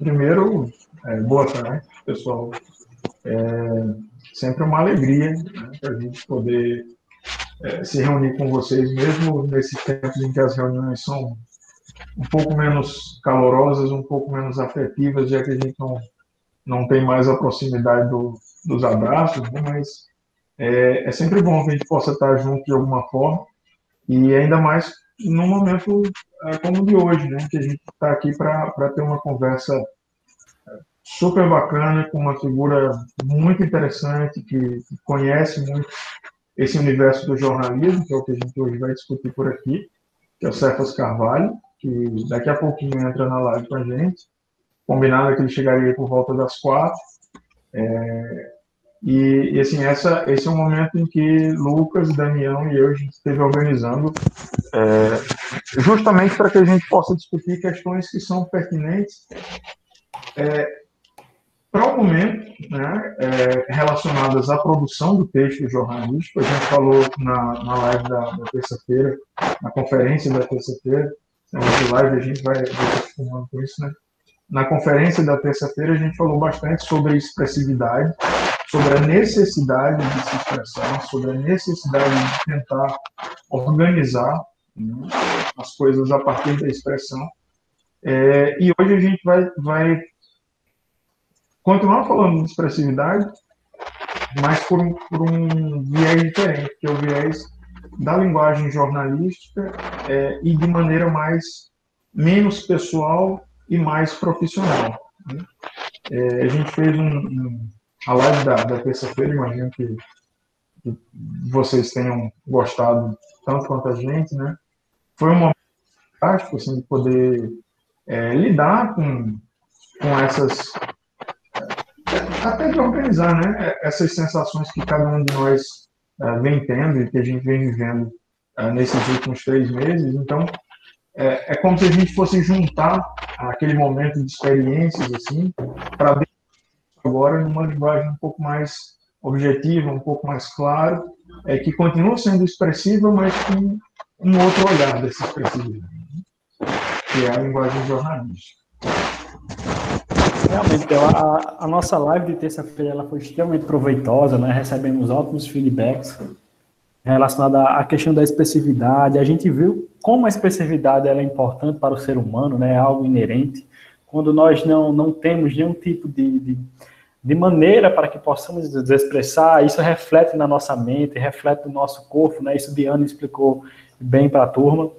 primeiro, boa tarde, pessoal. Sempre uma alegria, né, para a gente poder se reunir com vocês, mesmo nesse tempo em que as reuniões são um pouco menos calorosas, um pouco menos afetivas, já que a gente não tem mais a proximidade dos abraços, né, mas é sempre bom que a gente possa estar junto de alguma forma, e ainda mais num momento como o de hoje, né, que a gente está aqui para ter uma conversa super bacana, com uma figura muito interessante, que conhece muito esse universo do jornalismo, que é o que a gente hoje vai discutir por aqui, que é o Cefas Carvalho, que daqui a pouquinho entra na live com a gente. Combinado que ele chegaria por volta das 4. E assim, esse é um momento em que Lucas, Damião e eu, a gente esteve organizando justamente para que a gente possa discutir questões que são pertinentes para o momento, né, relacionadas à produção do texto jornalístico. A gente falou na live da terça-feira, na conferência da terça-feira, de live a gente vai acostumando com isso, né? Na conferência da terça-feira a gente falou bastante sobre expressividade, sobre a necessidade de se expressar, sobre a necessidade de tentar organizar, né, as coisas a partir da expressão. E hoje a gente vai continuar falando de expressividade, mas por um viés diferente, que é o viés da linguagem jornalística e de maneira menos pessoal e mais profissional, né? A gente fez a live da terça-feira, imagino que vocês tenham gostado tanto quanto a gente, né? Foi um momento fantástico, assim, de poder lidar com essas, até de organizar, né, essas sensações que cada um de nós vem tendo e que a gente vem vivendo nesses últimos 3 meses. Então, é como se a gente fosse juntar aquele momento de experiências, assim, para agora numa linguagem um pouco mais objetiva, um pouco mais clara, que continua sendo expressiva, mas com um outro olhar dessa expressividade, que é a linguagem jornalística. Realmente, a nossa live de terça-feira ela foi extremamente proveitosa, né? Recebemos ótimos feedbacks relacionados à questão da expressividade. A gente viu como a expressividade ela é importante para o ser humano, né? É algo inerente. Quando nós não temos nenhum tipo de maneira para que possamos nos expressar, isso reflete na nossa mente, reflete no nosso corpo, né? Isso Diana explicou bem para a turma.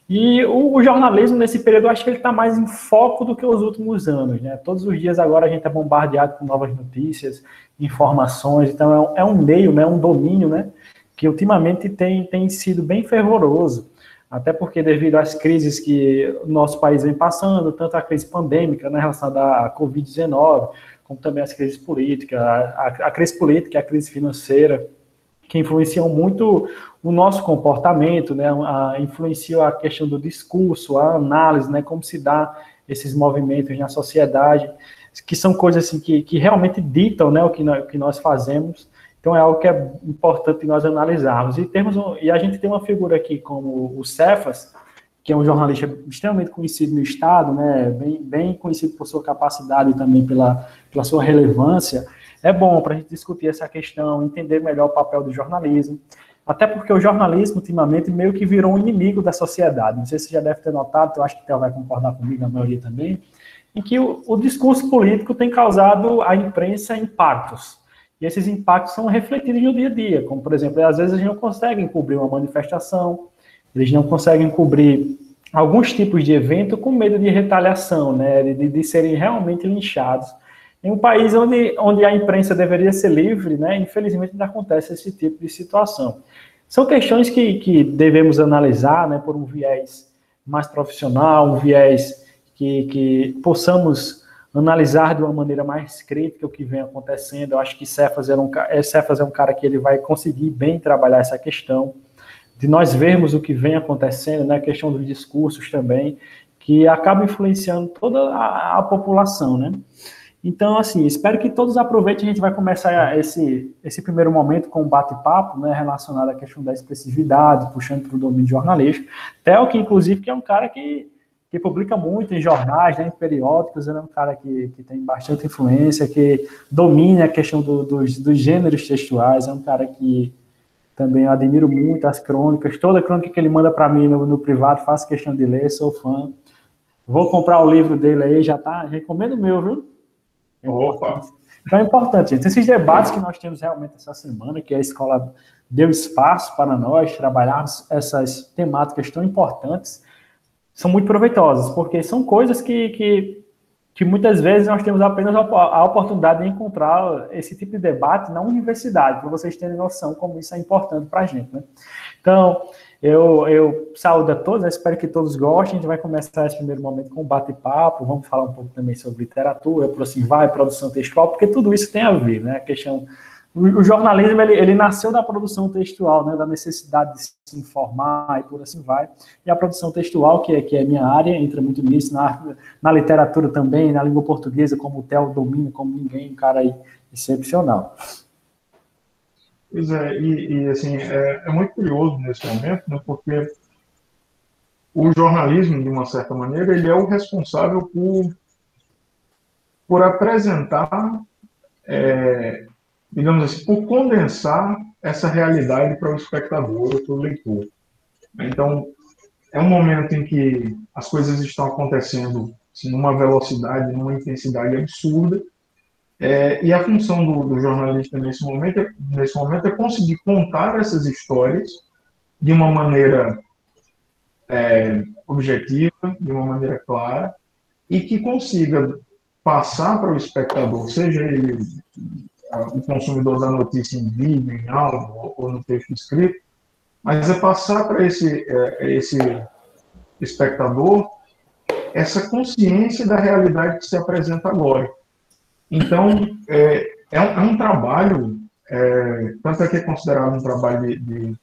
E o jornalismo, nesse período, eu acho que ele está mais em foco do que os últimos anos, né? Todos os dias agora a gente é bombardeado com novas notícias, informações, então é um meio, né, um domínio, né, que ultimamente tem sido bem fervoroso, até porque devido às crises que o nosso país vem passando, tanto a crise pandêmica, né, relacionada à Covid-19, como também as crises políticas, a crise política e a crise financeira, que influenciam muito o nosso comportamento, né? Influenciam a questão do discurso, a análise, né? Como se dá esses movimentos na sociedade, que são coisas assim que realmente ditam, né, o que nós fazemos. Então é algo que é importante nós analisarmos. E a gente tem uma figura aqui como o Cefas, que é um jornalista extremamente conhecido no Estado, né, bem conhecido por sua capacidade e também pela sua relevância. É bom para a gente discutir essa questão, entender melhor o papel do jornalismo, até porque o jornalismo, ultimamente, meio que virou um inimigo da sociedade. Não sei se você já deve ter notado, eu acho que o Theo vai concordar comigo, a maioria também, em que o discurso político tem causado à imprensa impactos. E esses impactos são refletidos no dia a dia, como, por exemplo, às vezes eles não conseguem cobrir uma manifestação, eles não conseguem cobrir alguns tipos de evento com medo de retaliação, né, de serem realmente linchados. Em um país onde a imprensa deveria ser livre, né, infelizmente ainda acontece esse tipo de situação. São questões que devemos analisar, né, por um viés mais profissional, um viés que possamos analisar de uma maneira mais crítica o que vem acontecendo. Eu acho que Cefas é um cara que ele vai conseguir bem trabalhar essa questão, de nós vermos o que vem acontecendo, né, a questão dos discursos também, que acaba influenciando toda a população, né? Então, assim, espero que todos aproveitem. A gente vai começar esse primeiro momento com um bate-papo, né, relacionado à questão da expressividade, puxando para o domínio jornalístico. Theo, que inclusive que é um cara que que publica muito em jornais, né, em periódicos. Ele é um cara que tem bastante influência, que domina a questão dos gêneros textuais. É um cara que também eu admiro muito as crônicas. Toda crônica que ele manda para mim no privado, faço questão de ler, sou fã. Vou comprar o livro dele aí, já tá. Recomendo o meu, viu? Opa! Então é importante, gente. Esses debates que nós temos realmente essa semana, que a escola deu espaço para nós trabalharmos essas temáticas tão importantes, são muito proveitosas, porque são coisas que muitas vezes nós temos apenas a oportunidade de encontrar esse tipo de debate na universidade, para vocês terem noção como isso é importante para a gente, né? Então, eu saúdo a todos, espero que todos gostem. A gente vai começar esse primeiro momento com um bate-papo, vamos falar um pouco também sobre literatura, produção textual, porque tudo isso tem a ver, né? A questão... O jornalismo, ele nasceu da produção textual, né, da necessidade de se informar e por assim vai. E a produção textual, que é minha área, entra muito nisso, na literatura também, na língua portuguesa, como o Theo domina, como ninguém, um cara aí excepcional. Pois é, e assim, é muito curioso nesse momento, né, porque o jornalismo, de uma certa maneira, ele é o responsável por apresentar... digamos assim, por condensar essa realidade para o espectador, para o leitor. Então, é um momento em que as coisas estão acontecendo assim, numa velocidade, numa intensidade absurda, e a função do jornalista nesse momento é conseguir contar essas histórias de uma maneira objetiva, de uma maneira clara, e que consiga passar para o espectador, seja ele o consumidor da notícia em vídeo, em áudio ou no texto escrito, mas é passar para esse espectador essa consciência da realidade que se apresenta agora. Então, é um trabalho, tanto é que é considerado um trabalho de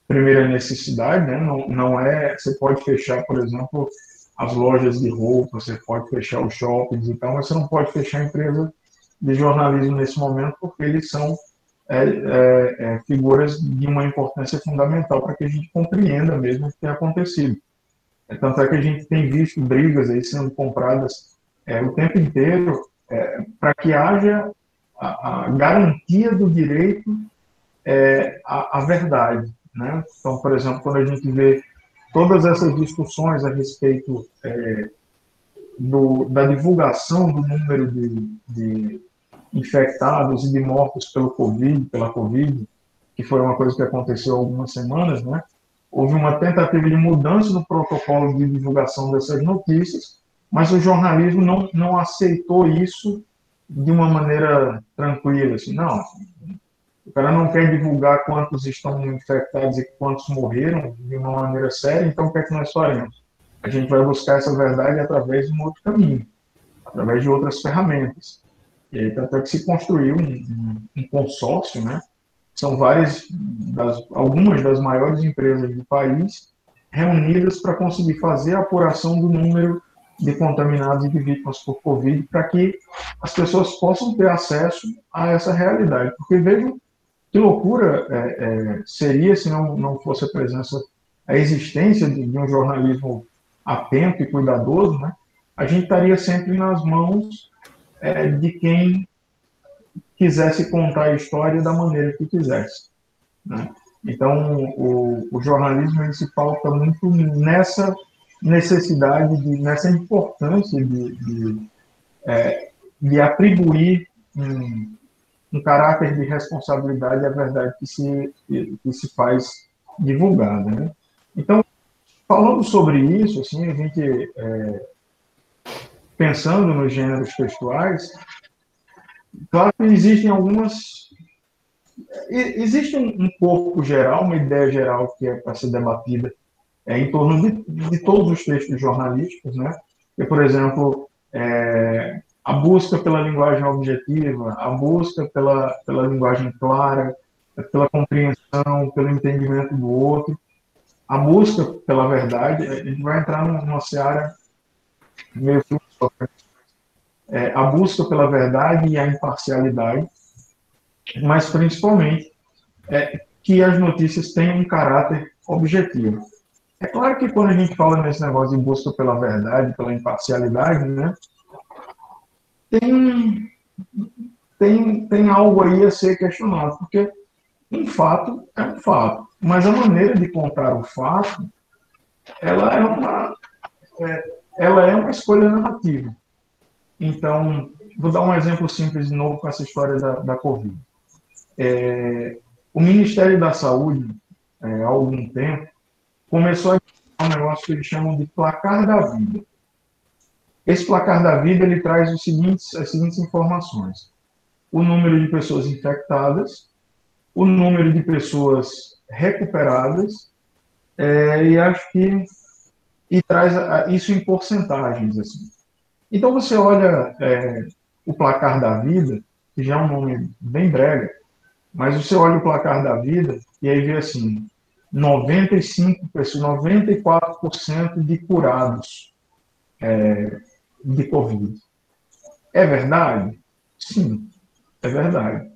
primeira necessidade, né? Não é, você pode fechar, por exemplo, as lojas de roupa, você pode fechar os shoppings e tal, mas você não pode fechar a empresa de jornalismo nesse momento, porque eles são figuras de uma importância fundamental para que a gente compreenda mesmo o que tem acontecido. Tanto é que a gente tem visto brigas aí sendo compradas o tempo inteiro para que haja a garantia do direito à verdade, né? Então, por exemplo, quando a gente vê todas essas discussões a respeito da divulgação do número de infectados e de mortos pela Covid, que foi uma coisa que aconteceu há algumas semanas, né? Houve uma tentativa de mudança no protocolo de divulgação dessas notícias, mas o jornalismo não aceitou isso de uma maneira tranquila, assim, não, o cara não quer divulgar quantos estão infectados e quantos morreram de uma maneira séria, então o que é que nós faremos? A gente vai buscar essa verdade através de um outro caminho, através de outras ferramentas. E aí, tanto é que se construiu um consórcio, né? São algumas das maiores empresas do país reunidas para conseguir fazer a apuração do número de contaminados e de vítimas por Covid, para que as pessoas possam ter acesso a essa realidade. Porque vejam que loucura seria se não fosse a existência de um jornalismo atento e cuidadoso, né? A gente estaria sempre nas mãos de quem quisesse contar a história da maneira que quisesse, né? Então, o jornalismo ele se pauta muito nessa necessidade, nessa importância de atribuir um caráter de responsabilidade à verdade que se faz divulgada, né? Então, falando sobre isso, assim, a gente, pensando nos gêneros textuais, claro que existem existe um corpo geral, uma ideia geral que é para ser debatida em torno de todos os textos jornalísticos, né? Que, por exemplo, a busca pela linguagem objetiva, a busca pela linguagem clara, pela compreensão, pelo entendimento do outro, a busca pela verdade. A gente vai entrar numa seara meio filosófica. A busca pela verdade e a imparcialidade, mas principalmente que as notícias tenham um caráter objetivo. É claro que quando a gente fala nesse negócio de busca pela verdade, pela imparcialidade, né, tem, tem algo aí a ser questionado, porque um fato é um fato, mas a maneira de contar o fato, ela é uma, ela é uma escolha narrativa. Então, vou dar um exemplo simples de novo com essa história da Covid. O Ministério da Saúde, há algum tempo, começou a criar um negócio que eles chamam de placar da vida. Esse placar da vida ele traz as seguintes informações: o número de pessoas infectadas, o número de pessoas recuperadas, e acho que traz isso em porcentagens. Assim. Então você olha o placar da vida, que já é um nome bem brega, mas você olha o placar da vida e aí vê assim, 94% de curados de Covid. É verdade? Sim, é verdade.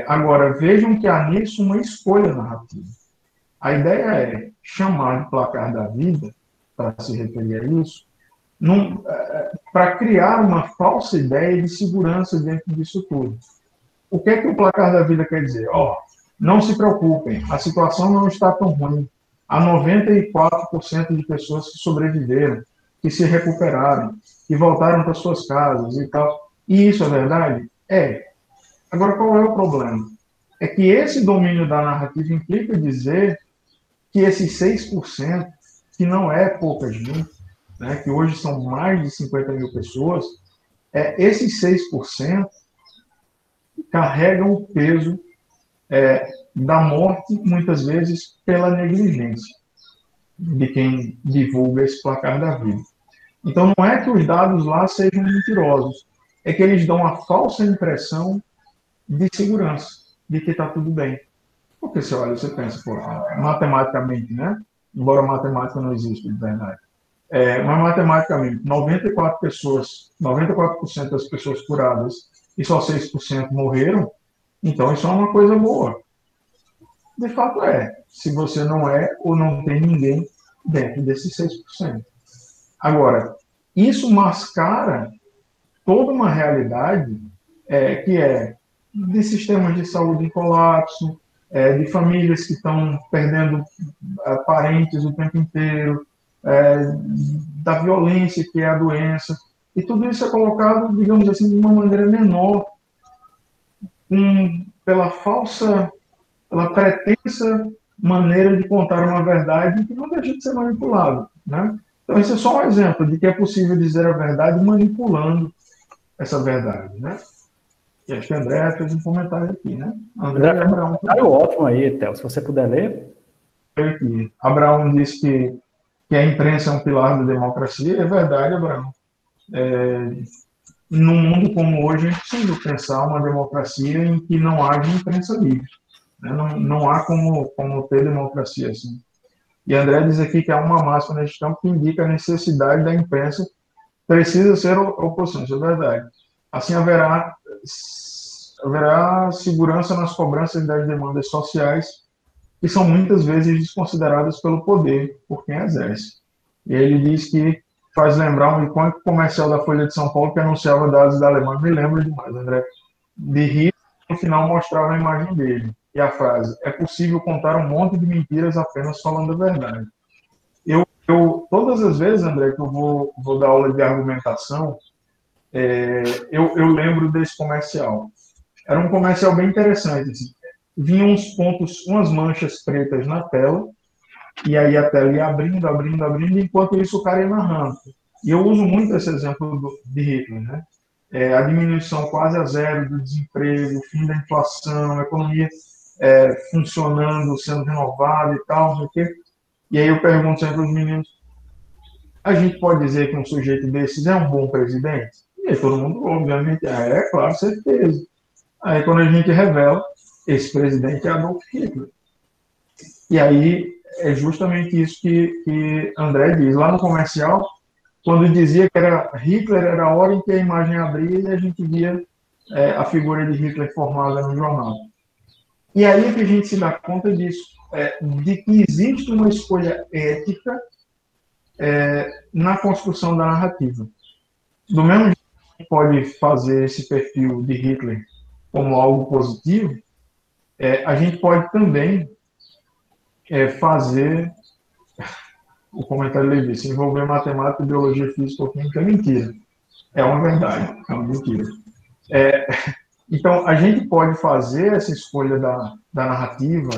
Agora, vejam que há nisso uma escolha narrativa. A ideia é chamar de placar da vida, para se referir a isso, para criar uma falsa ideia de segurança dentro disso tudo. O que é que o placar da vida quer dizer? Não se preocupem, a situação não está tão ruim. Há 94% de pessoas que sobreviveram, que se recuperaram, que voltaram para suas casas e tal. E isso é verdade? É. Agora, qual é o problema? É que esse domínio da narrativa implica dizer que esses 6%, que não é pouca gente, né, que hoje são mais de 50 mil pessoas, esses 6% carregam o peso da morte, muitas vezes pela negligência de quem divulga esse placar da vida. Então, não é que os dados lá sejam mentirosos, é que eles dão a falsa impressão de segurança, de que está tudo bem. Porque você olha, você pensa, pô, matematicamente, né? Embora a matemática não exista de verdade. Mas matematicamente, 94% das pessoas curadas e só 6% morreram, então isso é uma coisa boa. De fato é, se você não é ou não tem ninguém dentro desses 6%. Agora, isso mascara toda uma realidade que é de sistemas de saúde em colapso, de famílias que estão perdendo parentes o tempo inteiro, da violência que é a doença. E tudo isso é colocado, digamos assim, de uma maneira menor, pela pretensa maneira de contar uma verdade que não deixa de ser manipulado. Né? Então, esse é só um exemplo de que é possível dizer a verdade manipulando essa verdade. Né? E acho que a André fez um comentário aqui, né? André, fez um comentário ótimo aí, Theo, se você puder ler. Aqui. Abraão disse que a imprensa é um pilar da democracia. É verdade, Abraão. Num mundo como hoje, é impossível pensar uma democracia em que não haja imprensa livre. Né? Não há como ter democracia assim. E André diz aqui que há uma máxima na gestão que indica a necessidade da imprensa precisa ser oposição. Isso é verdade. Assim haverá segurança nas cobranças das demandas sociais que são muitas vezes desconsideradas pelo poder, por quem exerce. E ele diz que faz lembrar um icônico comercial da Folha de São Paulo que anunciava dados da Alemanha, me lembro demais, André, de Hitler, no final mostrava a imagem dele. E a frase, é possível contar um monte de mentiras apenas falando a verdade. Todas as vezes, André, que eu vou dar aula de argumentação, eu lembro desse comercial. Era um comercial bem interessante. Assim. Vinham uns pontos, umas manchas pretas na tela, e aí a tela ia abrindo, abrindo, abrindo, enquanto isso o cara ia narrando. E eu uso muito esse exemplo de Hitler, né? A diminuição quase a zero do desemprego, o fim da inflação, a economia funcionando, sendo renovada e tal, não sei o quê. E aí eu pergunto sempre aos meninos, a gente pode dizer que um sujeito desses é um bom presidente? E aí todo mundo, obviamente, claro, certeza. Aí quando a gente revela, esse presidente é Adolf Hitler. E aí é justamente isso que André diz. Lá no comercial, quando dizia que era Hitler, era a hora em que a imagem abria e a gente via a figura de Hitler formada no jornal. E aí é que a gente se dá conta disso, de que existe uma escolha ética na construção da narrativa. Do mesmo jeito que a gente pode fazer esse perfil de Hitler como algo positivo, a gente pode também fazer o comentário ele disse, envolver matemática, biologia, física ou química é mentira. É uma verdade, é uma mentira. Então, a gente pode fazer essa escolha da narrativa,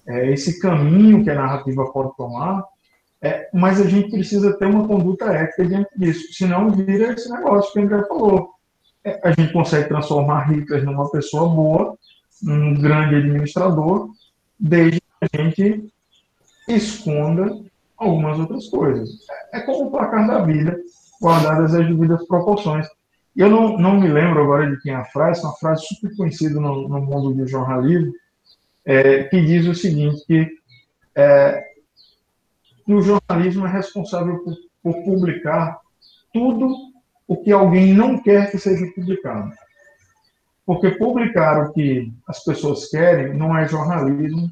esse caminho que a narrativa pode tomar, mas a gente precisa ter uma conduta ética diante disso, senão vira esse negócio que o André falou. A gente consegue transformar Hitler numa pessoa boa, um grande administrador, desde que a gente esconda algumas outras coisas. É como o placar da vida, guardadas as devidas proporções. Eu não me lembro agora de quem é a frase, uma frase super conhecida no mundo do jornalismo, que diz o seguinte, que o jornalismo é responsável por publicar tudo o que alguém não quer que seja publicado. Porque publicar o que as pessoas querem não é jornalismo,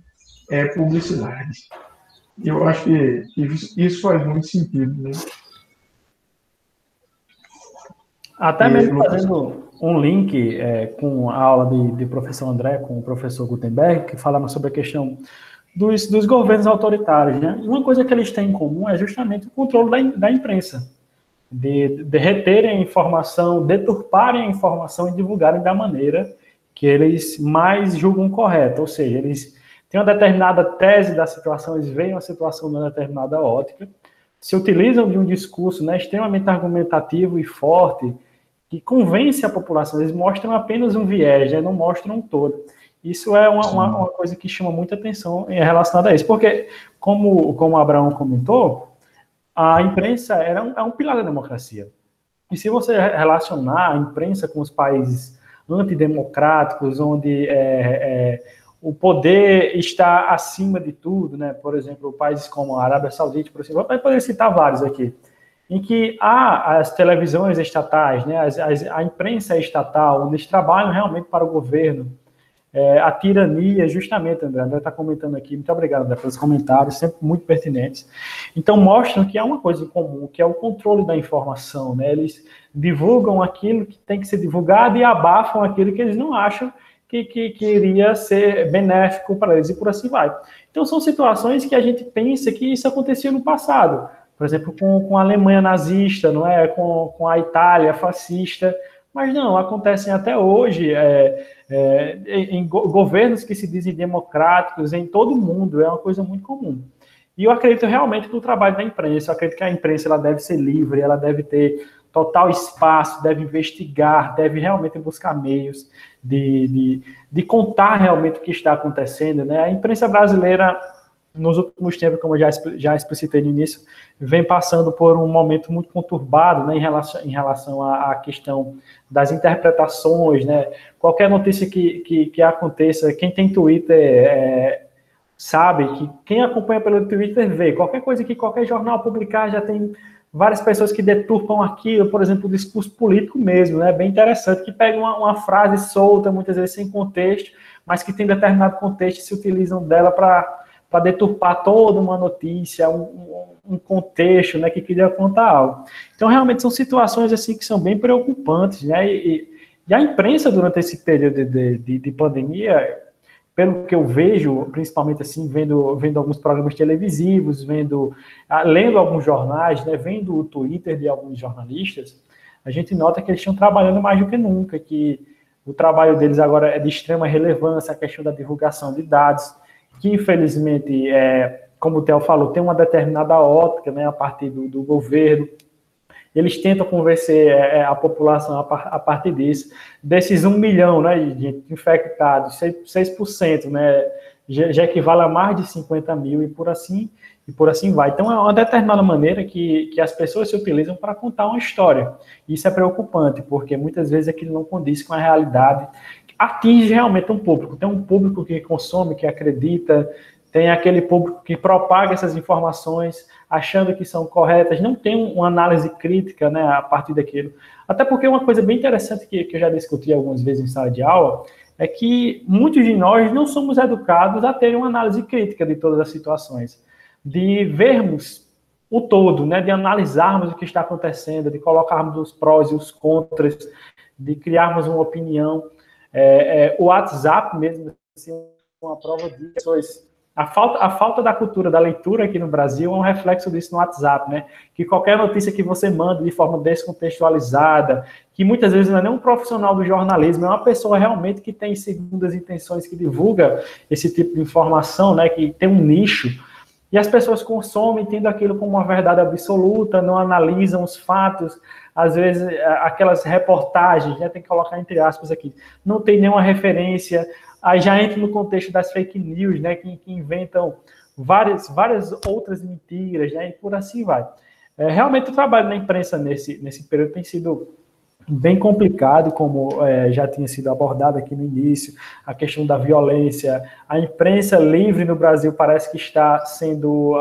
é publicidade. Eu acho que isso faz muito sentido, né? Até mesmo fazendo um link com a aula de professor André, com o professor Gutenberg, que falava sobre a questão dos governos autoritários, né? Uma coisa que eles têm em comum é justamente o controle da imprensa, de reterem a informação, deturparem a informação e divulgarem da maneira que eles mais julgam correta, ou seja, eles têm uma determinada tese da situação, eles veem a situação de uma determinada ótica, se utilizam de um discurso, né, extremamente argumentativo e forte, que convence a população, eles mostram apenas um viés, né, não mostram um todo. Isso é uma coisa que chama muita atenção relacionada a isso, porque, como o Abraão comentou, a imprensa é um pilar da democracia. E se você relacionar a imprensa com os países antidemocráticos, onde o poder está acima de tudo, né? Por exemplo, países como a Arábia Saudita, por exemplo, vai poder citar vários aqui, em que há as televisões estatais, né? A imprensa estatal, onde eles trabalham realmente para o governo. A tirania, justamente, André está comentando aqui, muito obrigado, André, pelos comentários, sempre muito pertinentes. Então, mostram que há uma coisa em comum, que é o controle da informação, né? Eles divulgam aquilo que tem que ser divulgado e abafam aquilo que eles não acham que iria ser benéfico para eles, e por assim vai. Então, são situações que a gente pensa que isso acontecia no passado, por exemplo, com a Alemanha nazista, não é? Com a Itália fascista, mas não, acontecem até hoje em governos que se dizem democráticos em todo o mundo, é uma coisa muito comum. E eu acredito realmente no trabalho da imprensa, eu acredito que a imprensa ela deve ser livre, ela deve ter total espaço, deve investigar, deve realmente buscar meios de contar realmente o que está acontecendo, né? A imprensa brasileira, nos últimos tempos, como eu já explicitei no início, vem passando por um momento muito conturbado, né, em relação à questão das interpretações, né? Qualquer notícia que aconteça, quem tem Twitter sabe que quem acompanha pelo Twitter vê. Qualquer coisa que qualquer jornal publicar já tem várias pessoas que deturpam aquilo, por exemplo, o discurso político mesmo, né? Bem interessante, que pegam uma frase solta, muitas vezes sem contexto, mas que tem determinado contexto e se utilizam dela para deturpar toda uma notícia, um contexto, né, que queria contar algo. Então, realmente, são situações assim que são bem preocupantes, né, e a imprensa, durante esse período de pandemia, pelo que eu vejo, principalmente assim, vendo alguns programas televisivos, lendo alguns jornais, né, vendo o Twitter de alguns jornalistas, a gente nota que eles estão trabalhando mais do que nunca, que o trabalho deles agora é de extrema relevância, a questão da divulgação de dados, que infelizmente, como o Theo falou, tem uma determinada ótica, né, a partir do governo. Eles tentam convencer a população a partir disso. Desses 1 milhão, né, de infectados, 6%, né, já equivale a mais de 50 mil e por assim vai. Então, é uma determinada maneira que as pessoas se utilizam para contar uma história. Isso é preocupante, porque muitas vezes aquilo não condiz com a realidade, atinge realmente um público. Tem um público que consome, que acredita, tem aquele público que propaga essas informações achando que são corretas, não tem uma análise crítica, né, a partir daquilo. Até porque uma coisa bem interessante que eu já discuti algumas vezes em sala de aula é que muitos de nós não somos educados a ter uma análise crítica de todas as situações, de vermos o todo, né, de analisarmos o que está acontecendo, de colocarmos os prós e os contras, de criarmos uma opinião. O WhatsApp mesmo, assim, uma prova disso. A falta da cultura da leitura aqui no Brasil é um reflexo disso no WhatsApp, né? Que qualquer notícia que você manda de forma descontextualizada, que muitas vezes não é nem um profissional do jornalismo, é uma pessoa realmente que tem segundas intenções, que divulga esse tipo de informação, né? Que tem um nicho, e as pessoas consomem tendo aquilo como uma verdade absoluta, não analisam os fatos, às vezes aquelas reportagens, né? Tem que colocar entre aspas aqui, não tem nenhuma referência. Aí já entra no contexto das fake news, né, que inventam várias outras mentiras, né, e por assim vai. Realmente o trabalho na imprensa nesse período tem sido bem complicado, como já tinha sido abordado aqui no início, a questão da violência. A imprensa livre no Brasil parece que está sendo,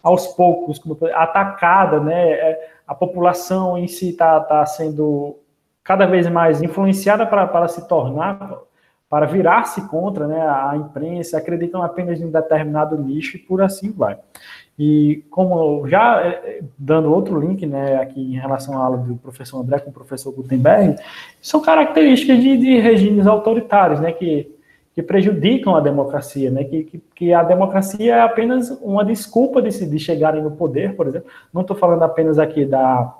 aos poucos, atacada, né, a população em si está sendo cada vez mais influenciada para se tornar, para virar-se contra, né, a imprensa, acreditam apenas em um determinado nicho e por assim vai. E como já dando outro link, né, aqui em relação à aula do professor André com o professor Gutenberg, são características de regimes autoritários, né, que prejudicam a democracia, né, que a democracia é apenas uma desculpa de chegarem no poder, por exemplo. Não estou falando apenas aqui da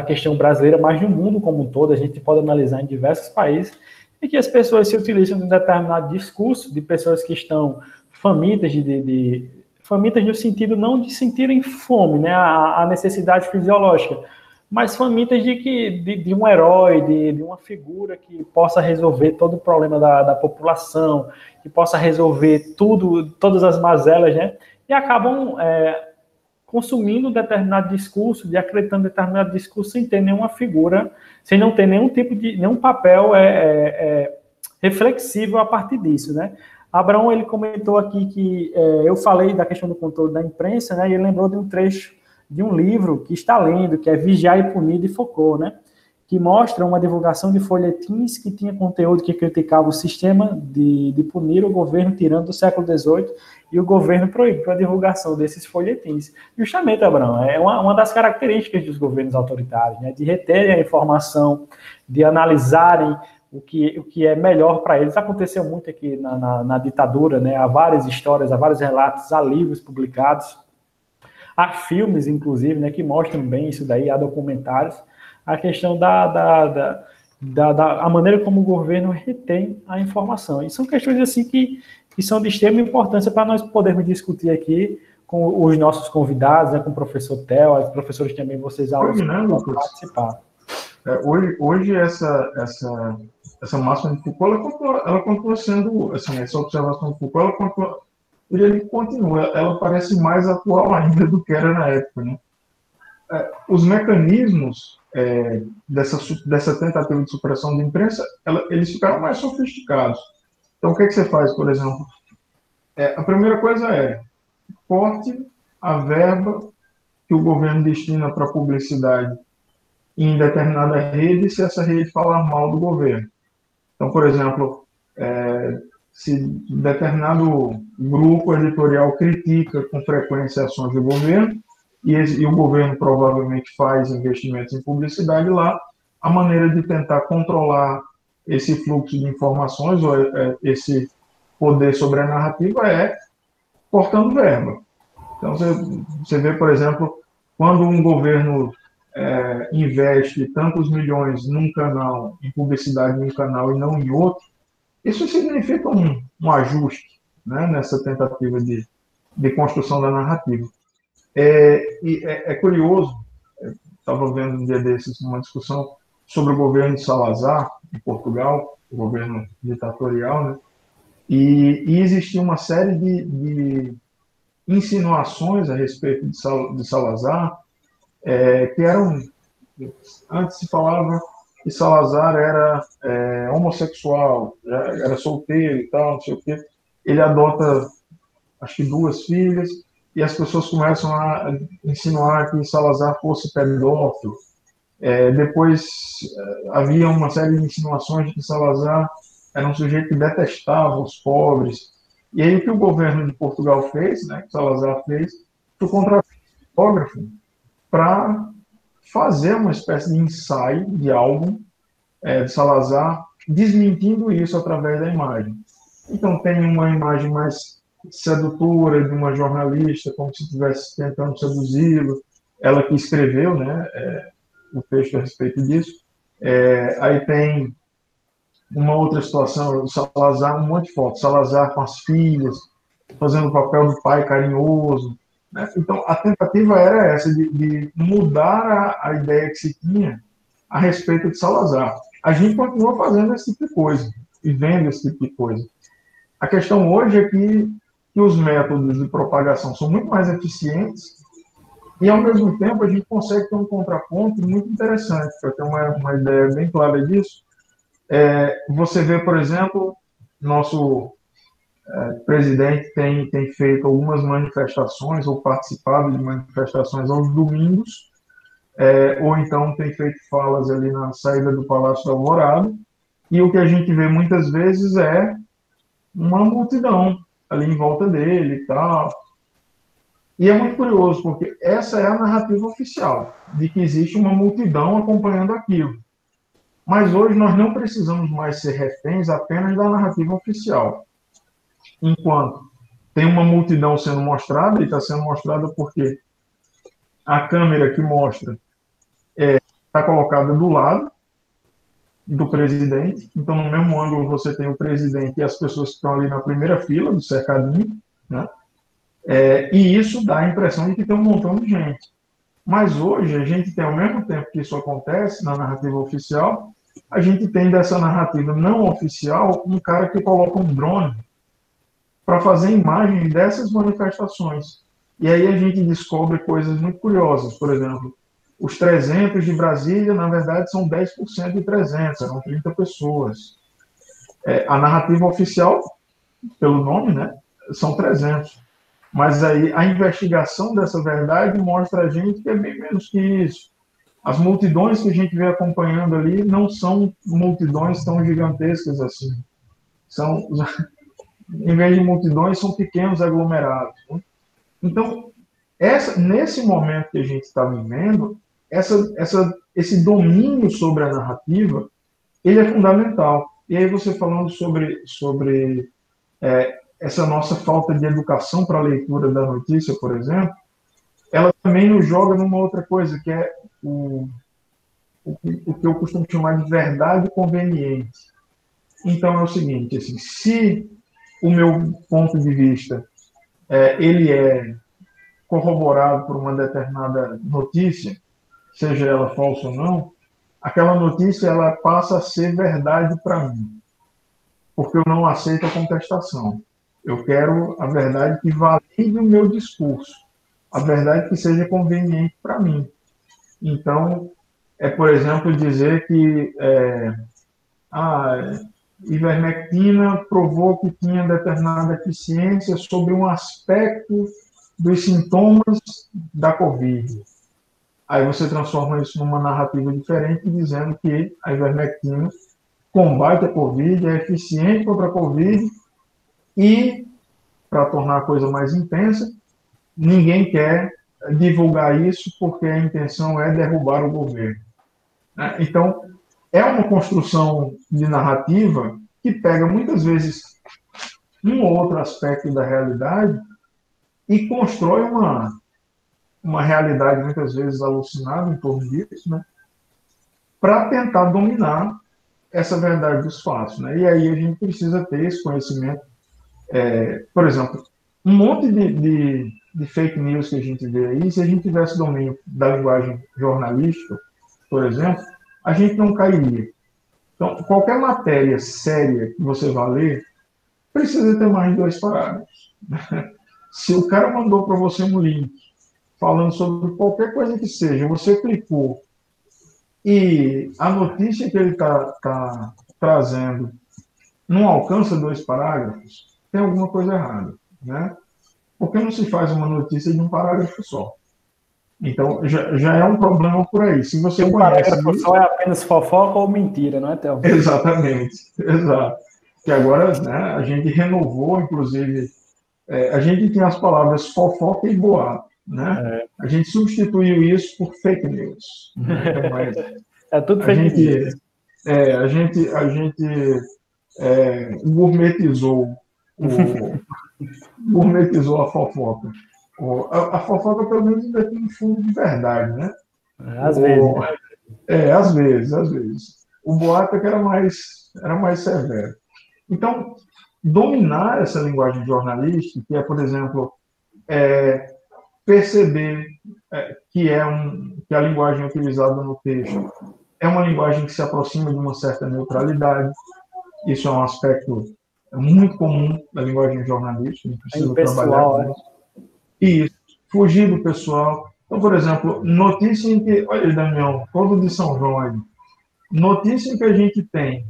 questão brasileira, mas no mundo como um todo, a gente pode analisar em diversos países, e que as pessoas se utilizam de um determinado discurso, de pessoas que estão famintas, famintas no sentido não de sentirem fome, né, a necessidade fisiológica, mas famintas de um herói, de uma figura que possa resolver todo o problema da população, que possa resolver todas as mazelas, né, e acabam consumindo determinado discurso, acreditando em determinado discurso sem ter nenhuma figura, sem não ter nenhum papel reflexível a partir disso, né? Abraão, ele comentou aqui que eu falei da questão do controle da imprensa, né? E ele lembrou de um trecho de um livro que está lendo, que é Vigiar e Punir, de Foucault, né? Que mostra uma divulgação de folhetins que tinha conteúdo que criticava o sistema de punir o governo tirando do século XVIII, e o governo proibiu a divulgação desses folhetins. Justamente, Abraão, é uma das características dos governos autoritários, né, de reterem a informação, de analisarem o que é melhor para eles. Aconteceu muito aqui na ditadura, né, há várias histórias, há vários relatos, há livros publicados, há filmes, inclusive, né, que mostram bem isso daí, há documentários, a questão a maneira como o governo retém a informação. E são questões assim que são de extrema importância para nós podermos discutir aqui com os nossos convidados, né, com o professor Theo, os professores também, vocês alunos, para participar. Hoje essa máxima de Foucault, ela continua sendo, assim, essa observação de Foucault, ele continua, ela parece mais atual ainda do que era na época, né? Os mecanismos dessa tentativa de supressão da imprensa, eles ficaram mais sofisticados. Então, o que você faz, por exemplo? A primeira coisa corte a verba que o governo destina para publicidade em determinada rede, se essa rede falar mal do governo. Então, por exemplo, se determinado grupo editorial critica com frequência ações do governo, e o governo provavelmente faz investimentos em publicidade lá, a maneira de tentar controlar esse fluxo de informações, ou esse poder sobre a narrativa, é cortando verba. Então, você vê, por exemplo, quando um governo investe tantos milhões num canal, em publicidade num canal e não em outro, isso significa um ajuste, né, nessa tentativa de construção da narrativa. É curioso, estava vendo um dia desses uma discussão sobre o governo de Salazar, em Portugal, o governo ditatorial, né? E existia uma série de insinuações a respeito de Salazar, que eram, antes se falava que Salazar era homossexual, era solteiro e tal, não sei o quê. Ele adota, acho que 2 filhas, e as pessoas começam a insinuar que Salazar fosse pedófilo. Depois havia uma série de insinuações de que Salazar era um sujeito que detestava os pobres. E aí o que o governo de Portugal fez, né, que Salazar fez, foi contratar um fotógrafo para fazer uma espécie de ensaio de álbum de Salazar, desmentindo isso através da imagem. Então tem uma imagem mais sedutora de uma jornalista, como se estivesse tentando seduzi-lo, ela que escreveu, né, o texto a respeito disso. Aí tem uma outra situação, o Salazar, um monte de fotos, Salazar com as filhas, fazendo o papel do pai carinhoso, né? Então, a tentativa era essa, de mudar a ideia que se tinha a respeito de Salazar. A gente continua fazendo esse tipo de coisa, e vendo esse tipo de coisa. A questão hoje é que os métodos de propagação são muito mais eficientes e, ao mesmo tempo, a gente consegue ter um contraponto muito interessante, para ter uma ideia bem clara disso. Você vê, por exemplo, nosso presidente tem feito algumas manifestações ou participado de manifestações aos domingos, ou então tem feito falas ali na saída do Palácio da Alvorada, e o que a gente vê muitas vezes é uma multidão ali em volta dele e tal. E é muito curioso, porque essa é a narrativa oficial, de que existe uma multidão acompanhando aquilo. Mas hoje nós não precisamos mais ser reféns apenas da narrativa oficial. Enquanto tem uma multidão sendo mostrada, e está sendo mostrada porque a câmera que mostra está colocada do lado do presidente, então no mesmo ângulo você tem o presidente e as pessoas que estão ali na primeira fila do cercadinho, né? E isso dá a impressão de que tem um montão de gente. Mas hoje a gente tem, ao mesmo tempo que isso acontece na narrativa oficial, a gente tem dessa narrativa não oficial um cara que coloca um drone para fazer imagens dessas manifestações. E aí a gente descobre coisas muito curiosas. Por exemplo, os 300 de Brasília, na verdade, são 10% de 300, eram 30 pessoas. A narrativa oficial, pelo nome, né, são 300. Mas aí a investigação dessa verdade mostra a gente que é bem menos que isso. As multidões que a gente vê acompanhando ali não são multidões tão gigantescas assim. São, em vez de multidões, são pequenos aglomerados, né? Então, nesse momento que a gente está vivendo, esse domínio sobre a narrativa, ele é fundamental. E aí você falando sobre essa nossa falta de educação para a leitura da notícia, por exemplo, ela também nos joga numa outra coisa, que é o que eu costumo chamar de verdade conveniente. Então é o seguinte, assim, se o meu ponto de vista ele é corroborado por uma determinada notícia, seja ela falsa ou não, aquela notícia ela passa a ser verdade para mim, porque eu não aceito a contestação. Eu quero a verdade que valide o meu discurso, a verdade que seja conveniente para mim. Então, por exemplo, dizer que a ivermectina provou que tinha determinada eficiência sobre um aspecto dos sintomas da Covid. Aí você transforma isso numa narrativa diferente, dizendo que a ivermectina combate a Covid, é eficiente contra a Covid e, para tornar a coisa mais intensa, ninguém quer divulgar isso porque a intenção é derrubar o governo. Então, é uma construção de narrativa que pega muitas vezes um ou outro aspecto da realidade e constrói uma realidade muitas vezes alucinada em torno disso, né, para tentar dominar essa verdade dos fatos, né? E aí a gente precisa ter esse conhecimento. Por exemplo, um monte de fake news que a gente vê aí, se a gente tivesse domínio da linguagem jornalística, por exemplo, a gente não cairia. Então, qualquer matéria séria que você vá ler, precisa ter mais de 2 parágrafos. Se o cara mandou para você um link falando sobre qualquer coisa que seja, você clicou e a notícia que ele está trazendo não alcança 2 parágrafos, tem alguma coisa errada, né? Por que não se faz uma notícia de um parágrafo só? Então, já é um problema por aí. Se você Um conhece parágrafo isso... só é apenas fofoca ou mentira, não é, Théo? Exatamente, exato. Que agora, né, a gente renovou, inclusive, a gente tinha as palavras fofoca e boato, né? É, A gente substituiu isso por fake news, né? Então, mas é tudo a fake gente, news. gourmetizou o, gourmetizou a fofoca. A fofoca, pelo menos, ainda tem um fundo de verdade, né? Às vezes, O, né? às vezes, às vezes. O boato é que era mais severo. Então, dominar essa linguagem jornalística, que é, por exemplo, perceber que a linguagem utilizada no texto é uma linguagem que se aproxima de uma certa neutralidade. Isso é um aspecto muito comum da linguagem jornalística, a gente É precisa trabalhar impessoal, com né? isso. E fugir do pessoal. Então, por exemplo, notícia em que, olha, Damião, todo de São João aí, notícia em que a gente tem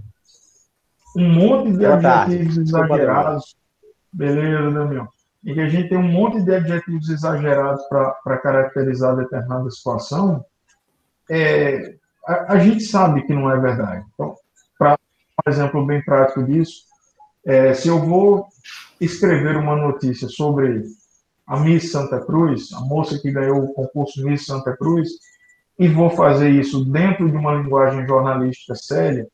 um monte de Boa tarde. adjetivos Desculpa a demora. exagerados, beleza, Damião? Em que a gente tem um monte de adjetivos exagerados para caracterizar determinada situação, a gente sabe que não é verdade. Então, para um exemplo bem prático disso, se eu vou escrever uma notícia sobre a Miss Santa Cruz, a moça que ganhou o concurso Miss Santa Cruz, e vou fazer isso dentro de uma linguagem jornalística séria,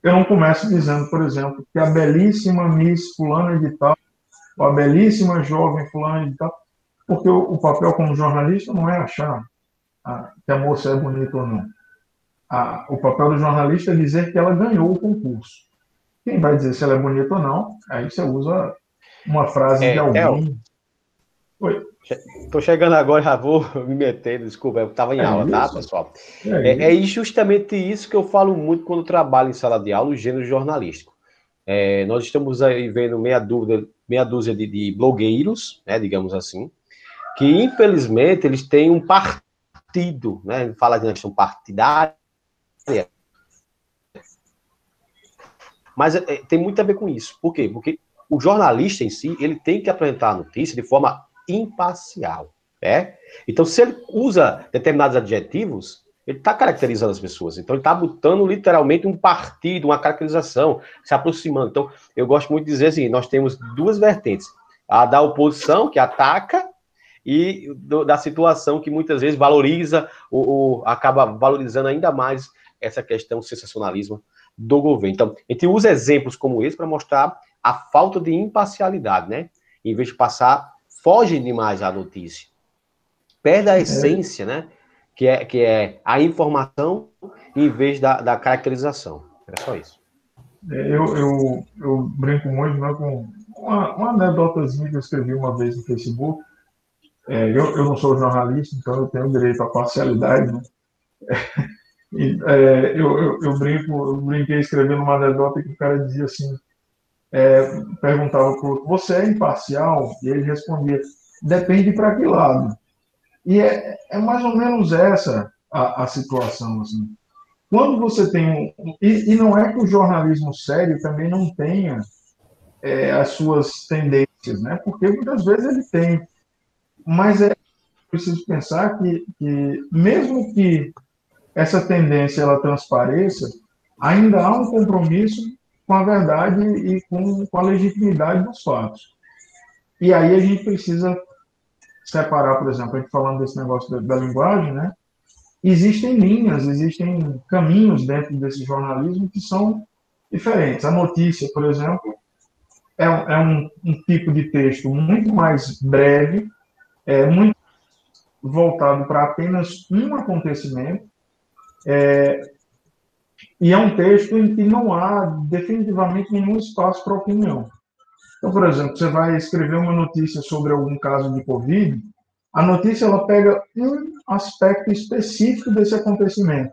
eu não começo dizendo, por exemplo, que a belíssima Miss fulana de tal, ou a belíssima jovem fulana de tal, porque o papel como jornalista não é achar que a moça é bonita ou não. O papel do jornalista é dizer que ela ganhou o concurso. Quem vai dizer se ela é bonita ou não, aí você usa uma frase de Theo, alguém. Oi. tô chegando agora, já vou me metendo, desculpa, eu estava em É aula, tá, isso? pessoal? É É isso. justamente isso que eu falo muito quando trabalho em sala de aula, o gênero jornalístico. Nós estamos aí vendo meia dúzia de blogueiros, né, digamos assim, que infelizmente eles têm um partido, né, fala de uma questão partidária, mas tem muito a ver com isso. Por quê? Porque o jornalista em si, ele tem que apresentar a notícia de forma imparcial, né? Então, se ele usa determinados adjetivos, ele está caracterizando as pessoas. Então, ele está botando literalmente um partido, uma caracterização, se aproximando. Então, eu gosto muito de dizer assim, nós temos duas vertentes. A da oposição, que ataca, e da situação que muitas vezes valoriza, ou acaba valorizando ainda mais essa questão do sensacionalismo do governo. Então, a gente usa exemplos como esse para mostrar a falta de imparcialidade, né? Em vez de passar, foge demais a notícia. Perde a essência, né? Que é a informação em vez da caracterização. É só isso. Eu brinco muito, né, com uma anedotazinha que eu escrevi uma vez no Facebook. Eu não sou jornalista, então eu tenho direito à parcialidade, né? E, eu brinquei escrevendo uma anedota que o cara dizia assim, perguntava para o outro, você é imparcial? E ele respondia, depende para que lado. E é mais ou menos essa a situação, assim. Quando você tem e não é que o jornalismo sério também não tenha as suas tendências, né? Porque muitas vezes ele tem, mas é preciso pensar que mesmo que essa tendência ela transpareça, ainda há um compromisso com a verdade e com a legitimidade dos fatos. E aí a gente precisa separar, por exemplo, a gente falando desse negócio da linguagem, né? Existem linhas, existem caminhos dentro desse jornalismo que são diferentes. A notícia, por exemplo, um tipo de texto muito mais breve, muito voltado para apenas um acontecimento, e é um texto em que não há definitivamente nenhum espaço para opinião. Então, por exemplo, você vai escrever uma notícia sobre algum caso de Covid, a notícia ela pega um aspecto específico desse acontecimento.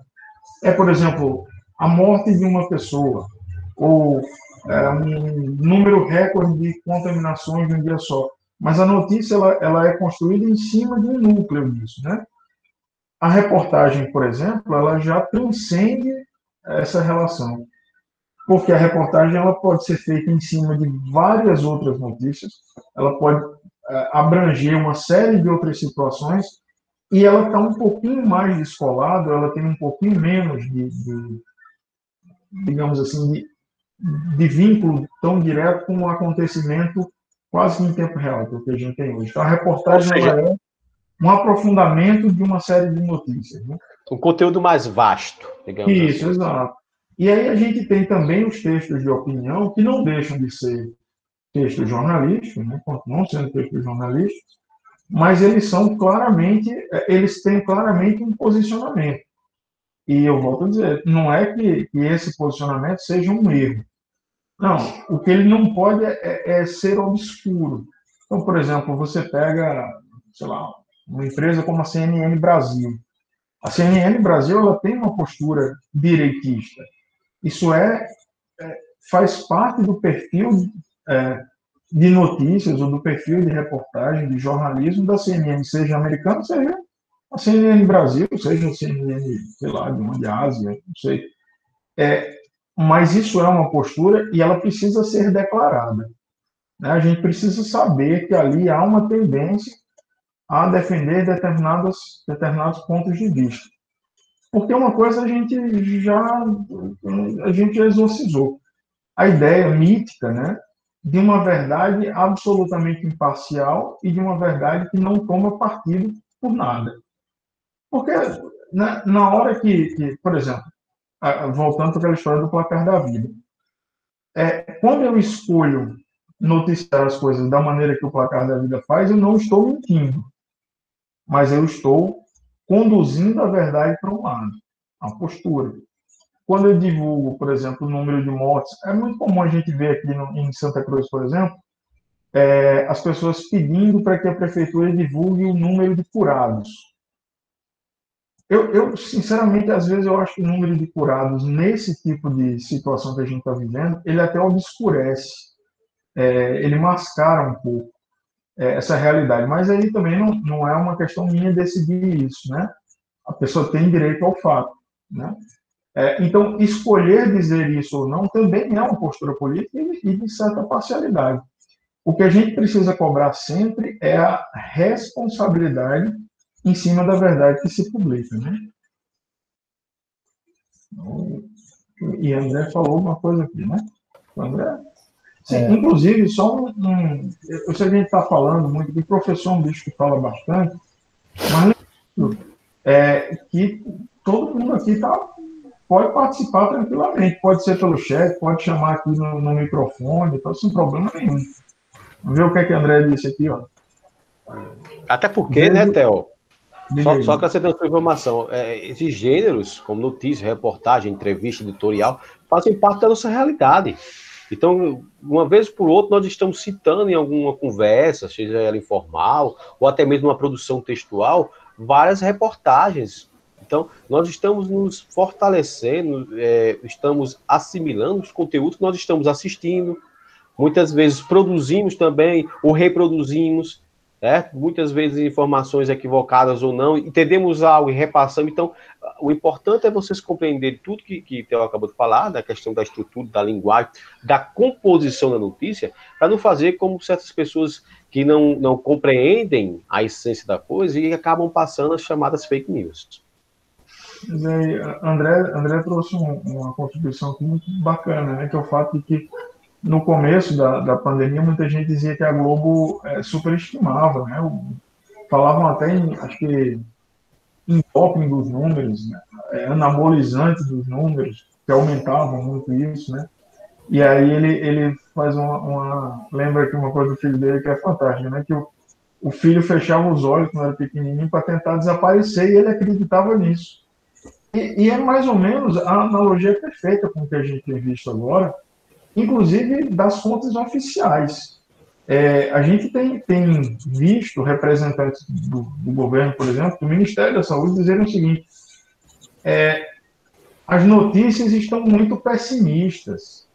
Por exemplo, a morte de uma pessoa, ou um número recorde de contaminações de um dia só. Mas a notícia ela é construída em cima de um núcleo disso, né? A reportagem, por exemplo, ela já transcende essa relação, porque a reportagem ela pode ser feita em cima de várias outras notícias, ela pode abranger uma série de outras situações e ela está um pouquinho mais descolada, ela tem um pouquinho menos digamos assim, de vínculo tão direto com o acontecimento quase que em tempo real, que é o que a gente tem hoje. Então, a reportagem ela é um aprofundamento de uma série de notícias. Né? Um conteúdo mais vasto, digamos assim. Isso, exato. E aí a gente tem também os textos de opinião, que não deixam de ser textos jornalísticos, né? Continuam sendo textos jornalísticos, mas eles têm claramente um posicionamento. E eu volto a dizer, não é que esse posicionamento seja um erro. Não, o que ele não pode é ser obscuro. Então, por exemplo, você pega, sei lá, uma empresa como a CNN Brasil. A CNN Brasil ela tem uma postura direitista. Isso faz parte do perfil de notícias ou do perfil de reportagem, de jornalismo da CNN, seja americana, seja a CNN Brasil, seja a CNN, sei lá, de uma de Ásia, não sei. Mas isso é uma postura e ela precisa ser declarada. Né? A gente precisa saber que ali há uma tendência a defender determinados pontos de vista. Porque uma coisa a gente exorcizou. A ideia mítica, né, de uma verdade absolutamente imparcial e de uma verdade que não toma partido por nada. Porque na hora por exemplo, voltando para aquela história do placar da vida, quando eu escolho noticiar as coisas da maneira que o placar da vida faz, eu não estou mentindo, mas eu estou conduzindo a verdade para um lado, a postura. Quando eu divulgo, por exemplo, o número de mortes, é muito comum a gente ver aqui em Santa Cruz, por exemplo, as pessoas pedindo para que a prefeitura divulgue o número de curados. Eu, sinceramente, às vezes eu acho que o número de curados nesse tipo de situação que a gente está vivendo, ele até obscurece, ele mascara um pouco essa realidade. Mas aí também não é uma questão minha decidir isso, né? A pessoa tem direito ao fato, né? Então, escolher dizer isso ou não também é uma postura política e de certa parcialidade. O que a gente precisa cobrar sempre é a responsabilidade em cima da verdade que se publica, né? E André falou uma coisa aqui, né? O André, sim, inclusive, eu sei que a gente está falando muito, que professor é um bicho que fala bastante, mas que todo mundo aqui pode participar tranquilamente, pode ser pelo chat, pode chamar aqui no microfone, então, sem problema nenhum. Vamos ver o que é que o André disse aqui, ó. Até porque, né, Theo? Só acrescentando essa informação, esses gêneros, como notícia, reportagem, entrevista, editorial, fazem parte da nossa realidade. Então, uma vez por outra, nós estamos citando em alguma conversa, seja ela informal, ou até mesmo uma produção textual, várias reportagens. Então, nós estamos nos fortalecendo, estamos assimilando os conteúdos que nós estamos assistindo, muitas vezes produzimos também, ou reproduzimos, muitas vezes informações equivocadas ou não, entendemos algo e repassamos. Então, o importante é vocês compreenderem tudo que Theo acabou de falar, da questão da estrutura, da linguagem, da composição da notícia, para não fazer como certas pessoas que não compreendem a essência da coisa e acabam passando as chamadas fake news. André trouxe uma contribuição aqui muito bacana, né, que é o fato de que no começo da pandemia, muita gente dizia que a Globo superestimava, né? Falavam até acho que em doping dos números, né? Anabolizante dos números, que aumentavam muito isso, né? E aí ele faz lembra aqui uma coisa do filho dele que é fantástica, né? Que o filho fechava os olhos quando era pequenininho para tentar desaparecer e ele acreditava nisso. E é mais ou menos a analogia perfeita com o que a gente tem visto agora, inclusive das fontes oficiais. A gente tem visto representantes do governo, por exemplo, do Ministério da Saúde, dizerem o seguinte: as notícias estão muito pessimistas,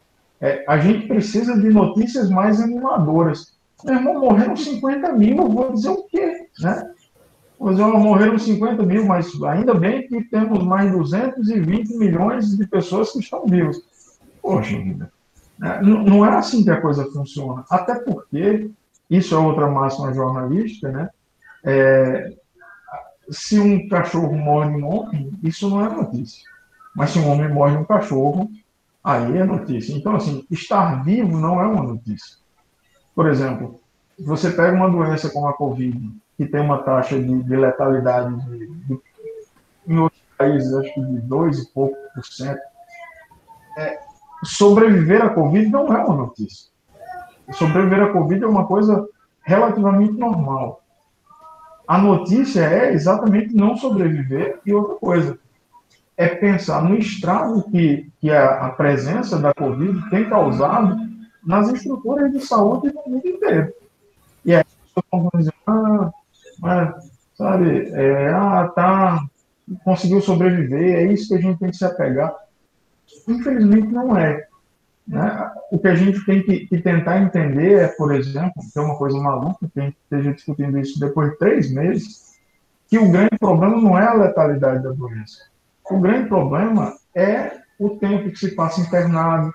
a gente precisa de notícias mais animadoras. Meu irmão, morreram 50 mil, eu vou dizer o quê? Né? Morreram 50 mil, mas ainda bem que temos mais 220 milhões de pessoas que estão vivas. Poxa vida. Não é assim que a coisa funciona. Até porque, isso é outra máxima jornalística, né? se um cachorro morde um homem, isso não é notícia. Mas se um homem morde um cachorro, aí é notícia. Então, assim, estar vivo não é uma notícia. Por exemplo, você pega uma doença como a Covid, que tem uma taxa de letalidade em outros países, acho que de 2 e pouco por cento. Sobreviver à Covid não é uma notícia. Sobreviver à Covid é uma coisa relativamente normal. A notícia é exatamente não sobreviver e outra coisa. É pensar no estrago que a presença da Covid tem causado nas estruturas de saúde do mundo inteiro. E aí as pessoas vão dizer, sabe, conseguiu sobreviver, é isso que a gente tem que se apegar. Infelizmente não é. Né? O que a gente tem que tentar entender é, por exemplo, que é uma coisa maluca, que a gente esteja discutindo isso depois de 3 meses, que o grande problema não é a letalidade da doença. O grande problema é o tempo que se passa internado,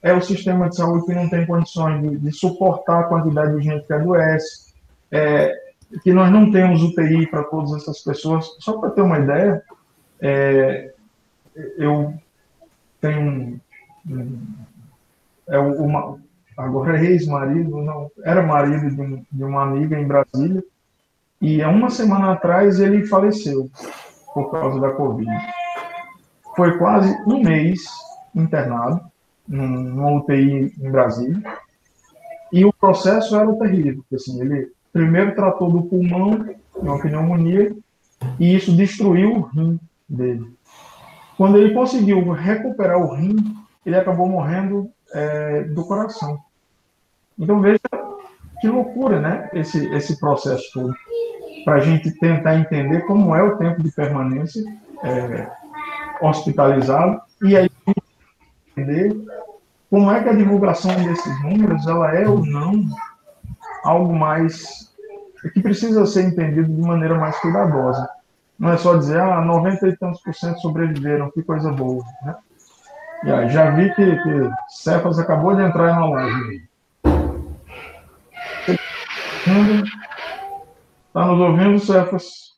é o sistema de saúde que não tem condições de suportar a quantidade de gente que adoece, que nós não temos UTI para todas essas pessoas. Só para ter uma ideia, eu tenho agora é ex-marido, não, era marido de uma amiga em Brasília, e há uma semana atrás ele faleceu por causa da Covid. Foi quase um mês internado numa UTI em Brasília, e o processo era terrível, porque assim, ele primeiro tratou do pulmão, uma pneumonia, e isso destruiu o rim dele. Quando ele conseguiu recuperar o rim, ele acabou morrendo do coração. Então veja que loucura, né? Esse processo todo, para a gente tentar entender como é o tempo de permanência hospitalizado e aí entender como é que a divulgação desses números ela é ou não algo mais que precisa ser entendido de maneira mais cuidadosa. Não é só dizer 90 e tantos por cento sobreviveram, que coisa boa, né? E aí, já vi que Cefas acabou de entrar na live. Está nos ouvindo, Cefas?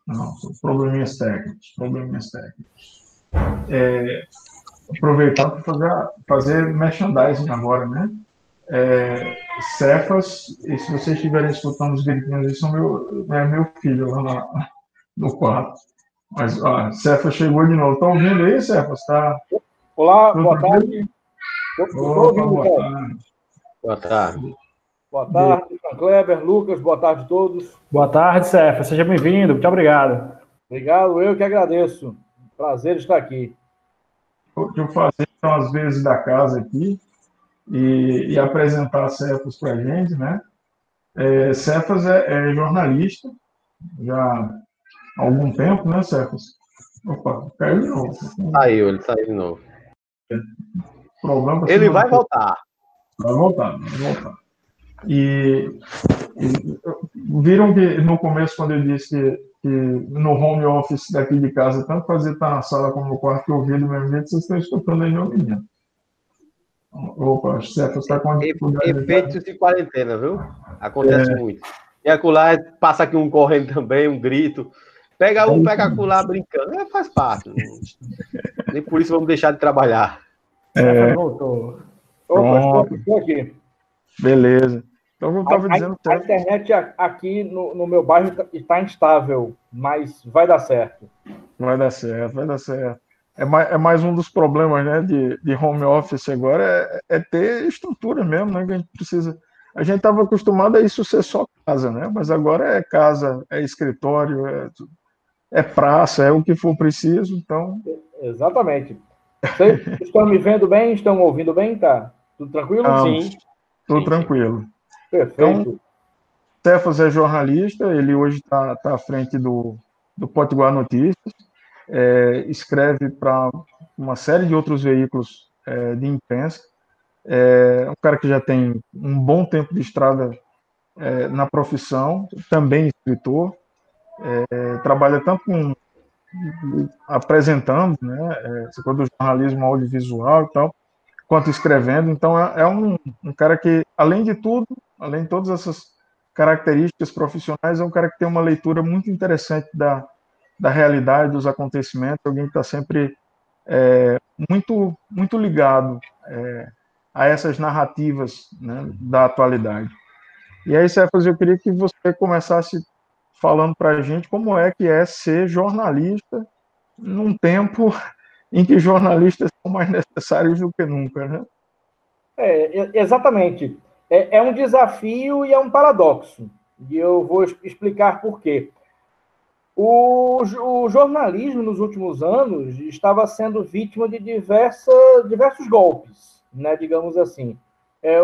Não, probleminhas técnicos. Aproveitar para fazer merchandising agora, né? Cefas, e se vocês estiverem escutando os gritinhos, isso é meu filho lá no quarto. Mas Cefas chegou de novo. Está ouvindo aí, Cefas? Tá? Olá, boa tarde. Opa, boa tarde. Boa tarde. Boa tarde, João Kleber, Lucas, boa tarde a todos. Boa tarde, Cefas. Seja bem-vindo. Muito obrigado. Obrigado, eu que agradeço. Prazer estar aqui. Eu fazer às vezes da casa aqui e apresentar a Cefas para a gente, né? Cefas é jornalista já há algum tempo, né, Cefas? Opa, caiu de novo. Ele saiu de novo. Problema ele vai voltar. Vai voltar. E viram que no começo, quando eu disse que no home office daqui de casa, tanto fazer estar na sala como no quarto, que eu ouvi do mesmo jeito, vocês estão escutando aí meu menino. Opa, o Cefas está com dificuldade. Efeitos de quarentena, viu? Acontece muito. E acolá, passa aqui um correndo também, um grito. Pega acolá brincando. Faz parte. Nem por isso vamos deixar de trabalhar. Voltou. Opa, estou aqui. Beleza. Então, eu estava dizendo... A internet aqui no meu bairro está instável, mas vai dar certo. Vai dar certo. É mais um dos problemas, né, de home office agora, é ter estrutura mesmo, né, que a gente precisa... A gente estava acostumado a isso ser só casa, né, mas agora é casa, é escritório, é praça, é o que for preciso, então... Exatamente. Vocês estão me vendo bem? Estão me ouvindo bem? Tá? Tudo tranquilo? Sim. Tudo tranquilo. Perfeito. Então, Cefas é jornalista, ele hoje está à frente do Potiguar Notícias, escreve para uma série de outros veículos de imprensa, é um cara que já tem um bom tempo de estrada na profissão, também escritor, trabalha tanto apresentando, né, essa coisa do jornalismo audiovisual e tal, quanto escrevendo. Então é um cara que, além de tudo, além de todas essas características profissionais, é um cara que tem uma leitura muito interessante da realidade, dos acontecimentos, alguém que está sempre muito ligado a essas narrativas, né, da atualidade. E aí, Cefas, eu queria que você começasse falando para a gente como é que é ser jornalista num tempo em que jornalistas são mais necessários do que nunca, né? Exatamente. É um desafio e é um paradoxo. E eu vou explicar por quê. O jornalismo, nos últimos anos, estava sendo vítima de diversos golpes, né, digamos assim,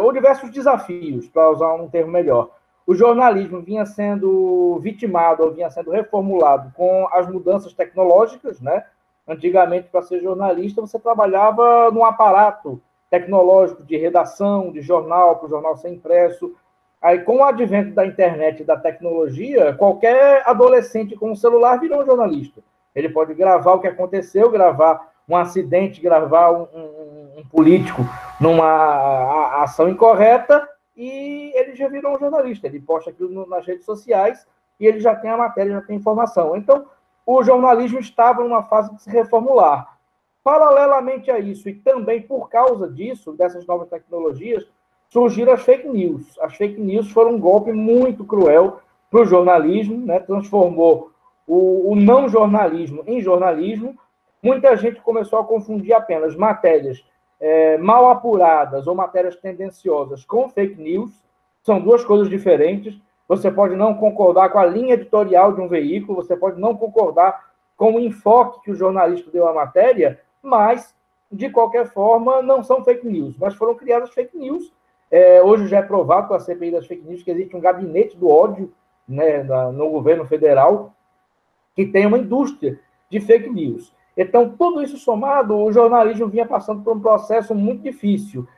ou diversos desafios, para usar um termo melhor. O jornalismo vinha sendo vitimado, ou vinha sendo reformulado com as mudanças tecnológicas, né? Antigamente, para ser jornalista, você trabalhava num aparato tecnológico de redação, de jornal, para o jornal ser impresso. Aí, com o advento da internet e da tecnologia, qualquer adolescente com um celular virou um jornalista. Ele pode gravar o que aconteceu, gravar um acidente, gravar um político numa ação incorreta, e ele já virou um jornalista. Ele posta aquilo nas redes sociais e ele já tem a matéria, já tem informação. Então, o jornalismo estava numa fase de se reformular. Paralelamente a isso, e também por causa disso, dessas novas tecnologias, surgiram as fake news. As fake news foram um golpe muito cruel para o jornalismo, né? Transformou o não jornalismo em jornalismo. Muita gente começou a confundir apenas matérias mal apuradas ou matérias tendenciosas com fake news. São duas coisas diferentes. Você pode não concordar com a linha editorial de um veículo, você pode não concordar com o enfoque que o jornalista deu à matéria, mas, de qualquer forma, não são fake news. Mas foram criadas fake news. Hoje já é provado com a CPI das fake news que existe um gabinete do ódio, né, no governo federal, que tem uma indústria de fake news. Então, tudo isso somado, o jornalismo vinha passando por um processo muito difícil.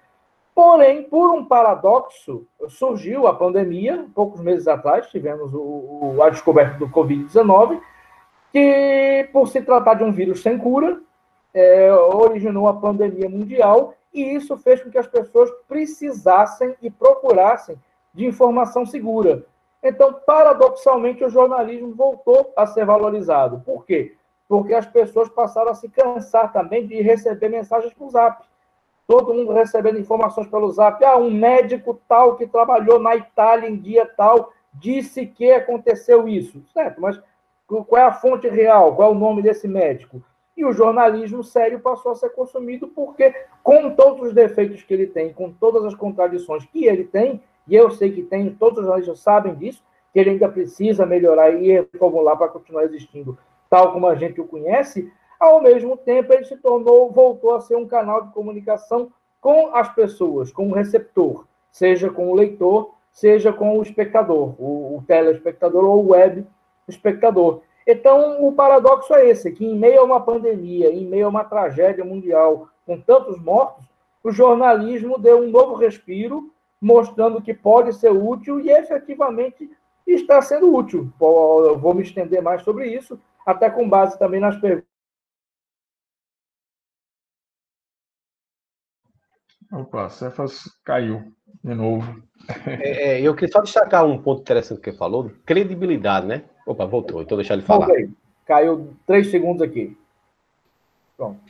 Porém, por um paradoxo, surgiu a pandemia, poucos meses atrás, tivemos a descoberta do Covid-19, que, por se tratar de um vírus sem cura, originou a pandemia mundial, e isso fez com que as pessoas precisassem e procurassem de informação segura. Então, paradoxalmente, o jornalismo voltou a ser valorizado. Por quê? Porque as pessoas passaram a se cansar também de receber mensagens por Zap. Todo mundo recebendo informações pelo Zap. Um médico tal que trabalhou na Itália em dia tal disse que aconteceu isso. Certo, mas qual é a fonte real? Qual é o nome desse médico? E o jornalismo sério passou a ser consumido porque, com todos os defeitos que ele tem, com todas as contradições que ele tem, e eu sei que tem, todos os jornalistas sabem disso, que ele ainda precisa melhorar e reformular para continuar existindo tal como a gente o conhece, ao mesmo tempo ele voltou a ser um canal de comunicação com as pessoas, com o receptor, seja com o leitor, seja com o espectador, o telespectador ou o web espectador. Então, o paradoxo é esse, que em meio a uma pandemia, em meio a uma tragédia mundial, com tantos mortos, o jornalismo deu um novo respiro, mostrando que pode ser útil e efetivamente está sendo útil. Eu vou me estender mais sobre isso, até com base também nas perguntas. Opa, Cefas caiu de novo. Eu queria só destacar um ponto interessante que ele falou, credibilidade, né? Opa, voltou, então deixa ele falar. Okay. Caiu 3 segundos aqui. Pronto.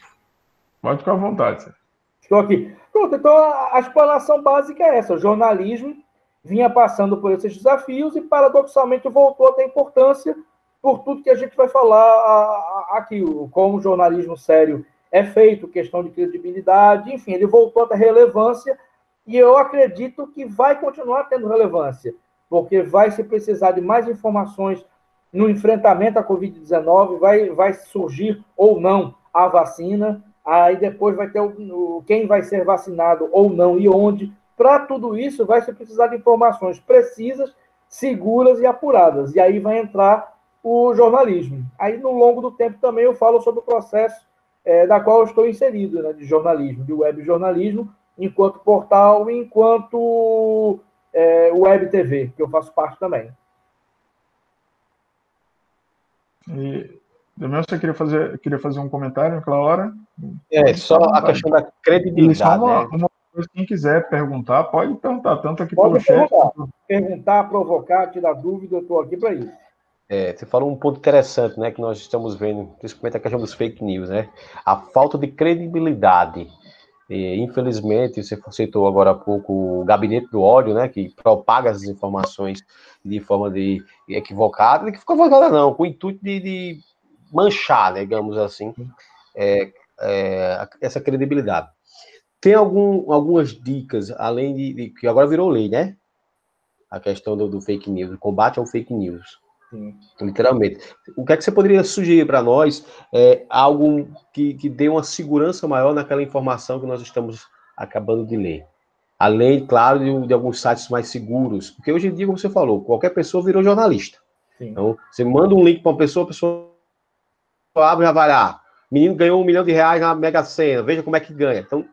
Pode ficar à vontade, Cefas. Estou aqui. Pronto, então a explanação básica é essa. O jornalismo vinha passando por esses desafios e, paradoxalmente, voltou a ter importância por tudo que a gente vai falar aqui. Como o jornalismo sério é feito, questão de credibilidade, enfim, ele voltou a ter relevância e eu acredito que vai continuar tendo relevância, porque vai se precisar de mais informações no enfrentamento à Covid-19, vai surgir ou não a vacina, aí depois vai ter quem vai ser vacinado ou não e onde. Para tudo isso, vai se precisar de informações precisas, seguras e apuradas. E aí vai entrar o jornalismo. Aí, no longo do tempo, também eu falo sobre o processo da qual eu estou inserido, né, de jornalismo, de web jornalismo, enquanto portal e enquanto web TV, que eu faço parte também. E, Damião, você queria fazer um comentário naquela hora? Só a questão da credibilidade. Uma depois, quem quiser perguntar, pode perguntar, tanto aqui Pode pelo chat. perguntar, provocar, tirar dúvida, eu estou aqui para isso. Você falou um ponto interessante, né, que nós estamos vendo, principalmente a questão dos fake news, né? A falta de credibilidade. E, infelizmente, você citou agora há pouco o gabinete do ódio, né, que propaga as informações de forma equivocada, não, com o intuito de manchar, né, digamos assim, essa credibilidade. Tem algumas dicas, além de que agora virou lei, né? A questão do fake news, o combate ao fake news. Sim. Literalmente. O que é que você poderia sugerir para nós? Algo que dê uma segurança maior naquela informação que nós estamos acabando de ler. Além, claro, de alguns sites mais seguros. Porque hoje em dia, como você falou, qualquer pessoa virou jornalista. Sim. Então, você manda um link para uma pessoa, a pessoa abre e já vai lá. Menino ganhou R$1 milhão na Mega Sena, veja como é que ganha. Então,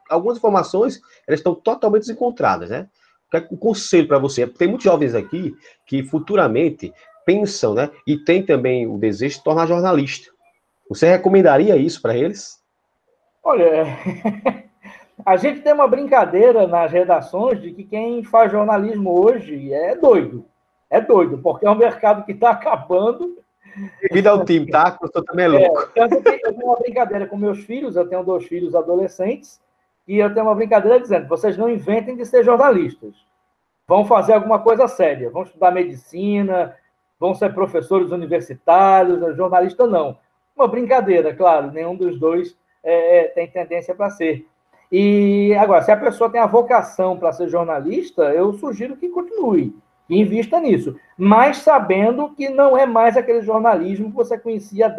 algumas informações, elas estão totalmente desencontradas, né? O conselho para você, tem muitos jovens aqui que futuramente pensam, né? E tem também o desejo de tornar jornalista. Você recomendaria isso para eles? Olha, a gente tem uma brincadeira nas redações de que quem faz jornalismo hoje é doido. É doido, porque é um mercado que está acabando. Devido ao time, tá? Eu também é louco. Eu tenho uma brincadeira com meus filhos, eu tenho 2 filhos adolescentes, e eu tenho uma brincadeira dizendo, vocês não inventem de ser jornalistas. Vão fazer alguma coisa séria, vão estudar medicina, vão ser professores universitários, jornalista não. Uma brincadeira, claro, nenhum dos dois tem tendência para ser. E agora, se a pessoa tem a vocação para ser jornalista, eu sugiro que continue, que invista nisso, mas sabendo que não é mais aquele jornalismo que você conhecia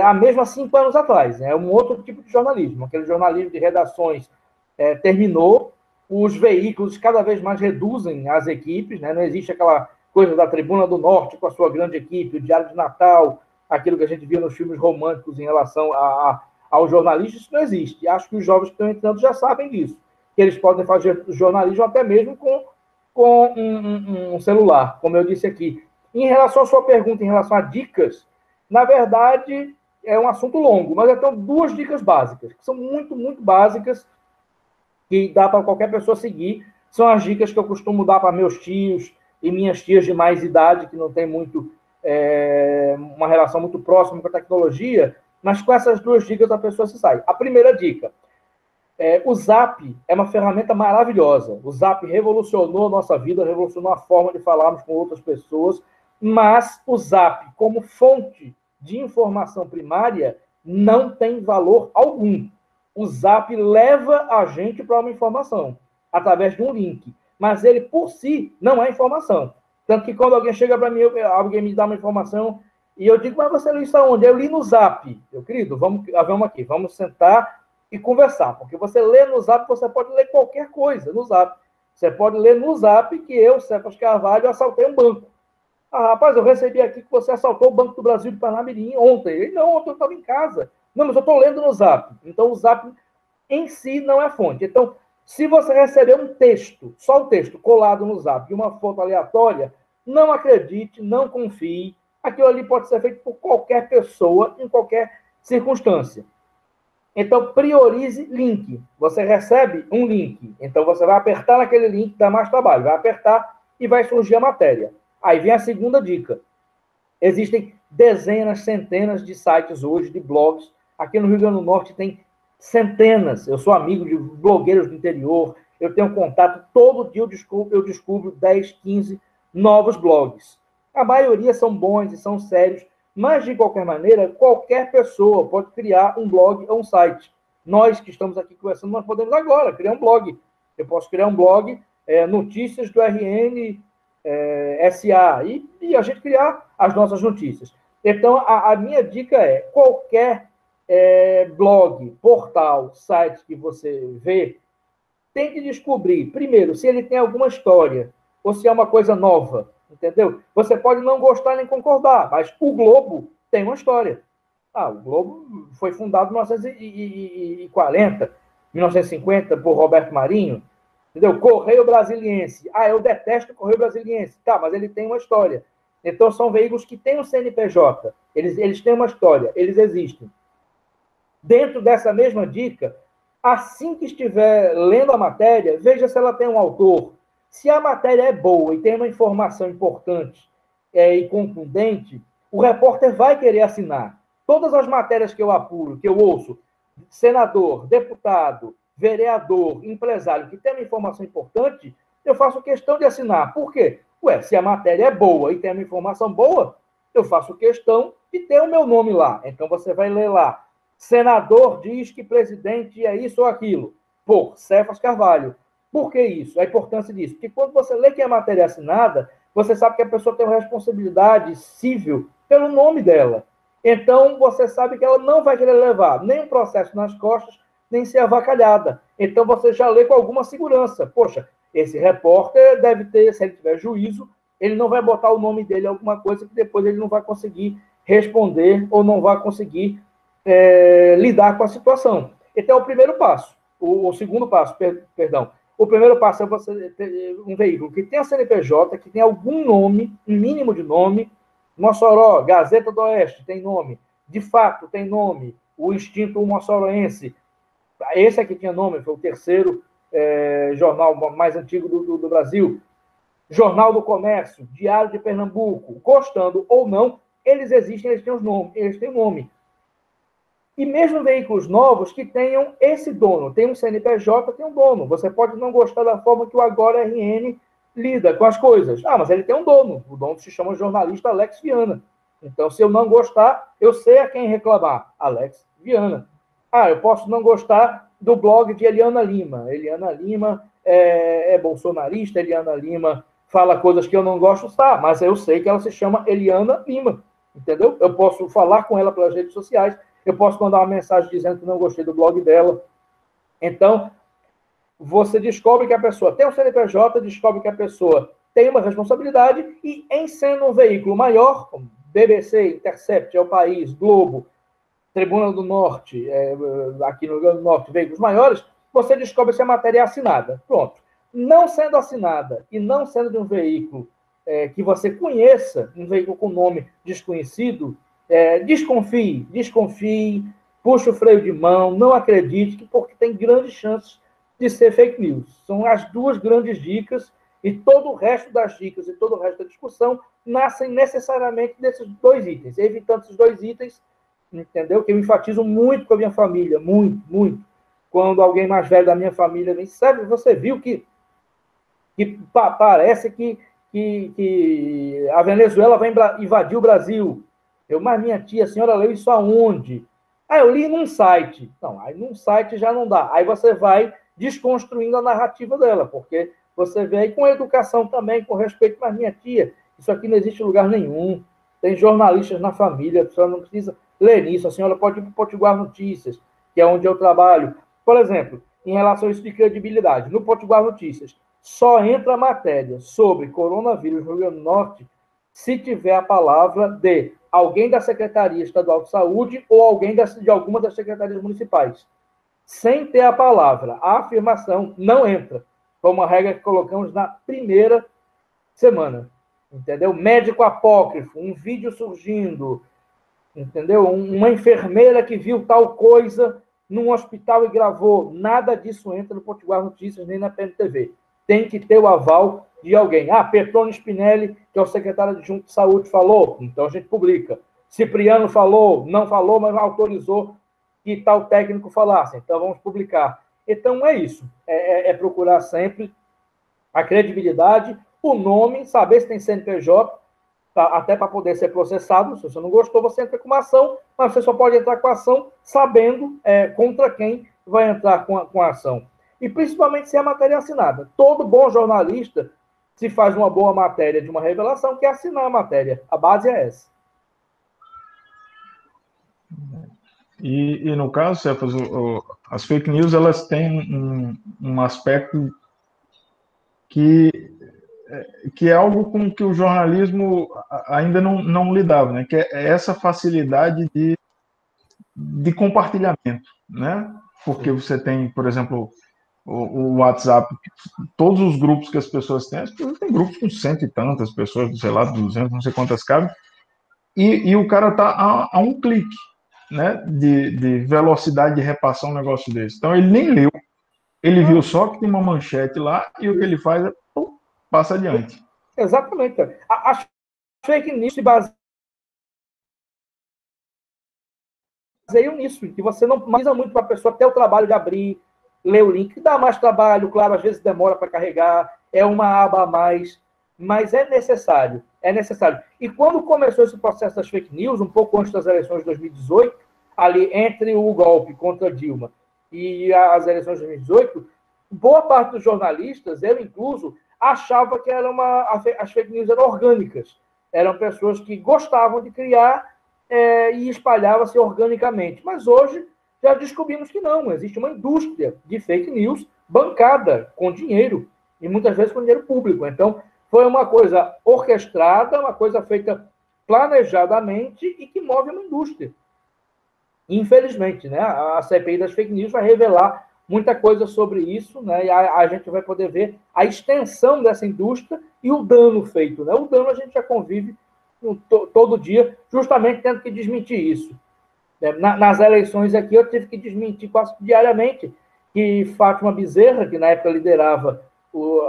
há mesmo 5 anos atrás. É um outro tipo de jornalismo. Aquele jornalismo de redações terminou, os veículos cada vez mais reduzem as equipes, né? Não existe aquela coisa da Tribuna do Norte com a sua grande equipe, o Diário de Natal, aquilo que a gente via nos filmes românticos em relação ao jornalismo, isso não existe. E acho que os jovens que estão entrando já sabem disso, que eles podem fazer jornalismo até mesmo com um celular, como eu disse aqui. Em relação à sua pergunta, em relação a dicas, na verdade, é um assunto longo, mas eu tenho 2 dicas básicas, que são muito, muito básicas, que dá para qualquer pessoa seguir. São as dicas que eu costumo dar para meus tios e minhas tias de mais idade, que não tem uma relação muito próxima com a tecnologia, mas com essas 2 dicas a pessoa se sai. A primeira dica, o Zap é uma ferramenta maravilhosa. O Zap revolucionou a nossa vida, revolucionou a forma de falarmos com outras pessoas, mas o Zap, como fonte de informação primária, não tem valor algum. O Zap leva a gente para uma informação, através de um link. Mas ele, por si, não é informação. Tanto que quando alguém chega para mim, alguém me dá uma informação, e eu digo, mas você leu isso aonde? Eu li no Zap. Eu, querido, vamos aqui, vamos sentar e conversar. Porque você lê no Zap, você pode ler qualquer coisa no Zap. Você pode ler no Zap que eu, Cephas Carvalho, assaltei um banco. Ah, rapaz, eu recebi aqui que você assaltou o Banco do Brasil de Parnamirim ontem. Ele, não, ontem eu estava em casa. Não, mas eu estou lendo no Zap. Então, o Zap em si não é fonte. Então, se você receber um texto, só o texto colado no Zap, e uma foto aleatória, não acredite, não confie. Aquilo ali pode ser feito por qualquer pessoa, em qualquer circunstância. Então, priorize link. Você recebe um link. Então, você vai apertar naquele link, dá mais trabalho. Vai apertar e vai surgir a matéria. Aí vem a segunda dica. Existem dezenas, centenas de sites hoje, de blogs. Aqui no Rio Grande do Norte tem centenas. Eu sou amigo de blogueiros do interior. Eu tenho contato. Todo dia eu descubro 10, 15 novos blogs. A maioria são bons e são sérios, mas, de qualquer maneira, qualquer pessoa pode criar um blog ou um site. Nós que estamos aqui conversando, nós podemos agora criar um blog. Eu posso criar um blog, notícias do RN SA, e a gente criar as nossas notícias. Então, a minha dica é, qualquer blog, portal, site que você vê, tem que descobrir, primeiro, se ele tem alguma história, ou se é uma coisa nova, entendeu? Você pode não gostar nem concordar, mas o Globo tem uma história. O Globo foi fundado em 1940, 1950, por Roberto Marinho, entendeu? Correio Brasiliense. Eu detesto o Correio Brasiliense. Tá, mas ele tem uma história. Então, são veículos que têm um CNPJ. Eles têm uma história, eles existem. Dentro dessa mesma dica, Assim que estiver lendo a matéria, veja se ela tem um autor. Se a matéria é boa e tem uma informação importante e contundente, o repórter vai querer assinar. Todas as matérias que eu apuro, que eu ouço, senador, deputado, vereador, empresário, que tem uma informação importante, eu faço questão de assinar. Por quê? Se a matéria é boa e tem uma informação boa, eu faço questão de ter o meu nome lá. Então, você vai ler lá, senador diz que presidente é isso ou aquilo, por Cefas Carvalho. Por que isso? A importância disso. Porque quando você lê que a matéria é assinada, você sabe que a pessoa tem uma responsabilidade civil pelo nome dela. Então, você sabe que ela não vai querer levar nem um processo nas costas, nem ser avacalhada. Então, você já lê com alguma segurança. Poxa, esse repórter deve ter, se ele tiver juízo, ele não vai botar o nome dele em alguma coisa que depois ele não vai conseguir responder ou não vai conseguir lidar com a situação. Então, é o primeiro passo. O segundo passo, perdão. O primeiro passo é você ter um veículo que tenha CNPJ, que tenha algum nome, um mínimo de nome. Mossoró, Gazeta do Oeste, tem nome. De Fato, tem nome. O Instinto Mossoroense. Esse aqui tinha nome, foi o terceiro jornal mais antigo do Brasil. Jornal do Comércio, Diário de Pernambuco. Gostando ou não, eles existem, eles têm um nome. E mesmo veículos novos que tenham esse dono, tem um CNPJ, tem um dono. Você pode não gostar da forma que o Agora RN lida com as coisas. Mas ele tem um dono. O dono se chama jornalista Alex Viana. Então, se eu não gostar, eu sei a quem reclamar. Alex Viana. Eu posso não gostar do blog de Eliana Lima. Eliana Lima é bolsonarista, Eliana Lima fala coisas que eu não gosto, mas eu sei que ela se chama Eliana Lima. Entendeu? Eu posso falar com ela pelas redes sociais, eu posso mandar uma mensagem dizendo que não gostei do blog dela. Então, você descobre que a pessoa tem um CNPJ, descobre que a pessoa tem uma responsabilidade e, em sendo um veículo maior, como BBC, Intercept, É o País, Globo, Tribuna do Norte, aqui no Rio Grande do Norte, veículos maiores, você descobre se a matéria é assinada. Pronto. Não sendo assinada e não sendo de um veículo que você conheça, um veículo com nome desconhecido, desconfie, puxe o freio de mão, não acredite, porque tem grandes chances de ser fake news. São as duas grandes dicas, e todo o resto das dicas e todo o resto da discussão nascem necessariamente desses dois itens. Evitando esses dois itens, entendeu? Que eu enfatizo muito com a minha família, muito, muito. Quando alguém mais velho da minha família vem, sabe, você viu que parece que a Venezuela vai invadir o Brasil. Mas minha tia, a senhora leu isso aonde? Eu li num site. Não, aí num site já não dá. Aí você vai desconstruindo a narrativa dela, porque você vê aí com educação também, com respeito, mas minha tia, isso aqui não existe em lugar nenhum. Tem jornalistas na família, a senhora não precisa ler nisso. A senhora pode ir para o Potiguar Notícias, que é onde eu trabalho. Por exemplo, em relação a isso de credibilidade, no Potiguar Notícias, só entra matéria sobre coronavírus no Rio Grande do Norte se tiver a palavra de alguém da Secretaria Estadual de Saúde ou alguém de alguma das secretarias municipais. Sem ter a palavra, a afirmação não entra. Foi uma regra que colocamos na primeira semana. Entendeu? Médico apócrifo, um vídeo surgindo, entendeu? Uma enfermeira que viu tal coisa num hospital e gravou. Nada disso entra no Potiguar Notícias nem na PNTV. Tem que ter o aval de alguém. Petrônio Spinelli, que é o secretário adjunto de saúde, falou, então a gente publica. Cipriano falou, não falou, mas autorizou que tal técnico falasse, então vamos publicar. Então é isso, é procurar sempre a credibilidade, o nome, saber se tem CNPJ, até para poder ser processado. Se você não gostou, você entra com uma ação, mas você só pode entrar com a ação sabendo contra quem vai entrar com a ação. E principalmente se é a matéria assinada. Todo bom jornalista, se faz uma boa matéria de uma revelação, quer assinar a matéria. A base é essa. E no caso, Cefas, as fake news, elas têm um aspecto que é algo com que o jornalismo ainda não lidava, né? Que é essa facilidade de compartilhamento, né? Porque você tem, por exemplo, o WhatsApp, todos os grupos que as pessoas têm tem grupos com 100 e tantas pessoas, sei lá, 200, não sei quantas cabem, e o cara tá a um clique. né, de velocidade de repassar um negócio desse. Então ele nem leu, ele viu só que tem uma manchete lá e o que ele faz é pum, passa adiante. Exatamente. As fake news se baseiam nisso, que você não precisa muito para a pessoa ter o trabalho de abrir, ler o link, dá mais trabalho, claro, às vezes demora para carregar, é uma aba a mais, mas é necessário, é necessário. E quando começou esse processo das fake news, um pouco antes das eleições de 2018, ali entre o golpe contra Dilma e as eleições de 2018, boa parte dos jornalistas, eu incluso, achava que as fake news eram orgânicas. Eram pessoas que gostavam de criar e espalhava-se organicamente. Mas hoje já descobrimos que não. Existe uma indústria de fake news bancada com dinheiro, e muitas vezes com dinheiro público. Então, foi uma coisa orquestrada, uma coisa feita planejadamente e que move uma indústria. Infelizmente, né? A CPI das fake news vai revelar muita coisa sobre isso, né? E a gente vai poder ver a extensão dessa indústria e o dano feito, né? O dano a gente já convive todo dia, justamente tendo que desmentir isso. Nas eleições aqui, eu tive que desmentir quase diariamente que Fátima Bezerra, que na época liderava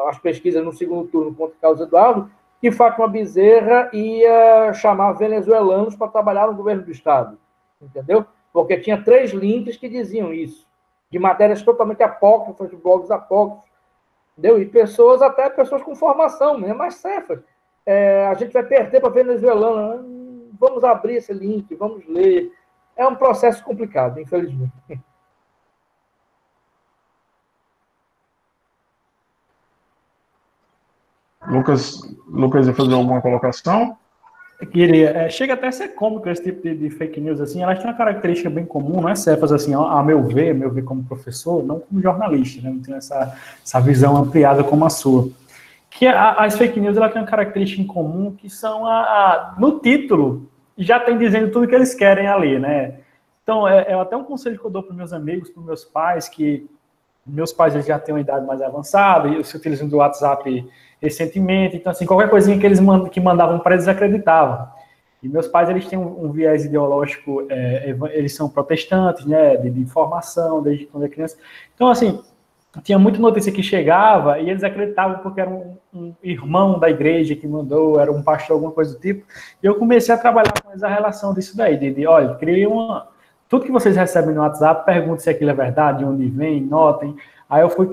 as pesquisas no segundo turno contra Carlos Eduardo, que Fátima Bezerra ia chamar venezuelanos para trabalhar no governo do Estado. Entendeu? Porque tinha 3 links que diziam isso, de matérias totalmente apócrifas, de blogs apócrifos, entendeu? E pessoas, até pessoas com formação, né? Mas cefas. A gente vai perder para venezuelano, vamos abrir esse link, vamos ler. É um processo complicado, infelizmente. Lucas ia fazer alguma colocação? Eu queria. Chega até a ser cômico esse tipo de fake news, assim. Elas têm uma característica bem comum, não é, Cefas, assim, a meu ver como professor, não como jornalista, né? Não tenho essa visão ampliada como a sua. Que as fake news, ela tem uma característica em comum, que são no título, já tem dizendo tudo que eles querem ali, né? Então, é até um conselho que eu dou para meus amigos, para meus pais, que meus pais eles já têm uma idade mais avançada, e se utilizam do WhatsApp recentemente, então, assim, qualquer coisinha que eles mandavam para eles acreditavam. E meus pais, eles têm um viés ideológico, eles são protestantes, né, de informação, desde quando é criança. Então, assim, tinha muita notícia que chegava e eles acreditavam porque era um irmão da igreja que mandou, era um pastor, alguma coisa do tipo. E eu comecei a trabalhar com eles a relação disso daí, olha, criei tudo que vocês recebem no WhatsApp, perguntem se aquilo é verdade, de onde vem, notem. Aí eu fui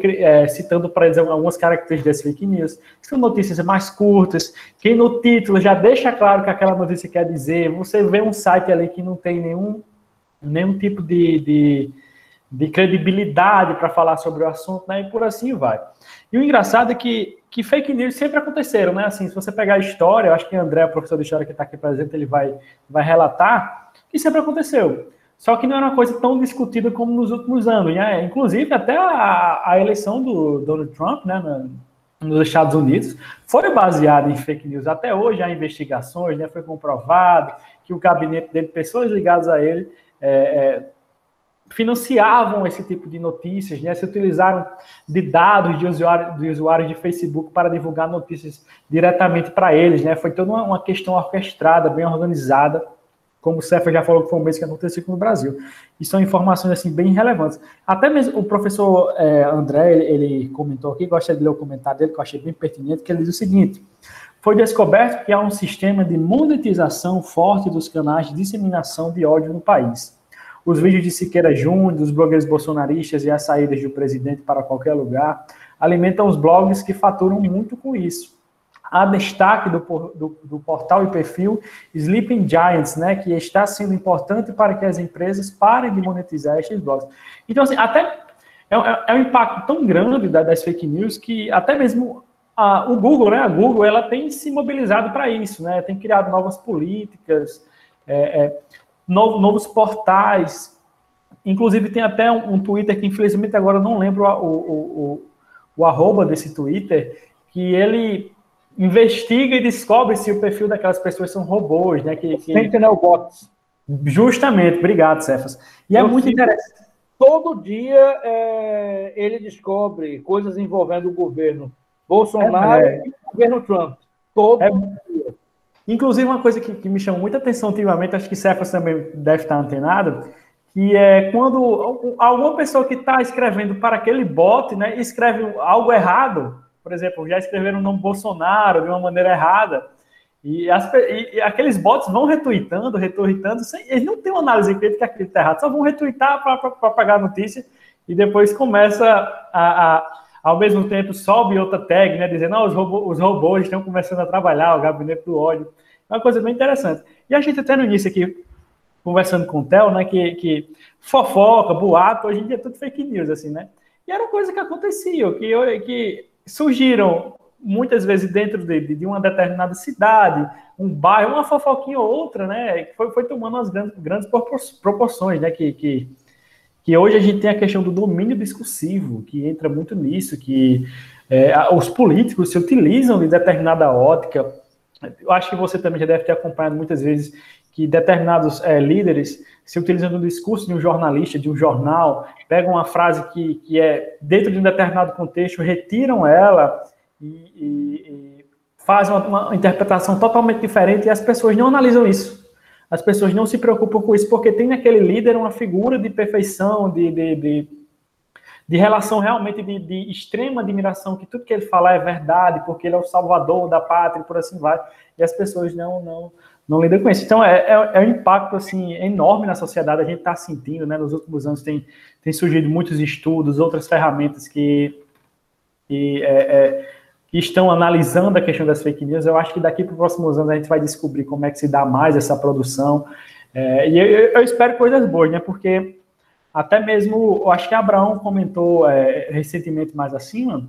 citando para eles algumas características das fake news. São notícias mais curtas, que no título já deixa claro o que aquela notícia quer dizer. Você vê um site ali que não tem nenhum tipo de credibilidade para falar sobre o assunto, né? E por assim vai. E o engraçado é que fake news sempre aconteceram, né? Assim, se você pegar a história, eu acho que o André, o professor de história que está aqui presente, ele vai relatar que sempre aconteceu. Só que não era uma coisa tão discutida como nos últimos anos. Né? Inclusive, até a eleição do Donald Trump, né, nos Estados Unidos, foi baseada em fake news. Até hoje há investigações, né, foi comprovado que o gabinete dele, pessoas ligadas a ele, financiavam esse tipo de notícias, né, se utilizaram de dados de usuários de Facebook para divulgar notícias diretamente para eles. Né? Foi toda uma questão orquestrada, bem organizada, como o Cefa já falou que foi um mês que aconteceu aqui no Brasil. E são informações assim, bem relevantes. Até mesmo o professor André, ele comentou aqui, gostaria de ler o comentário dele, que eu achei bem pertinente, que ele diz o seguinte: foi descoberto que há um sistema de monetização forte dos canais de disseminação de ódio no país. Os vídeos de Siqueira Júnior, dos blogueiros bolsonaristas e as saídas do presidente para qualquer lugar alimentam os blogs que faturam muito com isso. Há destaque do portal e perfil Sleeping Giants, né, que está sendo importante para que as empresas parem de monetizar estes blogs. Então, assim, até é um impacto tão grande das fake news que até mesmo o Google, né, a Google, ela tem se mobilizado para isso, né, tem criado novas políticas, novos portais. Inclusive, tem até um Twitter que, infelizmente, agora eu não lembro o arroba desse Twitter, que ele investiga e descobre se o perfil daquelas pessoas são robôs, né? Sentinel Bots. Justamente, obrigado, Cefas. E é muito interessante. Todo dia ele descobre coisas envolvendo o governo Bolsonaro e o governo Trump. Todo dia. Inclusive, uma coisa que me chamou muita atenção ultimamente, acho que Cefas também deve estar antenado, que é quando alguma pessoa que está escrevendo para aquele bot, né, escreve algo errado, por exemplo, já escreveram o nome Bolsonaro de uma maneira errada, e aqueles bots vão retweetando, eles não têm uma análise crítica que aquilo está errado, só vão retweetar para pagar a notícia, e depois começa ao mesmo tempo sobe outra tag, né, dizendo, os robôs estão começando a trabalhar, o gabinete do ódio. É uma coisa bem interessante. E a gente até no início aqui, conversando com o Theo, né, que fofoca, boato, hoje em dia é tudo fake news, assim, né? E era uma coisa que acontecia, que surgiram muitas vezes dentro de uma determinada cidade, um bairro, uma fofoquinha ou outra, né, que foi tomando umas grandes proporções, né, que hoje a gente tem a questão do domínio discursivo, que entra muito nisso, que os políticos se utilizam de determinada ótica. Eu acho que você também já deve ter acompanhado muitas vezes que determinados líderes se utilizam do discurso de um jornalista, de um jornal, pegam uma frase que é dentro de um determinado contexto, retiram ela e fazem uma interpretação totalmente diferente e as pessoas não analisam isso. As pessoas não se preocupam com isso, porque tem naquele líder uma figura de perfeição, de relação realmente de extrema admiração, que tudo que ele fala é verdade, porque ele é o salvador da pátria, e por assim vai, e as pessoas não lidam com isso. Então, é um impacto assim, enorme na sociedade, a gente está sentindo, né? Nos últimos anos tem surgido muitos estudos, outras ferramentas que estão analisando a questão das fake news. Eu acho que daqui para os próximos anos a gente vai descobrir como é que se dá mais essa produção. E eu espero coisas boas, né? Porque até mesmo, eu acho que Abraão comentou recentemente mais acima,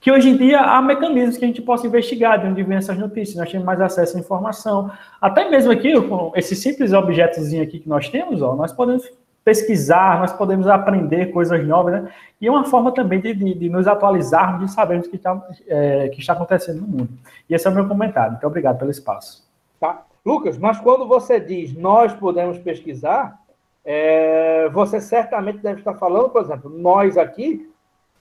que hoje em dia há mecanismos que a gente possa investigar de onde vem essas notícias, nós temos mais acesso à informação. Até mesmo aqui, com esse simples objetozinho aqui que nós temos, nós podemos pesquisar, nós podemos aprender coisas novas, né? E é uma forma também de nos atualizarmos, de sabermos o que está acontecendo no mundo. E esse é o meu comentário. Muito obrigado pelo espaço. Tá. Lucas, mas quando você diz nós podemos pesquisar, você certamente deve estar falando, por exemplo, nós aqui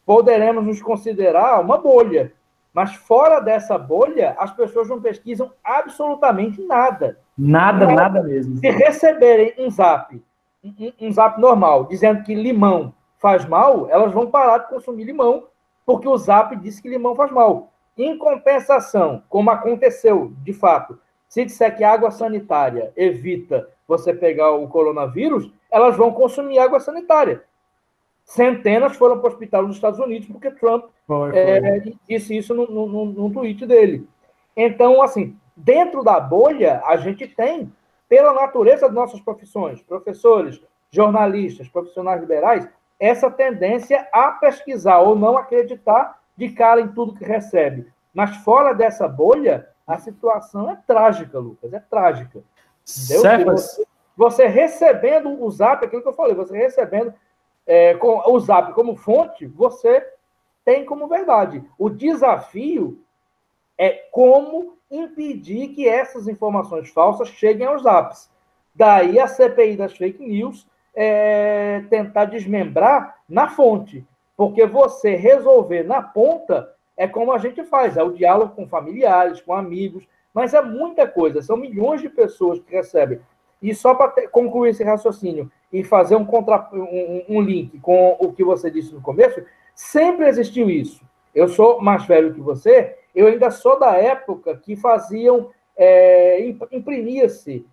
poderemos nos considerar uma bolha, mas fora dessa bolha, as pessoas não pesquisam absolutamente nada. Nada mesmo. Se receberem um zap normal, dizendo que limão faz mal, elas vão parar de consumir limão, porque o zap disse que limão faz mal. Em compensação, como aconteceu de fato, se disser que água sanitária evita você pegar o coronavírus, elas vão consumir água sanitária. Centenas foram para o hospital nos Estados Unidos porque Trump disse isso num tweet dele. Então, assim, dentro da bolha, a gente tem, pela natureza de nossas profissões, professores, jornalistas, profissionais liberais, essa tendência a pesquisar ou não acreditar de cara em tudo que recebe. Mas fora dessa bolha, a situação é trágica, Lucas, é trágica. Entendeu? Você recebendo o zap, aquilo que eu falei, você recebendo com o zap como fonte, você tem como verdade. O desafio é como impedir que essas informações falsas cheguem aos zaps. Daí a CPI das fake news tentar desmembrar na fonte. Porque você resolver na ponta é como a gente faz, é o diálogo com familiares, com amigos, mas é muita coisa, são milhões de pessoas que recebem. E só para concluir esse raciocínio e fazer um link com o que você disse no começo, sempre existiu isso. Eu sou mais velho que você, eu ainda sou da época que faziam, imprimia-se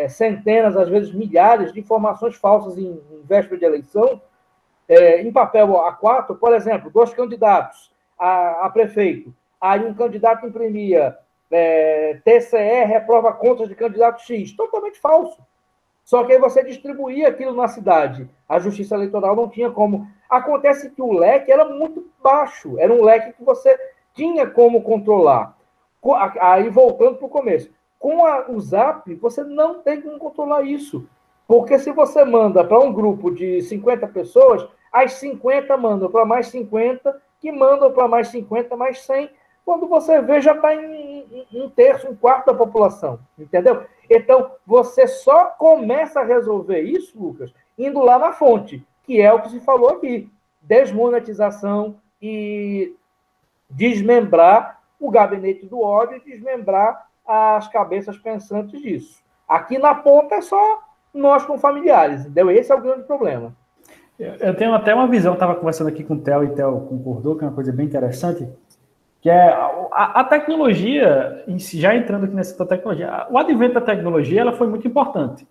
centenas, às vezes milhares de informações falsas em véspera de eleição, em papel A4, por exemplo, 2 candidatos a prefeito, aí um candidato imprimia TCE reprova contas de candidato X, totalmente falso. Só que aí você distribuía aquilo na cidade. A Justiça Eleitoral não tinha como. Acontece que o leque era muito baixo, era um leque que você tinha como controlar. Aí, voltando para o começo, com o Zap, você não tem como controlar isso. Porque se você manda para um grupo de 50 pessoas, as 50 mandam para mais 50, que mandam para mais 50, mais 100. Quando você vê, já está em 1/3, 1/4 da população. Entendeu? Então, você só começa a resolver isso, Lucas, indo lá na fonte, que é o que se falou aqui. Desmonetização e desmembrar o gabinete do ódio e desmembrar as cabeças pensantes disso. Aqui na ponta é só nós com familiares, entendeu? Esse é o grande problema. Eu tenho até uma visão, estava conversando aqui com o Theo, e o Theo concordou, que é uma coisa bem interessante, que é a tecnologia, já entrando aqui nessa tecnologia, o advento da tecnologia, ela foi muito importante.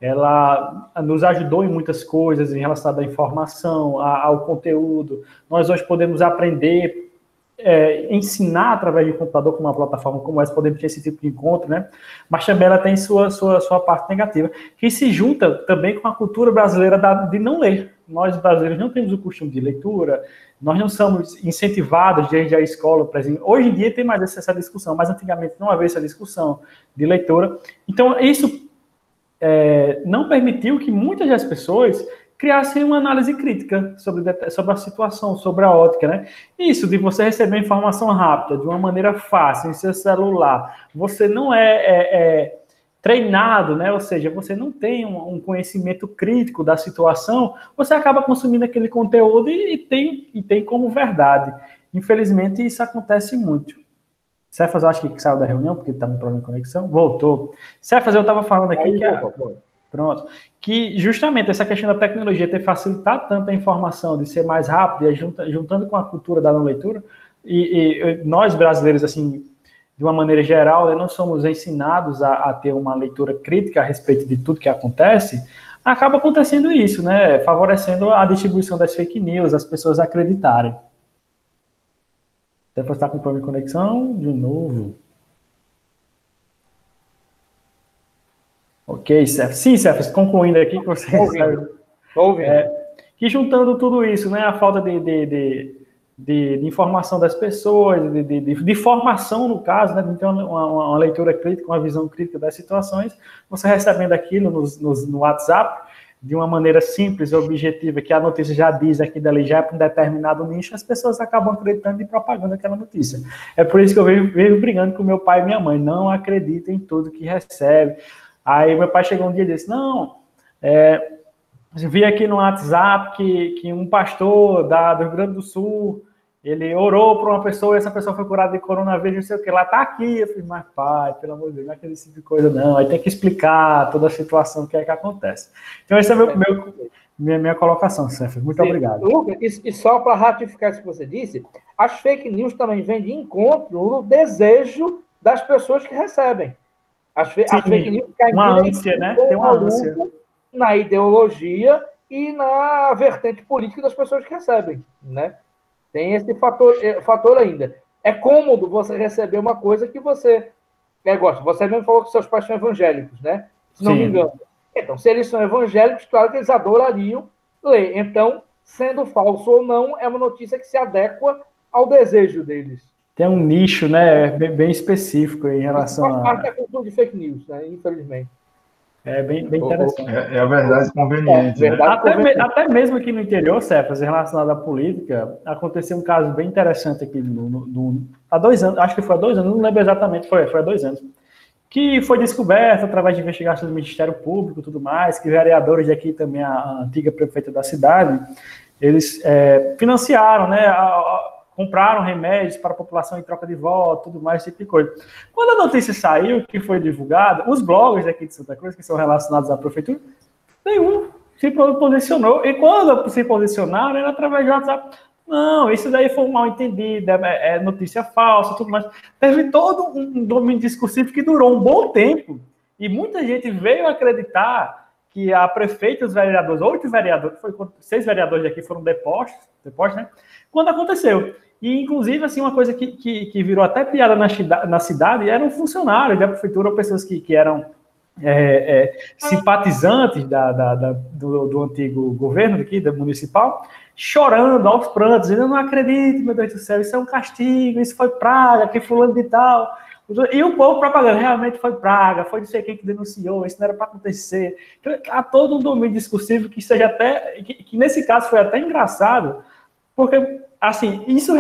Ela nos ajudou em muitas coisas em relação à informação, ao conteúdo. Nós hoje podemos aprender, ensinar através de um computador com uma plataforma como essa, podemos ter esse tipo de encontro, né? Mas também ela tem sua parte negativa, que se junta também com a cultura brasileira de não ler. Nós brasileiros não temos o costume de leitura, nós não somos incentivados desde a escola, por exemplo. Hoje em dia tem mais essa discussão, mas antigamente não havia essa discussão de leitura. Então, isso não permitiu que muitas das pessoas criassem uma análise crítica sobre a situação, sobre a ótica, né? Isso de você receber informação rápida, de uma maneira fácil, em seu celular, você não é treinado, né? Ou seja, você não tem um conhecimento crítico da situação, você acaba consumindo aquele conteúdo e tem como verdade. Infelizmente, isso acontece muito. Cefas, eu acho que saiu da reunião, porque está com problema de conexão. Voltou. Cefas, eu estava falando aqui pronto, que justamente essa questão da tecnologia ter facilitado tanto a informação, de ser mais rápida, juntando com a cultura da não leitura, e nós brasileiros, assim, de uma maneira geral, não somos ensinados a ter uma leitura crítica a respeito de tudo que acontece, acaba acontecendo isso, né? Favorecendo a distribuição das fake news, as pessoas acreditarem. Depois está com problema de conexão, de novo. Ok, Cefas. Sim, Cefas, concluindo aqui que você que juntando tudo isso, né, a falta de informação das pessoas, de formação, no caso, né, de ter uma leitura crítica, uma visão crítica das situações, você recebendo aquilo no WhatsApp, de uma maneira simples e objetiva, que a notícia já diz aqui dali, já é para um determinado nicho, as pessoas acabam acreditando e propagando aquela notícia. É por isso que eu vejo brigando com meu pai e minha mãe, não acreditem em tudo que recebe. Aí meu pai chegou um dia e disse, não, vi aqui no WhatsApp que um pastor do Rio Grande do Sul, ele orou para uma pessoa e essa pessoa foi curada de coronavírus, não sei o que, lá tá aqui. Eu falei, mas pai, pelo amor de Deus, não é aquele tipo de coisa não, aí tem que explicar toda a situação que acontece. Então essa é minha colocação, Cefas. Muito obrigado. Lucas, e só para ratificar isso que você disse, as fake news também vêm de encontro no desejo das pessoas que recebem. As fake news caem uma ânsia, né? Tem uma ânsia na ideologia e na vertente política das pessoas que recebem, né? Tem esse fator ainda. É cômodo você receber uma coisa que você gosta. Você mesmo falou que seus pais são evangélicos, né? Se não me engano. Então, se eles são evangélicos, claro que eles adorariam ler. Então, sendo falso ou não, é uma notícia que se adequa ao desejo deles. Tem um nicho, né, bem específico em relação a... parte da cultura de fake news, né, infelizmente. É bem interessante. É a verdade conveniente. Até mesmo aqui no interior, Cefas, relacionado à política, aconteceu um caso bem interessante aqui há 2 anos, acho que foi há 2 anos, não lembro exatamente, foi há 2 anos, que foi descoberto através de investigações do Ministério Público e tudo mais, que vereadores daqui também, a antiga prefeita da cidade, eles financiaram, né, compraram remédios para a população em troca de voto, tudo mais, esse tipo de coisa. Quando a notícia saiu, que foi divulgada, os bloggers aqui de Santa Cruz, que são relacionados à prefeitura, nenhum se posicionou. E quando se posicionaram, era através do WhatsApp. Não, isso daí foi um mal entendido, é notícia falsa, tudo mais. Teve todo um domínio discursivo que durou um bom tempo. E muita gente veio acreditar que a prefeita e os vereadores, 8 vereadores, 6 vereadores aqui foram depostos, né? Quando aconteceu. E, inclusive, assim, uma coisa que virou até piada na cidade eram funcionários da prefeitura, ou pessoas que eram simpatizantes do antigo governo aqui, da municipal, chorando aos prantos, dizendo, eu não acredito, meu Deus do céu, isso é um castigo, isso foi praga, que fulano de tal. E o povo propagando, realmente foi praga, foi não sei quem que denunciou, isso não era para acontecer. Então, há todo um domínio discursivo que seja até, que nesse caso foi até engraçado, porque, assim, isso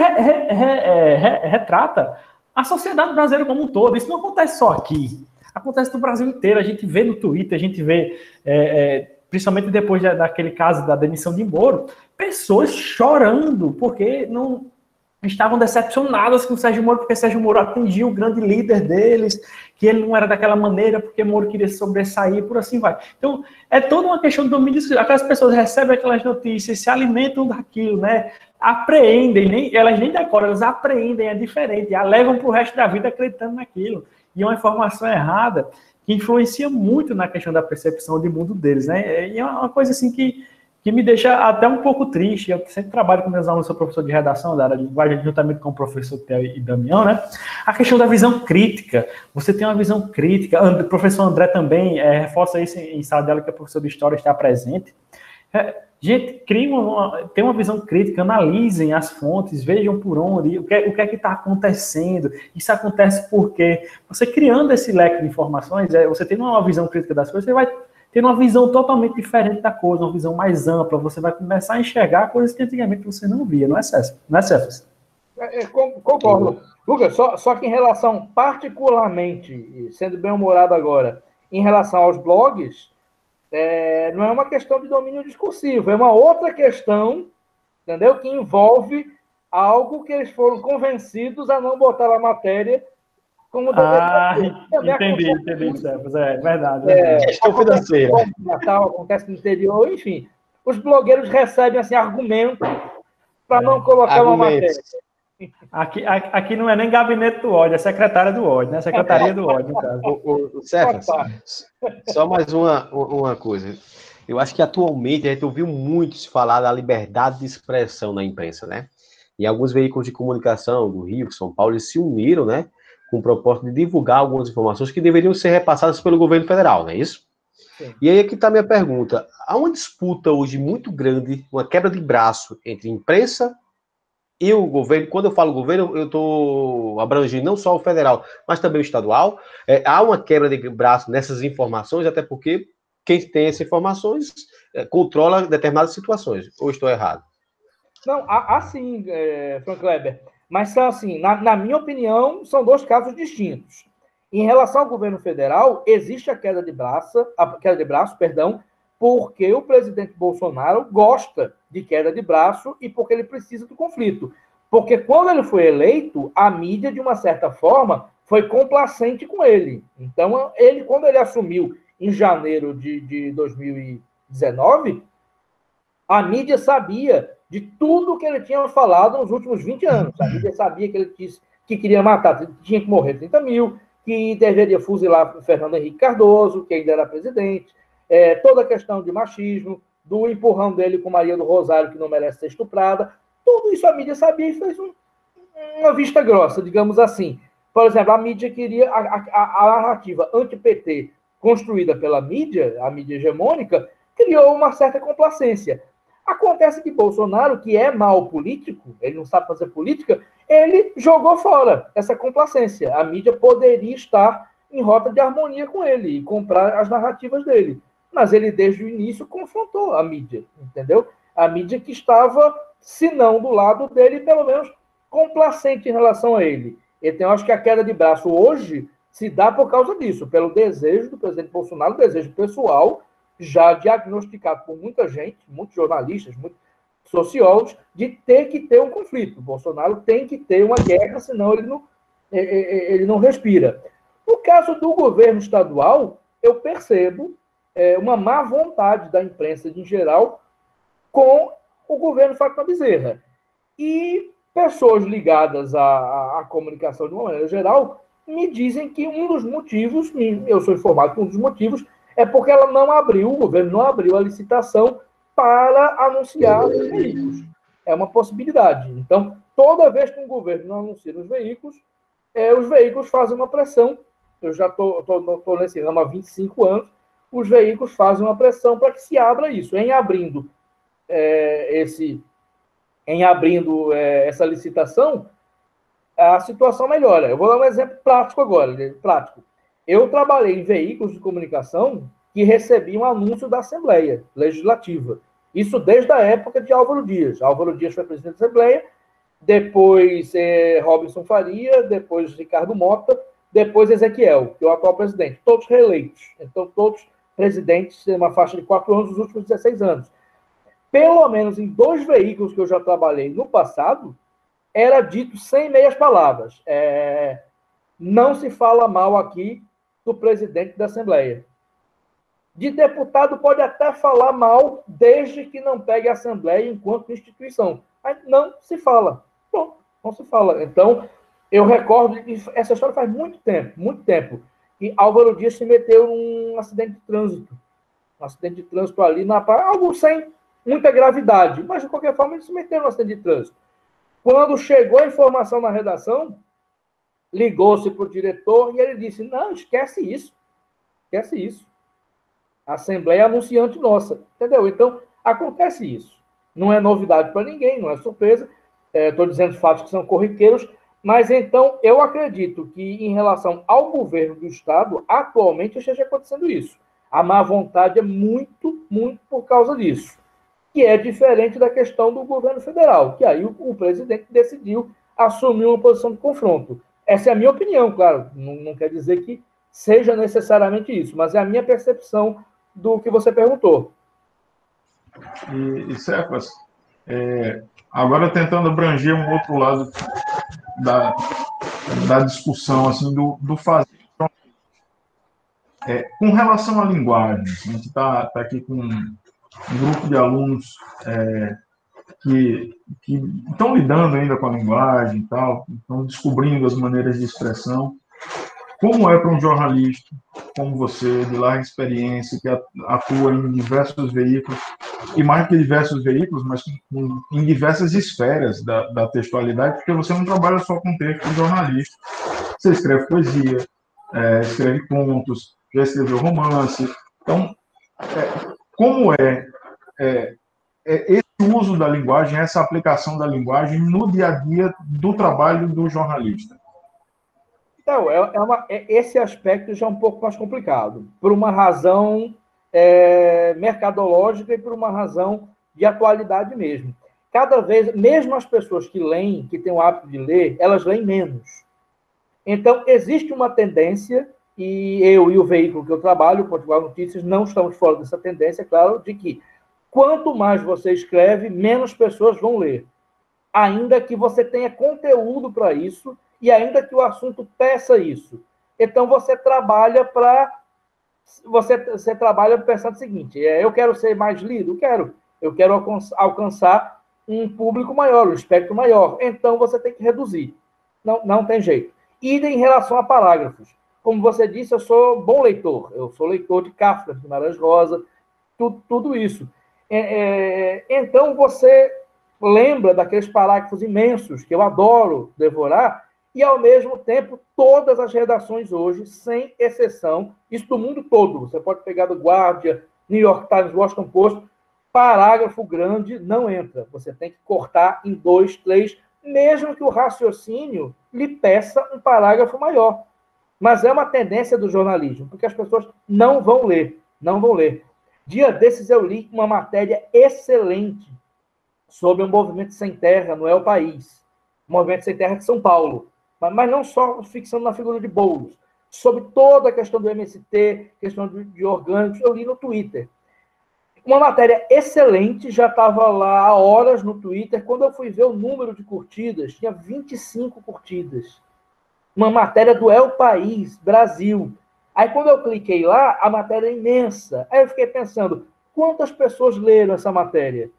retrata a sociedade brasileira como um todo. Isso não acontece só aqui. Acontece no Brasil inteiro. A gente vê no Twitter, a gente vê, principalmente depois daquele caso da demissão de Moro, pessoas chorando, porque estavam decepcionadas com o Sérgio Moro, porque Sérgio Moro atingiu o grande líder deles, que ele não era daquela maneira, porque Moro queria sobressair, por assim vai. Então, é toda uma questão de domínio. Aquelas pessoas recebem aquelas notícias, se alimentam daquilo, né? Apreendem, elas nem decoram, elas apreendem, é diferente, a levam para o resto da vida acreditando naquilo. E é uma informação errada que influencia muito na questão da percepção de mundo deles, né? E é uma coisa assim que me deixa até um pouco triste. Eu sempre trabalho com meus alunos, sou professor de redação da área de linguagem, juntamente com o professor Theo e Damião, né? A questão da visão crítica. Você tem uma visão crítica. O professor André também reforça isso em sala dela, que é professor de história, está presente. Gente, tenha uma visão crítica, analisem as fontes, vejam por onde, o que é que está acontecendo, isso acontece porque você criando esse leque de informações, você tendo uma visão crítica das coisas, você vai ter uma visão totalmente diferente da coisa, uma visão mais ampla, você vai começar a enxergar coisas que antigamente você não via, não é, Cefas? Concordo. Lucas, só que em relação, particularmente, sendo bem-humorado agora, em relação aos blogs, não é uma questão de domínio discursivo, é uma outra questão, entendeu? Que envolve algo que eles foram convencidos a não botar na matéria como entendi, Cefas, verdade. Questão financeira. Natal acontece no interior, enfim. Os blogueiros recebem assim, argumentos para não colocar uma matéria. Aqui não é nem gabinete do ódio, é secretária do ódio, né? Secretaria do ódio, no caso. Cefas, só mais uma coisa. Eu acho que atualmente a gente ouviu muito se falar da liberdade de expressão na imprensa, né? E alguns veículos de comunicação do Rio, São Paulo, eles se uniram, né? Com o propósito de divulgar algumas informações que deveriam ser repassadas pelo governo federal, não é isso? Sim. E aí aqui está a minha pergunta. Há uma disputa hoje muito grande, uma quebra de braço entre imprensa e o governo. Quando eu falo governo, eu estou abrangendo não só o federal, mas também o estadual. Há uma quebra de braço nessas informações, até porque quem tem essas informações controla determinadas situações. Ou estou errado? Não, assim, Frank Weber. Mas são assim, na minha opinião, são dois casos distintos. Em relação ao governo federal, existe a queda de braço, porque o presidente Bolsonaro gosta de queda de braço e porque ele precisa do conflito. Porque quando ele foi eleito, a mídia, de uma certa forma, foi complacente com ele. Então, quando ele assumiu em janeiro de 2019, a mídia sabia de tudo que ele tinha falado nos últimos 20 anos. A mídia sabia que ele disse que queria matar, tinha que morrer 30 mil, que deveria fuzilar o Fernando Henrique Cardoso, que ainda era presidente, toda a questão de machismo, do empurrão dele com Maria do Rosário, que não merece ser estuprada. Tudo isso a mídia sabia e fez uma vista grossa, digamos assim. Por exemplo, a mídia queria a narrativa anti-PT construída pela mídia, a mídia hegemônica, criou uma certa complacência. Acontece que Bolsonaro, que é mau político, ele não sabe fazer política, ele jogou fora essa complacência. A mídia poderia estar em rota de harmonia com ele e comprar as narrativas dele. Mas ele, desde o início, confrontou a mídia, entendeu? A mídia que estava, se não do lado dele, pelo menos complacente em relação a ele. Então, eu acho que a queda de braço hoje se dá por causa disso, pelo desejo do presidente Bolsonaro, desejo pessoal, já diagnosticado por muita gente, muitos jornalistas, muitos sociólogos, de ter que ter um conflito. O Bolsonaro tem que ter uma guerra, senão ele não respira. No caso do governo estadual, eu percebo uma má vontade da imprensa em geral com o governo Fátima Bezerra. E pessoas ligadas à comunicação de uma maneira geral me dizem que um dos motivos, eu sou informado que um dos motivos é porque o governo não abriu a licitação para anunciar os veículos. É uma possibilidade. Então, toda vez que um governo não anuncia os veículos fazem uma pressão. Eu já estou nesse ramo há 25 anos, os veículos fazem uma pressão para que se abra isso. Em abrindo essa licitação, a situação melhora. Eu vou dar um exemplo prático agora. Eu trabalhei em veículos de comunicação que recebiam anúncio da Assembleia Legislativa. Isso desde a época de Álvaro Dias. Álvaro Dias foi presidente da Assembleia, depois Robinson Faria, depois Ricardo Mota, depois Ezequiel, que é o atual presidente. Todos reeleitos. Então, todos presidentes em uma faixa de 4 anos nos últimos 16 anos. Pelo menos em 2 veículos que eu já trabalhei no passado, era dito sem meias palavras. Não se fala mal aqui do presidente da Assembleia. De deputado pode até falar mal, desde que não pegue a Assembleia enquanto instituição. Mas não se fala. Pronto, não se fala. Então, eu recordo que essa história faz muito tempo, que Álvaro Dias se meteu num acidente de trânsito. Um acidente de trânsito ali na praia, algo sem muita gravidade, mas de qualquer forma ele se meteu no acidente de trânsito. Quando chegou a informação na redação, ligou-se para o diretor e ele disse: não, esquece isso. Esquece isso. A Assembleia é anunciante nossa. Entendeu? Então, acontece isso. Não é novidade para ninguém, não é surpresa. Estou dizendo fatos que são corriqueiros, mas então eu acredito que em relação ao governo do Estado, atualmente esteja acontecendo isso. A má vontade é muito, muito por causa disso. Que é diferente da questão do governo federal, que aí o presidente decidiu assumir uma posição de confronto. Essa é a minha opinião, claro, não quer dizer que seja necessariamente isso, mas é a minha percepção do que você perguntou. E Cefas, agora tentando abranger um outro lado da discussão, assim, do fazer. Com relação à linguagem, a gente está aqui com um grupo de alunos que estão lidando ainda com a linguagem e tal, estão descobrindo as maneiras de expressão. Como é para um jornalista como você, de larga experiência, que atua em diversos veículos, e mais que diversos veículos, mas em diversas esferas da textualidade, porque você não trabalha só com texto jornalístico. Você escreve poesia, escreve contos, já escreveu romance. Então, como esse uso da linguagem, essa aplicação da linguagem no dia a dia do trabalho do jornalista? Então, esse aspecto já é um pouco mais complicado, por uma razão mercadológica e por uma razão de atualidade mesmo. Cada vez, mesmo as pessoas que leem, que têm o hábito de ler, elas leem menos. Então, existe uma tendência, e eu e o veículo que eu trabalho, o Potiguar Notícias, não estamos fora dessa tendência, claro, de que quanto mais você escreve, menos pessoas vão ler. Ainda que você tenha conteúdo para isso e ainda que o assunto peça isso. Então, você trabalha pensando o seguinte: eu quero ser mais lido? Eu quero alcançar um público maior, um espectro maior. Então, você tem que reduzir. Não tem jeito. E em relação a parágrafos. Como você disse, eu sou bom leitor. Eu sou leitor de Kafka, de Guimarães Rosa, tudo isso. Então, você lembra daqueles parágrafos imensos que eu adoro devorar, e, ao mesmo tempo, todas as redações hoje, sem exceção, isso do mundo todo, você pode pegar do Guardian, New York Times, Washington Post, parágrafo grande não entra. Você tem que cortar em 2, 3, mesmo que o raciocínio lhe peça um parágrafo maior. Mas é uma tendência do jornalismo, porque as pessoas não vão ler. Dia desses eu li uma matéria excelente sobre o Movimento Sem Terra no El País. O Movimento Sem Terra de São Paulo. Mas não só fixando na figura de Boulos. Sobre toda a questão do MST, questão de orgânicos, eu li no Twitter. Uma matéria excelente, já estava lá há horas no Twitter. Quando eu fui ver o número de curtidas, tinha 25 curtidas. Uma matéria do El País, Brasil. Aí, quando eu cliquei lá, a matéria é imensa. Aí eu fiquei pensando, quantas pessoas leram essa matéria?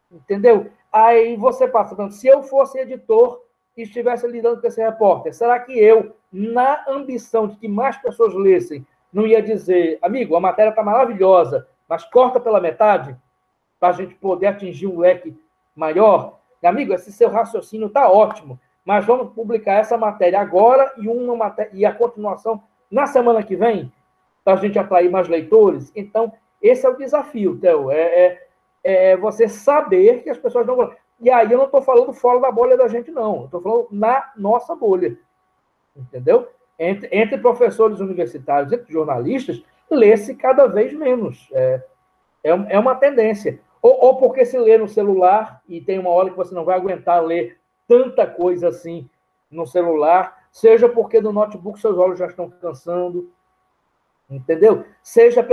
Entendeu? Aí você passa falando, se eu fosse editor e estivesse lidando com esse repórter, será que eu, na ambição de que mais pessoas lessem, não ia dizer, amigo, a matéria está maravilhosa, mas corta pela metade, para a gente poder atingir um leque maior? Amigo, esse seu raciocínio está ótimo, mas vamos publicar essa matéria agora e a continuação na semana que vem, para a gente atrair mais leitores? Então, esse é o desafio, Theo, você saber que as pessoas não vão... E aí eu não estou falando fora da bolha da gente, não. Estou falando na nossa bolha. Entendeu? Entre professores universitários, entre jornalistas, lê-se cada vez menos. É uma tendência. Ou porque se lê no celular, e tem uma hora que você não vai aguentar ler tanta coisa assim no celular, seja porque no notebook seus olhos já estão cansando, entendeu? Seja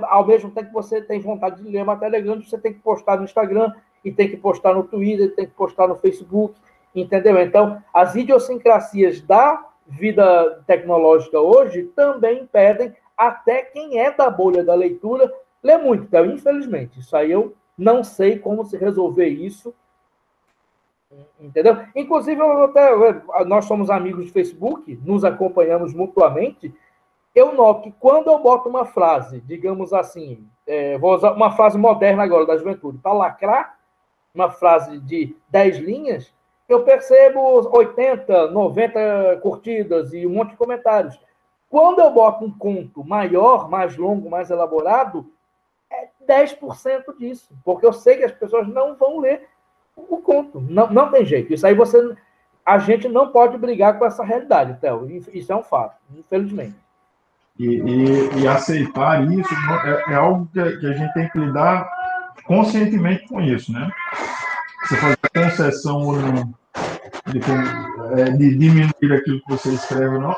ao mesmo tempo que você tem vontade de ler matéria grande, você tem que postar no Instagram, e tem que postar no Twitter, tem que postar no Facebook. Entendeu? Então, as idiosincrasias da vida tecnológica hoje também impedem até quem é da bolha da leitura ler muito. Então, infelizmente, isso aí eu não sei como se resolver isso. Entendeu? Inclusive, nós somos amigos de Facebook, nos acompanhamos mutuamente. Eu noto que quando eu boto uma frase, digamos assim, vou usar uma frase moderna agora da juventude, para lacrar, uma frase de 10 linhas, eu percebo 80, 90 curtidas e um monte de comentários. Quando eu boto um conto maior, mais longo, mais elaborado, é 10% disso, porque eu sei que as pessoas não vão ler o conto. Não tem jeito. Isso aí a gente não pode brigar com essa realidade, Theo. Isso é um fato, infelizmente. E aceitar isso é algo que a gente tem que lidar conscientemente com isso, né? Você fazer concessão de diminuir aquilo que você escreve, não,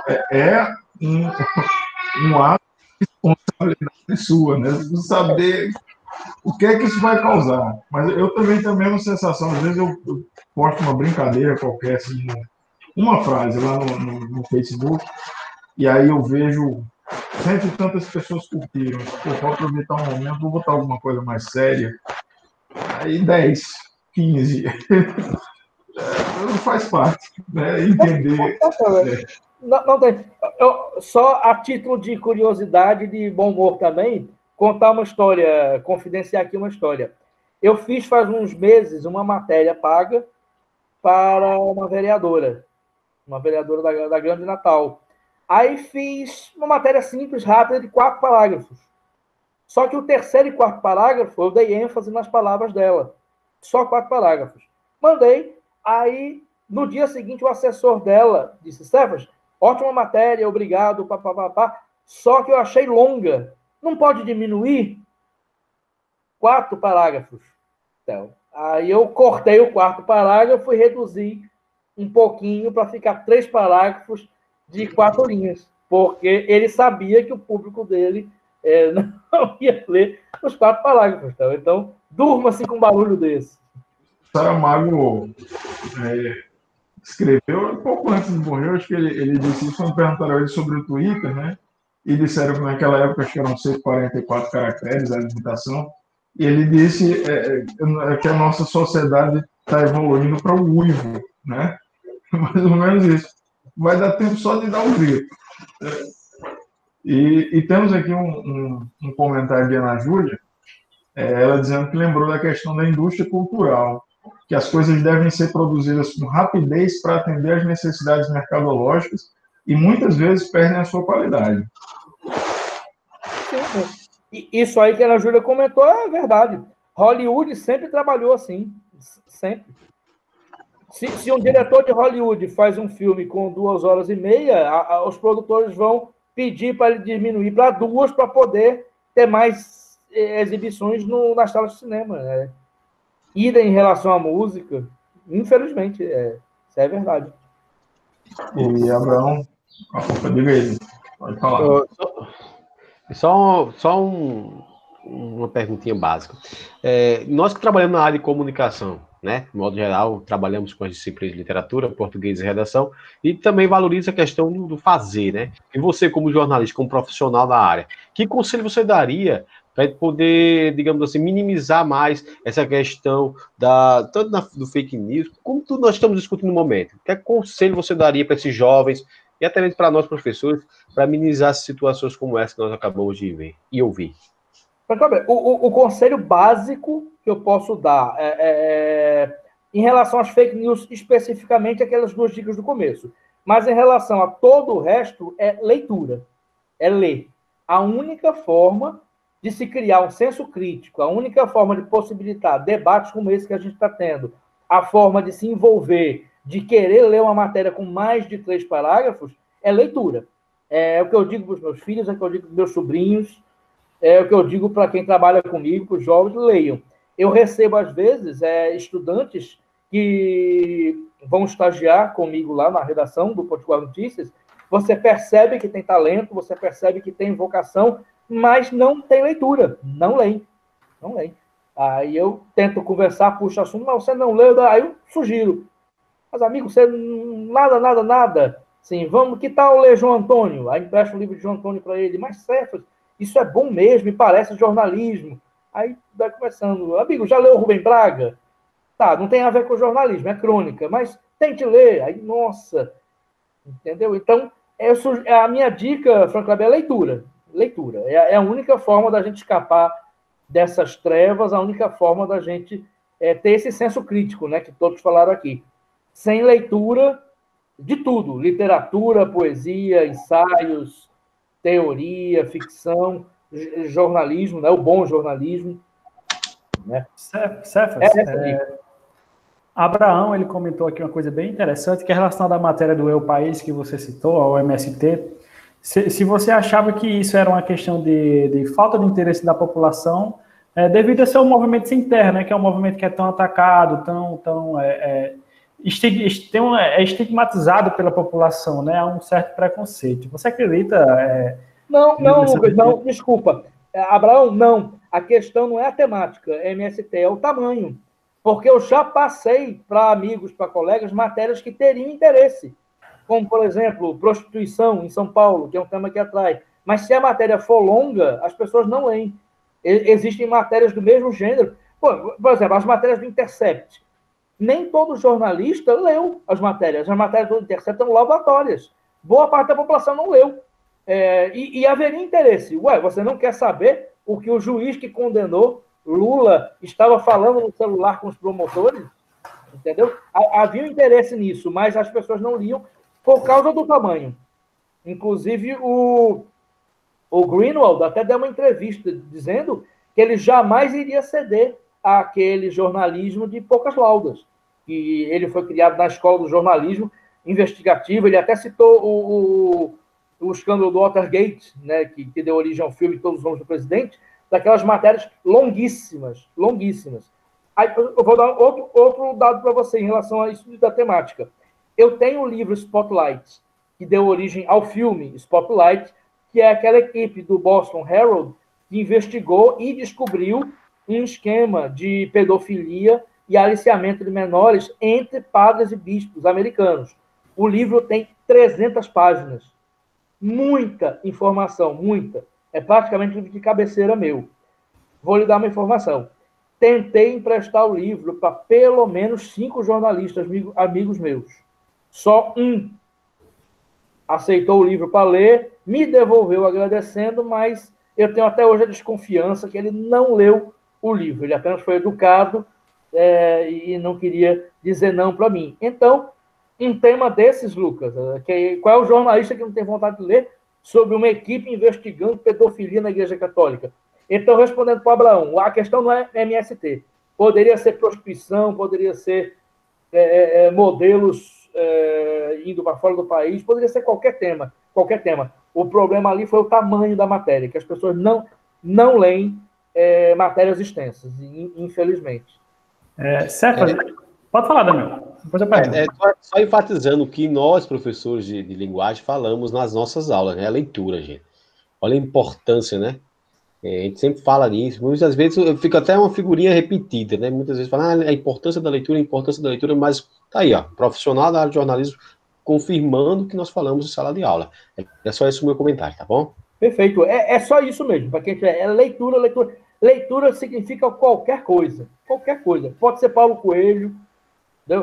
um ato de responsabilidade sua, né? Você saber o que é que isso vai causar. Mas eu também tenho a mesma sensação, às vezes eu posto uma brincadeira qualquer, assim, uma frase lá no Facebook, e aí eu vejo cento e tantas pessoas curtiram. Pô, vou aproveitar um momento, vou botar alguma coisa mais séria. Aí 10, 15. Não faz parte, né? Entender. Não tem. Só a título de curiosidade, de bom humor também, contar uma história, confidenciar aqui uma história. Eu fiz faz uns meses uma matéria paga para uma vereadora da Grande Natal. Aí fiz uma matéria simples, rápida, de 4 parágrafos. Só que o terceiro e quarto parágrafo, eu dei ênfase nas palavras dela. Só 4 parágrafos. Mandei, aí, no dia seguinte, o assessor dela disse, Cefas, ótima matéria, obrigado, papapá. Só que eu achei longa. Não pode diminuir? 4 parágrafos. Então, aí eu cortei o 4º parágrafo e reduzi um pouquinho para ficar 3 parágrafos de 4 linhas, porque ele sabia que o público dele não ia ler os 4 parágrafos. Então, durma-se com um barulho desse. Saramago escreveu, pouco antes de morrer, acho que ele disse isso, quando perguntaram ele sobre o Twitter, né? E disseram que naquela época acho que eram 144 caracteres a limitação, e ele disse que a nossa sociedade está evoluindo para o uivo, né? Mais ou menos isso. Vai dar tempo só de dar um grito. E temos aqui um comentário de Ana Júlia, ela dizendo que lembrou da questão da indústria cultural, que as coisas devem ser produzidas com rapidez para atender às necessidades mercadológicas e muitas vezes perdem a sua qualidade. Sim. Isso aí que a Ana Júlia comentou é verdade. Hollywood sempre trabalhou assim. Sempre. Se um diretor de Hollywood faz um filme com 2 horas e meia, os produtores vão pedir para ele diminuir para 2 para poder ter mais exibições nas salas de cinema. Né? Idem em relação à música, infelizmente, isso é verdade. E Abraão, diga aí, pode falar. Só uma perguntinha básica. Nós que trabalhamos na área de comunicação, né? De modo geral, trabalhamos com as disciplinas de literatura, português e redação, e também valoriza a questão do fazer, né? E você, como jornalista, como profissional da área, que conselho você daria para poder, digamos assim, minimizar mais essa questão tanto do fake news, como nós estamos discutindo no momento? Que conselho você daria para esses jovens e até mesmo para nós, professores, para minimizar situações como essa que nós acabamos de ver e ouvir? O conselho básico que eu posso dar em relação às fake news, especificamente aquelas 2 dicas do começo, mas em relação a todo o resto, é leitura, é ler. A única forma de se criar um senso crítico, a única forma de possibilitar debates como esse que a gente está tendo, a forma de se envolver, de querer ler uma matéria com mais de 3 parágrafos, é leitura. É o que eu digo para os meus filhos, é o que eu digo para os meus sobrinhos, é o que eu digo para quem trabalha comigo, para os jovens, leiam. Eu recebo, às vezes, estudantes que vão estagiar comigo lá na redação do Potiguar Notícias. Você percebe que tem talento, você percebe que tem vocação, mas não tem leitura, não leem. Aí eu tento conversar, puxo assunto, mas você não leu, aí eu sugiro. Mas, amigo, você nada. Sim, vamos, que tal ler João Antônio? Aí empresta um livro de João Antônio para ele. Mas, Cefas, isso é bom mesmo, me parece jornalismo. Aí vai conversando. Amigo, já leu o Rubem Braga? Tá, não tem a ver com jornalismo, é crônica, mas tente ler. Aí, nossa, entendeu? Então, a minha dica, Franco Kleber, é leitura. Leitura. É a única forma da gente escapar dessas trevas, a única forma da gente ter esse senso crítico, né, que todos falaram aqui. Sem leitura de tudo, literatura, poesia, ensaios, teoria, ficção, jornalismo, né, o bom jornalismo. Né? Cefas, Abraão, ele comentou aqui uma coisa bem interessante, que é relacionada à matéria do Eu País, que você citou, ao MST. Se você achava que isso era uma questão de falta de interesse da população, devido a ser um movimento sem terra, né, que é um movimento que é tão atacado, estigmatizado pela população, né, há um certo preconceito. Você acredita? Não, Lucas, não, desculpa. Abraão, não. A questão não é a temática, MST, é o tamanho. Porque eu já passei para amigos, para colegas, matérias que teriam interesse. Como, por exemplo, prostituição em São Paulo, que é um tema que atrai. Mas se a matéria for longa, as pessoas não leem. Existem matérias do mesmo gênero. Por exemplo, as matérias do Intercept. Nem todo jornalista leu as matérias. As matérias do Intercept são lavatórias. Boa parte da população não leu. E haveria interesse. Você não quer saber o que o juiz que condenou Lula estava falando no celular com os promotores? Entendeu? Havia um interesse nisso, mas as pessoas não liam por causa do tamanho. Inclusive, o Greenwald até deu uma entrevista dizendo que ele jamais iria ceder àquele jornalismo de poucas laudas. Que ele foi criado na escola do jornalismo investigativo. Ele até citou o escândalo do Watergate, né, que deu origem ao filme Todos os Nomes do Presidente, daquelas matérias longuíssimas. Aí eu vou dar outro dado para você em relação a isso da temática. Eu tenho o livro Spotlight, que deu origem ao filme Spotlight, que é aquela equipe do Boston Herald que investigou e descobriu um esquema de pedofilia e aliciamento de menores entre padres e bispos americanos. O livro tem 300 páginas. Muita informação, muita. É praticamente um livro de cabeceira meu. Vou lhe dar uma informação. Tentei emprestar o livro para pelo menos 5 jornalistas, amigos meus. Só um aceitou o livro para ler, me devolveu agradecendo, mas eu tenho até hoje a desconfiança que ele não leu o livro. Ele apenas foi educado e não queria dizer não para mim. Então, um tema desses, Lucas, qual é o jornalista que não tem vontade de ler sobre uma equipe investigando pedofilia na Igreja Católica? Então, respondendo para o Abraão, a questão não é MST. Poderia ser prostituição, poderia ser modelos indo para fora do país, poderia ser qualquer tema. O problema ali foi o tamanho da matéria, que as pessoas não leem matérias extensas, infelizmente. Pode falar, Daniel. Só enfatizando o que nós, professores de linguagem, falamos nas nossas aulas, né? A leitura, gente. Olha a importância, né? A gente sempre fala nisso. Muitas vezes fica até uma figurinha repetida, né? Muitas vezes fala a importância da leitura, mas tá aí, ó, profissional da área de jornalismo confirmando o que nós falamos em sala de aula. É só esse o meu comentário, tá bom? Perfeito. É só isso mesmo. Para quem tiver, leitura. Leitura significa qualquer coisa. Qualquer coisa. Pode ser Paulo Coelho.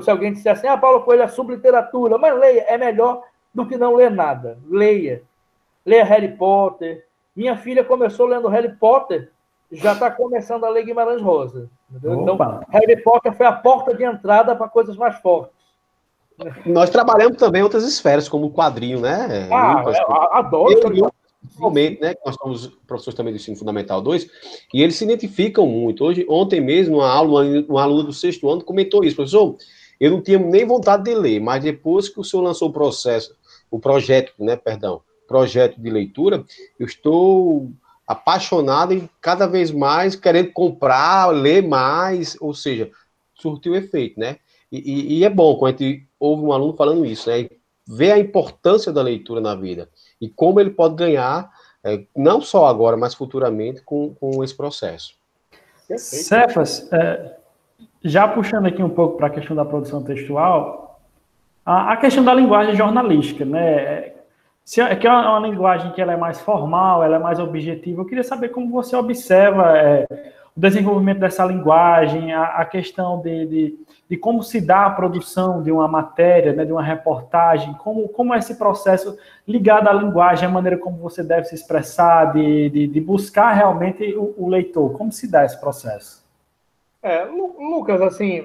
Se alguém disser assim, Paulo Coelho é subliteratura, mas leia, é melhor do que não ler nada. Leia. Leia Harry Potter. Minha filha começou lendo Harry Potter, já está começando a ler Guimarães Rosa. Então, Harry Potter foi a porta de entrada para coisas mais fortes. Nós trabalhamos também em outras esferas, como o quadrinho, né? Lucas, adoro. Principalmente, né? Nós somos professores também do Ensino Fundamental 2, e eles se identificam muito. Ontem mesmo, uma aluna do 6º ano comentou isso. Professor, eu não tinha nem vontade de ler, mas depois que o senhor lançou o projeto de leitura, eu estou apaixonado e cada vez mais querendo comprar, ler mais, ou seja, surtiu efeito, né? E é bom quando a gente ouve um aluno falando isso, né? Ver a importância da leitura na vida e como ele pode ganhar, não só agora, mas futuramente com esse processo. Cefas, já puxando aqui um pouco para a questão da produção textual, A questão da linguagem jornalística, né? Se é que é uma linguagem que ela é mais formal, ela é mais objetiva, eu queria saber como você observa o desenvolvimento dessa linguagem, a questão de como se dá a produção de uma matéria, né, de uma reportagem, como é esse processo ligado à linguagem, a maneira como você deve se expressar, de buscar realmente o leitor, como se dá esse processo? Lucas, assim,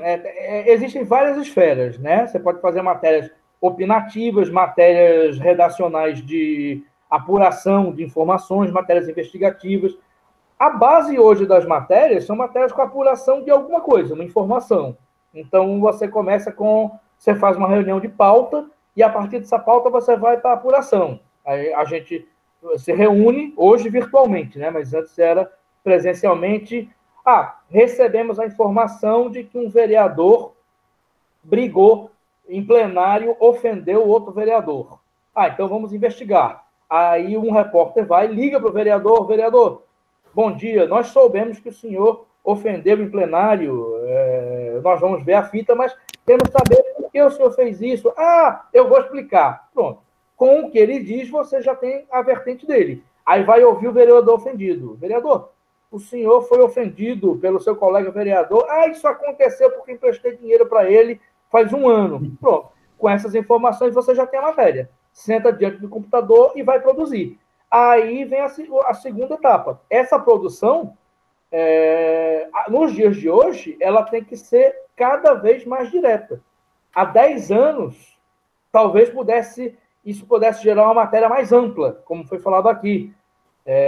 existem várias esferas, né? Você pode fazer matérias opinativas, matérias redacionais de apuração de informações, matérias investigativas. A base hoje das matérias são matérias com apuração de alguma coisa, uma informação. Então, você faz uma reunião de pauta e, a partir dessa pauta, você vai para a apuração. Aí a gente se reúne, hoje virtualmente, né? Mas antes era presencialmente. Recebemos a informação de que um vereador brigou em plenário, ofendeu outro vereador. Então vamos investigar. Aí um repórter vai, liga para o vereador: vereador, bom dia, nós soubemos que o senhor ofendeu em plenário, nós vamos ver a fita, mas queremos saber por que o senhor fez isso. Eu vou explicar. Pronto. Com o que ele diz, você já tem a vertente dele. Aí vai ouvir o vereador ofendido. Vereador, o senhor foi ofendido pelo seu colega vereador. Isso aconteceu porque emprestei dinheiro para ele faz um ano. Pronto. Com essas informações, você já tem a matéria. Senta diante do computador e vai produzir. Aí vem a segunda etapa. Essa produção, nos dias de hoje, ela tem que ser cada vez mais direta. Há 10 anos, talvez isso pudesse gerar uma matéria mais ampla, como foi falado aqui.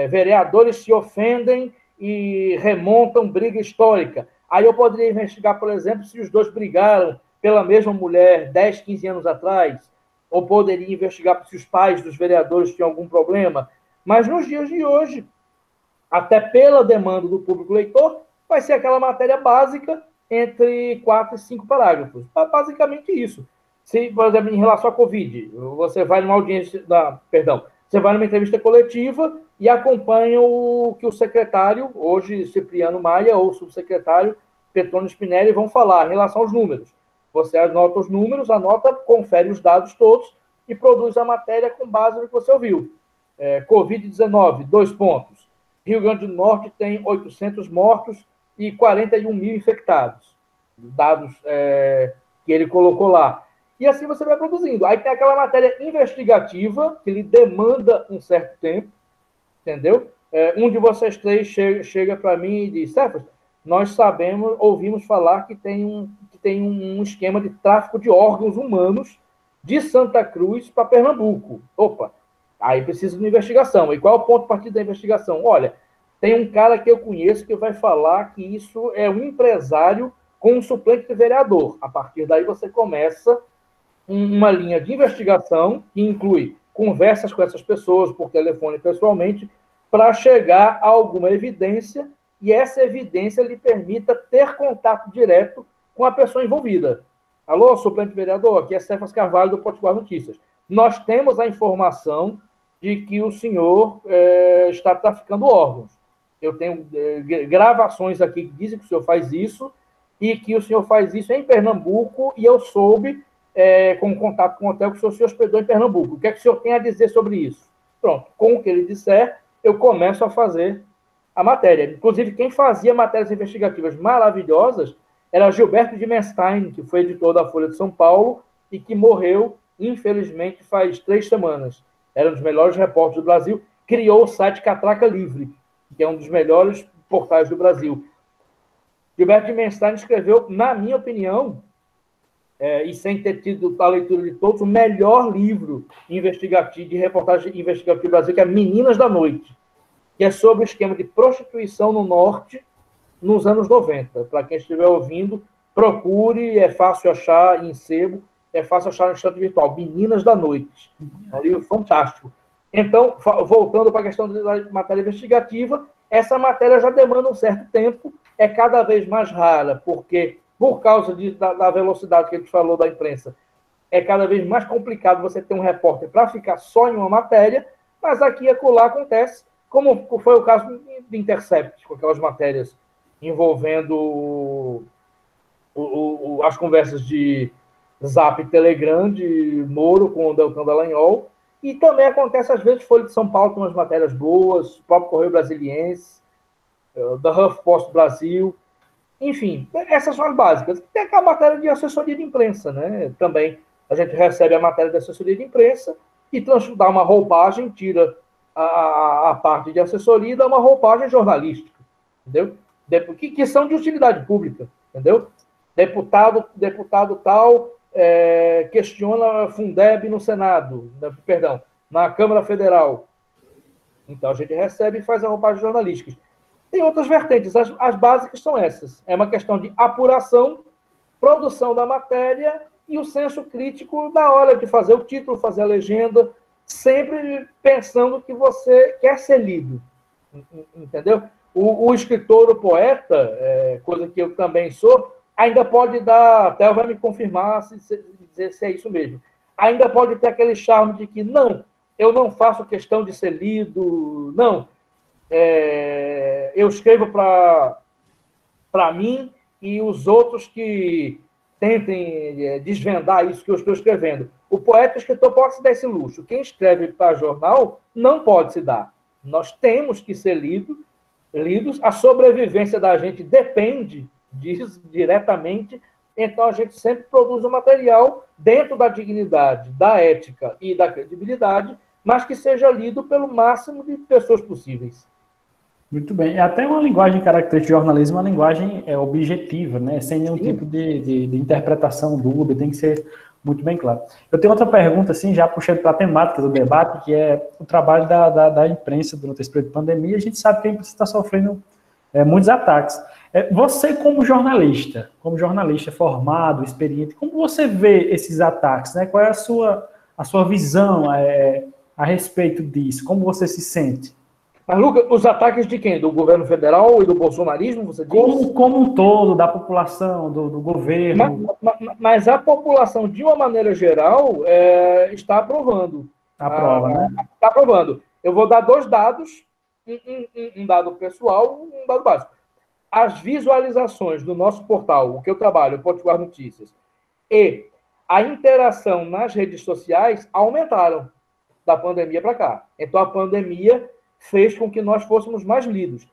Vereadores se ofendem e remontam briga histórica. Aí eu poderia investigar, por exemplo, se os dois brigaram pela mesma mulher 10, 15 anos atrás, ou poderia investigar se os pais dos vereadores tinham algum problema. Mas nos dias de hoje, até pela demanda do público leitor, vai ser aquela matéria básica entre 4 e 5 parágrafos. Basicamente isso. Se, por exemplo, em relação à Covid, você vai numa você vai numa entrevista coletiva e acompanha o que o secretário, hoje Cipriano Maia, ou o subsecretário Petrônio Spinelli, vão falar em relação aos números. Você anota os números, confere os dados todos e produz a matéria com base no que você ouviu. Covid-19, 2 pontos. Rio Grande do Norte tem 800 mortos e 41 mil infectados. Dados que ele colocou lá. E assim você vai produzindo. Aí tem aquela matéria investigativa, que lhe demanda um certo tempo, entendeu? Um de vocês três chega para mim e diz: Cefas, nós ouvimos falar que tem um esquema de tráfico de órgãos humanos de Santa Cruz para Pernambuco. Opa, aí precisa de uma investigação. E qual é o ponto de partida da investigação? Olha, tem um cara que eu conheço que vai falar que isso é um empresário com um suplente de vereador. A partir daí você começa uma linha de investigação que inclui conversas com essas pessoas por telefone pessoalmente para chegar a alguma evidência e essa evidência lhe permita ter contato direto com a pessoa envolvida. Alô, suplente vereador, aqui é Cefas Carvalho do Potiguar Notícias. Nós temos a informação de que o senhor está traficando órgãos. Eu tenho gravações aqui que dizem que o senhor faz isso e que o senhor faz isso em Pernambuco e eu soube com contato com o hotel que o senhor se hospedou em Pernambuco. O que é que o senhor tem a dizer sobre isso? Pronto, com o que ele disser, eu começo a fazer a matéria. Inclusive, quem fazia matérias investigativas maravilhosas era Gilberto de Menstein, que foi editor da Folha de São Paulo e que morreu, infelizmente, faz 3 semanas. Era um dos melhores repórteres do Brasil, criou o site Catraca Livre, que é um dos melhores portais do Brasil. Gilberto de Menstein escreveu, na minha opinião, e sem ter tido a leitura de todos, o melhor livro investigativo, de reportagem investigativa do Brasil, que é Meninas da Noite, que é sobre o esquema de prostituição no Norte nos anos 90. Para quem estiver ouvindo, procure, é fácil achar em sebo, é fácil achar no instante virtual. Meninas da Noite. É um livro fantástico. Então, voltando para a questão da matéria investigativa, essa matéria já demanda um certo tempo, é cada vez mais rara, porque, por causa da velocidade que a gente falou da imprensa, é cada vez mais complicado você ter um repórter para ficar só em uma matéria, mas aqui e acolá acontece, como foi o caso de Intercept, com aquelas matérias envolvendo as conversas de Zap e Telegram de Moro com o Deltan Dallagnol, e também acontece, às vezes, Folha de São Paulo com umas matérias boas, o próprio Correio Brasiliense, da HuffPost Brasil, enfim, essas são as básicas. Tem a matéria de assessoria de imprensa, né? Também a gente recebe a matéria de assessoria de imprensa e dá uma roupagem, tira a parte de assessoria e dá uma roupagem jornalística, entendeu? Que são de utilidade pública, entendeu? Deputado tal questiona a Fundeb no Senado, perdão, na Câmara Federal. Então a gente recebe e faz a roupagem jornalística. Tem outras vertentes, as básicas são essas. É uma questão de apuração, produção da matéria e o senso crítico na hora de fazer o título, fazer a legenda, sempre pensando que você quer ser lido. Entendeu? O escritor, o poeta, coisa que eu também sou, ainda pode dar, até vai me confirmar dizer se é isso mesmo, ainda pode ter aquele charme de que, não, eu não faço questão de ser lido, não, eu escrevo para mim e os outros que tentem desvendar isso que eu estou escrevendo. O poeta e o escritor pode se dar esse luxo. Quem escreve para jornal não pode se dar. Nós temos que ser lidos. A sobrevivência da gente depende disso diretamente. Então, a gente sempre produz um material dentro da dignidade, da ética e da credibilidade, mas que seja lido pelo máximo de pessoas possíveis. Muito bem. Até uma linguagem característica de jornalismo, uma linguagem objetiva, né? Sem nenhum tipo de interpretação dúbia, tem que ser muito bem claro. Eu tenho outra pergunta, assim, já puxando para a temática do debate, que é o trabalho da imprensa durante esse período de pandemia. A gente sabe que a imprensa está sofrendo muitos ataques. Você, como jornalista formado, experiente, como você vê esses ataques, né? Qual é a sua visão a respeito disso? Como você se sente? Mas, Lucas, os ataques de quem? Do governo federal e do bolsonarismo, você diz? Como um todo, da população, do governo. Mas a população, de uma maneira geral, está aprovando. Aprova, né? Está aprovando. Eu vou dar 2 dados, um dado pessoal e um dado básico. As visualizações do nosso portal, o que eu trabalho, o Potiguar Notícias, e a interação nas redes sociais aumentaram da pandemia para cá. Então, a pandemia fez com que nós fôssemos mais lidos.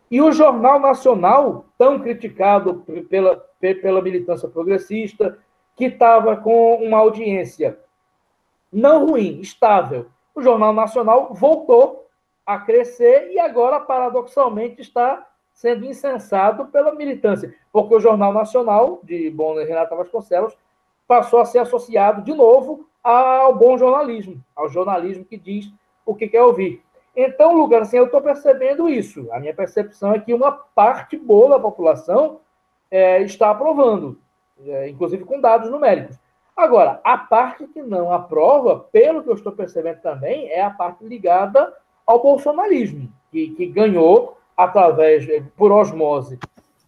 E o Jornal Nacional, tão criticado pela militância progressista, que estava com uma audiência não ruim, estável, o Jornal Nacional voltou a crescer e agora, paradoxalmente, está sendo incensado pela militância, porque o Jornal Nacional, de Bonner e Renata Vasconcelos, passou a ser associado, de novo, ao bom jornalismo, ao jornalismo que diz o que quer ouvir. Então, Lucas, assim, eu estou percebendo isso. A minha percepção é que uma parte boa da população está aprovando, inclusive com dados numéricos. Agora, a parte que não aprova, pelo que eu estou percebendo também, é a parte ligada ao bolsonarismo, que ganhou, por osmose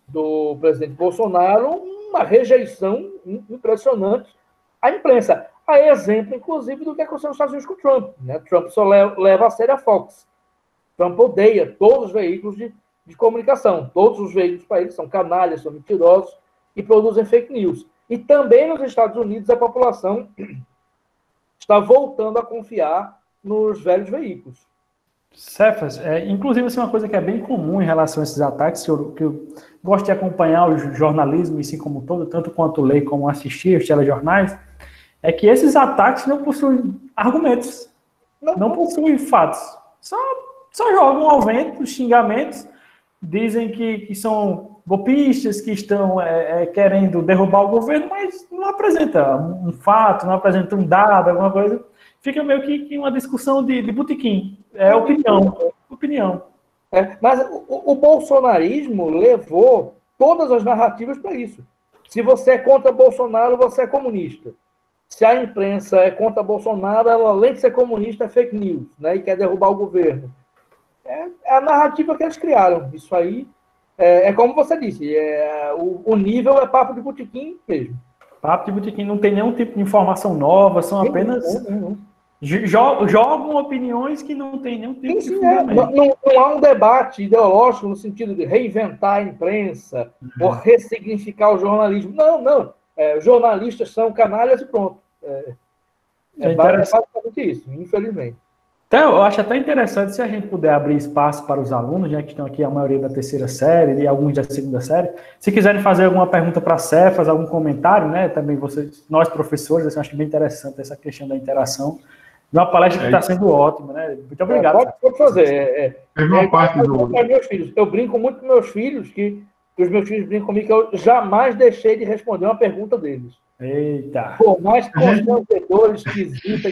do presidente Bolsonaro, uma rejeição impressionante à imprensa. A exemplo, inclusive, do que aconteceu nos Estados Unidos com o Trump. Né? Trump só leva a sério a Fox. Trump odeia todos os veículos de comunicação. Todos os veículos para ele são canalhas, são mentirosos e produzem fake news. E também nos Estados Unidos a população está voltando a confiar nos velhos veículos. Cefas, inclusive assim, uma coisa que é bem comum em relação a esses ataques, que eu gosto de acompanhar o jornalismo, assim como todo, tanto quanto ler como assistir os telejornais, é que esses ataques não possuem argumentos, não possuem fatos. Só jogam ao vento os xingamentos, dizem que são golpistas, que estão querendo derrubar o governo, mas não apresenta um fato, não apresenta um dado, alguma coisa. Fica meio que uma discussão de botequim. É opinião. Mas o bolsonarismo levou todas as narrativas para isso. Se você é contra Bolsonaro, você é comunista. Se a imprensa é contra Bolsonaro, ela, além de ser comunista, é fake news, né, e quer derrubar o governo. É a narrativa que eles criaram. Isso aí como você disse, o nível é papo de botequim mesmo. Papo de botequim, não tem nenhum tipo de informação nova, são apenas... Jogam opiniões que não tem nenhum tipo de fundamento. Não há um debate ideológico no sentido de reinventar a imprensa ou ressignificar o jornalismo. Não. jornalistas são canalhas e pronto. É basicamente isso, infelizmente. Então, eu acho até interessante se a gente puder abrir espaço para os alunos, né, que estão aqui, a maioria da terceira série e alguns da segunda série. Se quiserem fazer alguma pergunta para a Cefas, algum comentário, né, também vocês, nós professores, assim, acho bem interessante essa questão da interação. Uma palestra que está sendo ótima, né? Muito obrigado. Pode fazer. Teve uma parte do... Meus filhos. Eu brinco muito com meus filhos, que os meus filhos brincam comigo, que eu jamais deixei de responder uma pergunta deles. Eita! Por mais constrangedor, esquisita,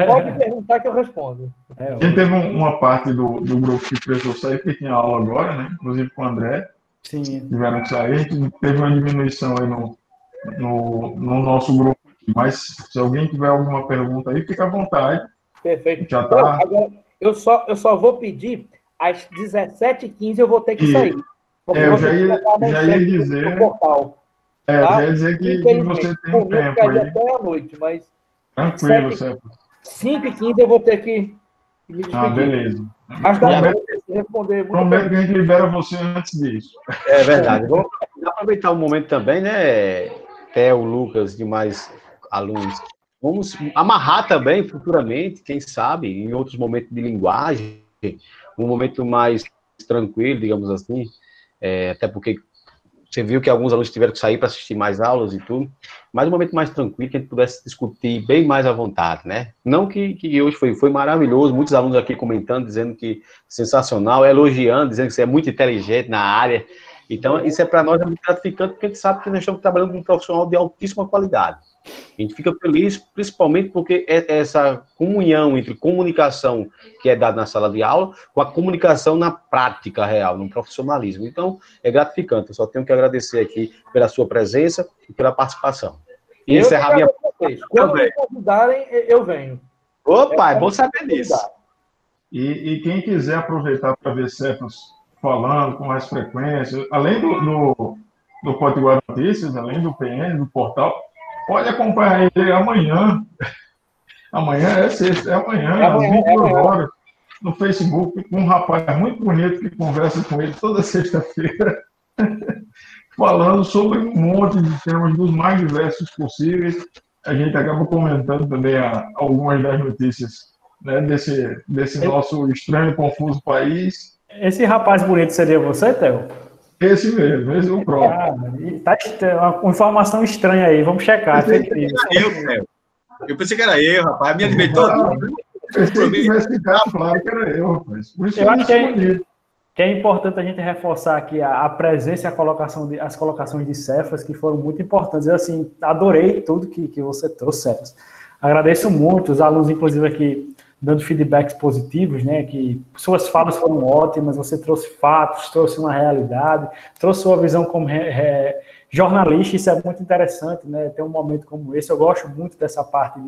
pode perguntar que eu respondo. A gente teve uma parte do grupo que precisou sair, porque tinha aula agora, né? Inclusive com o André. Sim. Tiveram que sair. A gente teve uma diminuição aí no nosso grupo. Mas se alguém tiver alguma pergunta aí, fica à vontade. Perfeito. Já tá... Agora, eu só vou pedir, às 17h15 eu vou ter que sair. Eu já ia dizer... Já ia dizer que você tem um tempo aí. Até a noite, mas... Tranquilo, certo. 5h15 eu vou ter que me despedir. Beleza. Mas dá para responder muito. Prometo que a gente libera você antes disso. É verdade. Vamos aproveitar o momento também, né, Theo, Lucas e demais alunos. Vamos amarrar também, futuramente, quem sabe, em outros momentos de linguagem, um momento mais tranquilo, digamos assim, até porque você viu que alguns alunos tiveram que sair para assistir mais aulas e tudo, mas um momento mais tranquilo, que a gente pudesse discutir bem mais à vontade, né? Não que hoje foi maravilhoso, muitos alunos aqui comentando, dizendo que sensacional, elogiando, dizendo que você é muito inteligente na área. Então, isso para nós é muito gratificante, porque a gente sabe que nós estamos trabalhando com um profissional de altíssima qualidade. A gente fica feliz, principalmente porque essa comunhão entre comunicação que é dada na sala de aula com a comunicação na prática real, no profissionalismo. Então, é gratificante. Eu só tenho que agradecer aqui pela sua presença e pela participação. E encerrar minha... Quando me convidarem, eu venho. Opa, é bom saber disso. E quem quiser aproveitar para ver Cefas falando com mais frequência, além do Potiguar Notícias, além do PN, do portal, pode acompanhar ele amanhã. Amanhã é sexta, às 22 horas, no Facebook, com um rapaz muito bonito que conversa com ele toda sexta-feira, falando sobre um monte de temas dos mais diversos possíveis. A gente acaba comentando também algumas das notícias, né, desse nosso estranho, confuso país. Esse rapaz bonito seria você, Theo? Esse mesmo, esse é o próprio. Tá uma informação estranha aí, vamos checar. Eu pensei que era eu, rapaz. Me alimentou. Pensei que tivesse ficado claro que era eu, rapaz. Por isso eu acho que é importante a gente reforçar aqui a presença e as colocações de Cefas, que foram muito importantes. Eu, assim, adorei tudo que você trouxe, Cefas. Agradeço muito, os alunos, inclusive, aqui dando feedbacks positivos, né, que suas falas foram ótimas, você trouxe fatos, trouxe uma realidade, trouxe sua visão como jornalista, isso é muito interessante, né, ter um momento como esse, eu gosto muito dessa parte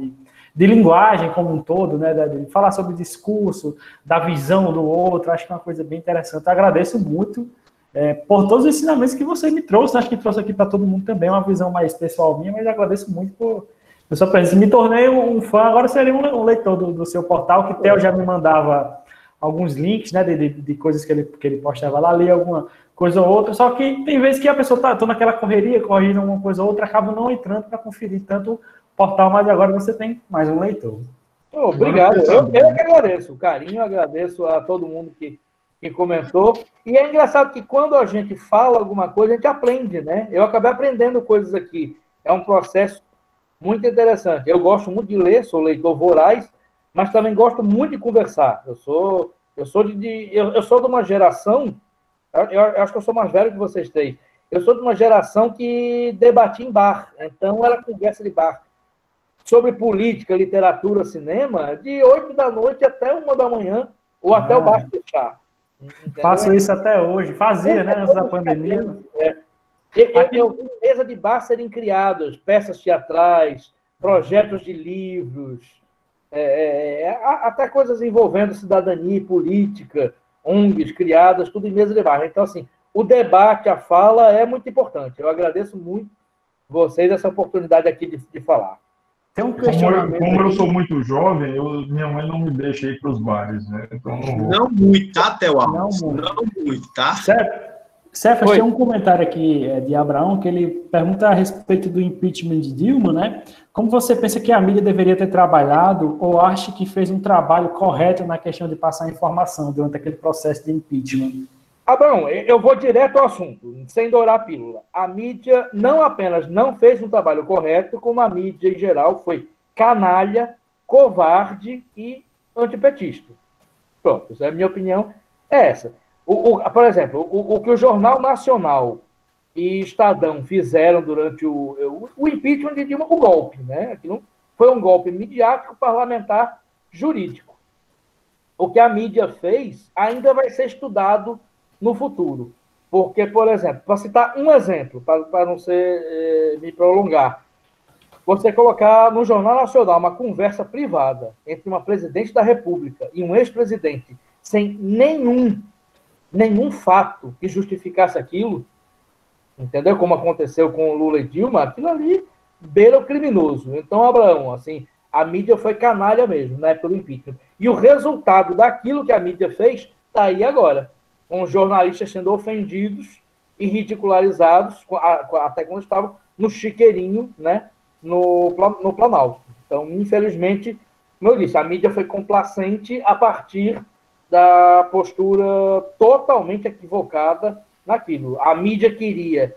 de linguagem como um todo, né, de falar sobre discurso, da visão do outro, acho que é uma coisa bem interessante, eu agradeço muito por todos os ensinamentos que você me trouxe, acho que trouxe aqui para todo mundo também, uma visão mais pessoal minha, mas agradeço muito por sua presença. Me tornei um fã, agora seria um leitor do seu portal, que Theo já me mandava alguns links, né, de coisas que ele postava lá, li alguma coisa ou outra, só que tem vezes que a pessoa está naquela correria, corrigindo alguma coisa ou outra, acaba não entrando para conferir tanto o portal, mas agora você tem mais um leitor. Obrigado, eu que agradeço o carinho, agradeço a todo mundo que comentou, e é engraçado que quando a gente fala alguma coisa, a gente aprende, né? Eu acabei aprendendo coisas aqui, é um processo muito interessante. Eu gosto muito de ler, sou leitor voraz, mas também gosto muito de conversar. Eu sou de uma geração, eu acho que eu sou mais velho que vocês três. Eu sou de uma geração que debatia em bar, então era conversa de bar. Sobre política, literatura, cinema, de 8 da noite até 1 da manhã, ou até o bar fechar. Faço isso até hoje, fazia, né, antes da pandemia. Eu vi mesa de bar serem criadas, peças teatrais, projetos de livros, até coisas envolvendo cidadania e política, ONGs criadas, tudo em mesa de bar. Então, assim, o debate, a fala é muito importante. Eu agradeço muito vocês essa oportunidade aqui de falar. Tem um questionamento. Como eu sou muito jovem, minha mãe não me deixa ir para os bares, né? Então não muito, tá, Theo? Não muito, tá? Certo. Cefas, tem um comentário aqui de Abraão, que ele pergunta a respeito do impeachment de Dilma, né? Como você pensa que a mídia deveria ter trabalhado ou acha que fez um trabalho correto na questão de passar informação durante aquele processo de impeachment? Abraão, eu vou direto ao assunto, sem dourar a pílula. A mídia não apenas não fez um trabalho correto, como a mídia em geral foi canalha, covarde e antipetista. Pronto, a minha opinião é essa. Por exemplo, o que o Jornal Nacional e Estadão fizeram durante o impeachment de Dilma, o golpe, né? Aquilo foi um golpe midiático, parlamentar, jurídico. O que a mídia fez ainda vai ser estudado no futuro. Porque, por exemplo, para citar um exemplo, para não me prolongar, você colocar no Jornal Nacional uma conversa privada entre uma presidente da República e um ex-presidente sem nenhum fato que justificasse aquilo, entendeu? Como aconteceu com Lula e Dilma, aquilo ali beira o criminoso. Então, Abraão, assim, a mídia foi canalha mesmo, na época do impeachment. E o resultado daquilo que a mídia fez está aí agora, com os jornalistas sendo ofendidos e ridicularizados, até quando estavam no chiqueirinho, né, no Planalto. Então, infelizmente, como eu disse, a mídia foi complacente a partir da postura totalmente equivocada naquilo. A mídia queria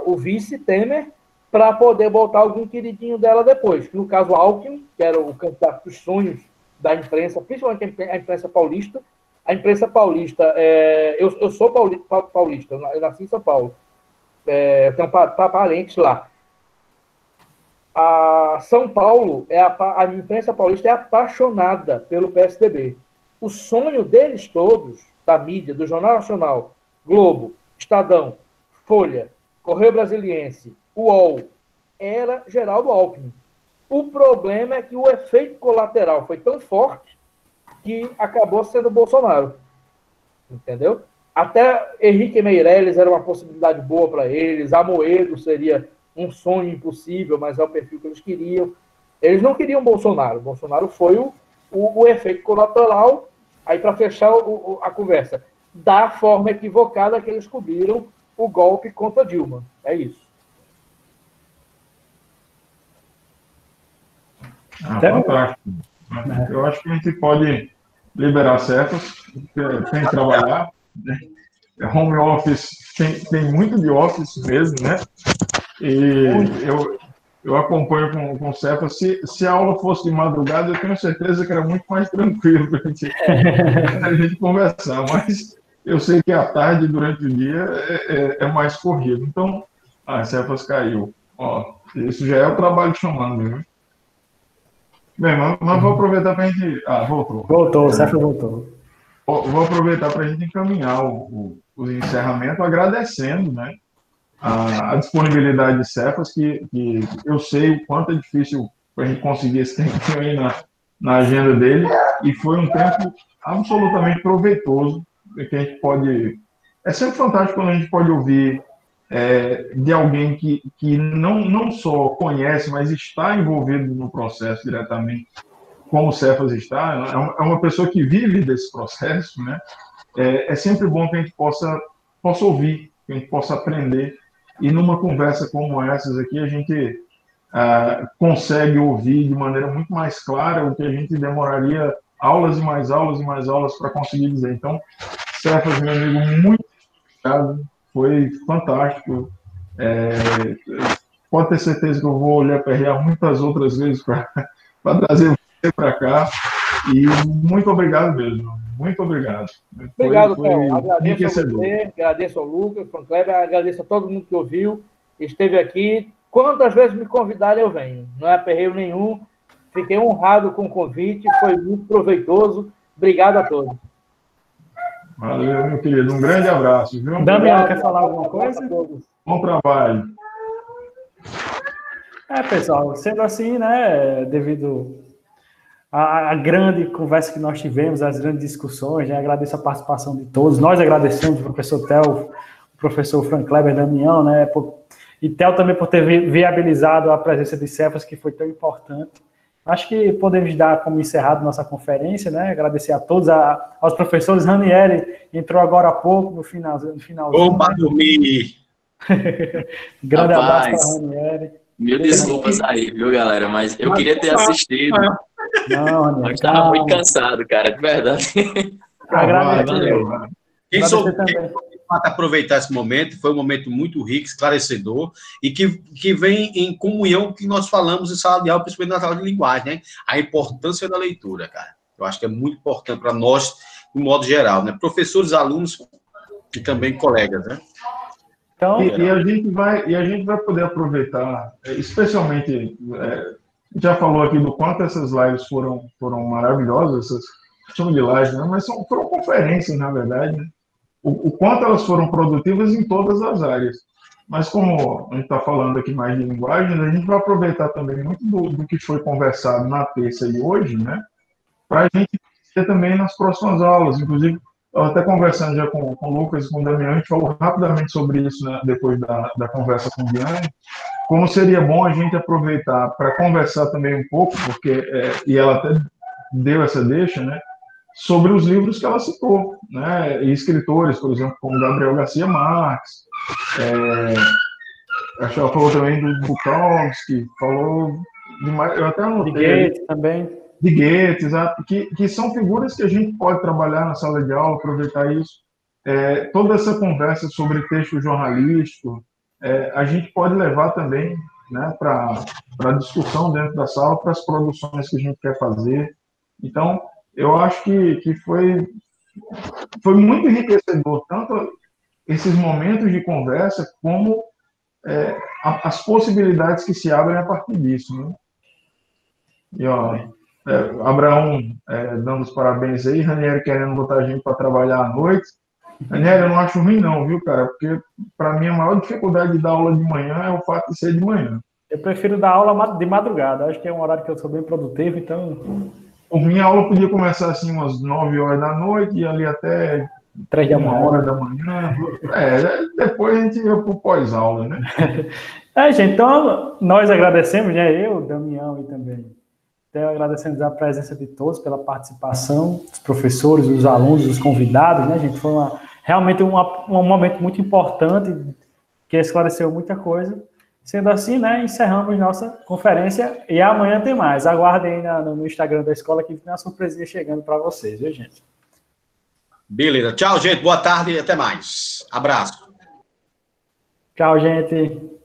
o vice Temer para poder botar algum queridinho dela depois. No caso, Alckmin, que era o candidato dos sonhos da imprensa, principalmente a imprensa paulista. A imprensa paulista, eu sou paulista, eu nasci em São Paulo, eu tenho parentes lá. A São Paulo, a imprensa paulista é apaixonada pelo PSDB. O sonho deles todos, da mídia, do Jornal Nacional, Globo, Estadão, Folha, Correio Brasiliense, UOL, era Geraldo Alckmin. O problema é que o efeito colateral foi tão forte que acabou sendo Bolsonaro. Entendeu? Até Henrique Meirelles era uma possibilidade boa para eles, Amoedo seria um sonho impossível, mas é o perfil que eles queriam. Eles não queriam Bolsonaro. Bolsonaro foi o efeito colateral, aí para fechar a conversa, da forma equivocada que eles cobriram o golpe contra Dilma. É isso. Fantástico. Eu acho que a gente pode liberar Cefas, tem que trabalhar, né? Home office tem muito de office mesmo, né? E eu acompanho com o Cefas. Se a aula fosse de madrugada, eu tenho certeza que era muito mais tranquilo para a gente conversar, mas eu sei que à tarde, durante o dia, é mais corrido. Então, Cefas caiu. Ó, isso já é o trabalho chamando, viu? Bem, mas vou aproveitar para a gente... voltou. Voltou, o Cefas voltou. Vou aproveitar para a gente encaminhar o encerramento, agradecendo, né, a disponibilidade de Cefas, que eu sei o quanto é difícil para a gente conseguir esse tempo aí na agenda dele, e foi um tempo absolutamente proveitoso, que a gente pode... É sempre fantástico quando a gente pode ouvir de alguém que não só conhece, mas está envolvido no processo diretamente, como o Cefas está, é uma pessoa que vive desse processo, né? É sempre bom que a gente possa ouvir, que a gente possa aprender, e numa conversa como essas aqui, a gente consegue ouvir de maneira muito mais clara o que a gente demoraria aulas e mais aulas para conseguir dizer. Então, Cefas, meu amigo, muito obrigado, foi fantástico. Pode ter certeza que eu vou lhe aperrear muitas outras vezes para trazer você para cá. E muito obrigado mesmo. Muito obrigado. Obrigado, Theo. Agradeço a você, agradeço ao Lucas, ao Kleber, agradeço a todo mundo que ouviu, esteve aqui. Quantas vezes me convidarem, eu venho. Não é aperreio nenhum. Fiquei honrado com o convite, foi muito proveitoso. Obrigado a todos. Valeu, meu querido. Um grande abraço. Viu? Damião, quer falar alguma coisa? Bom trabalho. Pessoal, sendo assim, né, devido à grande conversa que nós tivemos, as grandes discussões, né, agradeço a participação de todos. Nós agradecemos o professor Theo, o professor Frank Kleber, Damião, né, e Theo também por ter viabilizado a presença de Cefas, que foi tão importante. Acho que podemos dar como encerrado nossa conferência, né? Agradecer a todos, aos professores. Ranieri entrou agora há pouco, no finalzinho. Vamos para dormir. Grande abraço para Rapaz, Ranieri. mil desculpas aí, viu, galera? Mas eu queria ter assistido. Não, Ranieri. Mas estava muito cansado, cara, de verdade. Valeu. Quem soube também. aproveitar esse momento, foi um momento muito rico, esclarecedor, e que vem em comunhão com o que nós falamos em sala de aula, principalmente na sala de linguagem, né? A importância da leitura, cara. Eu acho que é muito importante para nós, de modo geral, né? Professores, alunos e também colegas, né? Então, E a gente vai poder aproveitar, especialmente, já falou aqui do quanto essas lives foram maravilhosas, essas chamo de lives, né? Mas foram conferências, na verdade, né? O quanto elas foram produtivas em todas as áreas. Mas como a gente está falando aqui mais de linguagem, a gente vai aproveitar também muito do que foi conversado na terça e hoje, né? Para a gente ter também nas próximas aulas. Inclusive, eu até conversando já com o Lucas e com o Damião, a gente falou rapidamente sobre isso, né, depois da conversa com o Diane, como seria bom a gente aproveitar para conversar também um pouco, porque, e ela até deu essa deixa, né, sobre os livros que ela citou, né, e escritores, por exemplo, como Gabriel Garcia Marques, acho que ela falou também do Bukowski, falou demais, eu até anotei. De Goethe também. De Goethe, exato, que são figuras que a gente pode trabalhar na sala de aula, aproveitar isso. Toda essa conversa sobre texto jornalístico, a gente pode levar também, né, para a discussão dentro da sala, para as produções que a gente quer fazer. Então, eu acho que foi muito enriquecedor, tanto esses momentos de conversa, como as possibilidades que se abrem a partir disso, né? E, ó, Abraão dando os parabéns aí, Ranieri querendo botar a gente para trabalhar à noite. Ranieri, eu não acho ruim não, viu, cara? Porque, para mim, a maior dificuldade de dar aula de manhã é o fato de ser de manhã. Eu prefiro dar aula de madrugada. Acho que é um horário que eu sou bem produtivo, então... Por mim, a aula podia começar assim umas 9 horas da noite e ali até 3 da manhã. 1 hora da manhã. Depois a gente ia para o pós-aula, né? Gente, então nós agradecemos, né? Eu, Damião e também. Então, agradecemos a presença de todos pela participação, dos professores, dos alunos, dos convidados, né, gente? Foi realmente um momento muito importante que esclareceu muita coisa. Sendo assim, né, encerramos nossa conferência e amanhã tem mais. Aguardem aí no Instagram da escola que tem uma surpresinha chegando para vocês, viu, gente? Beleza. Tchau, gente. Boa tarde e até mais. Abraço. Tchau, gente.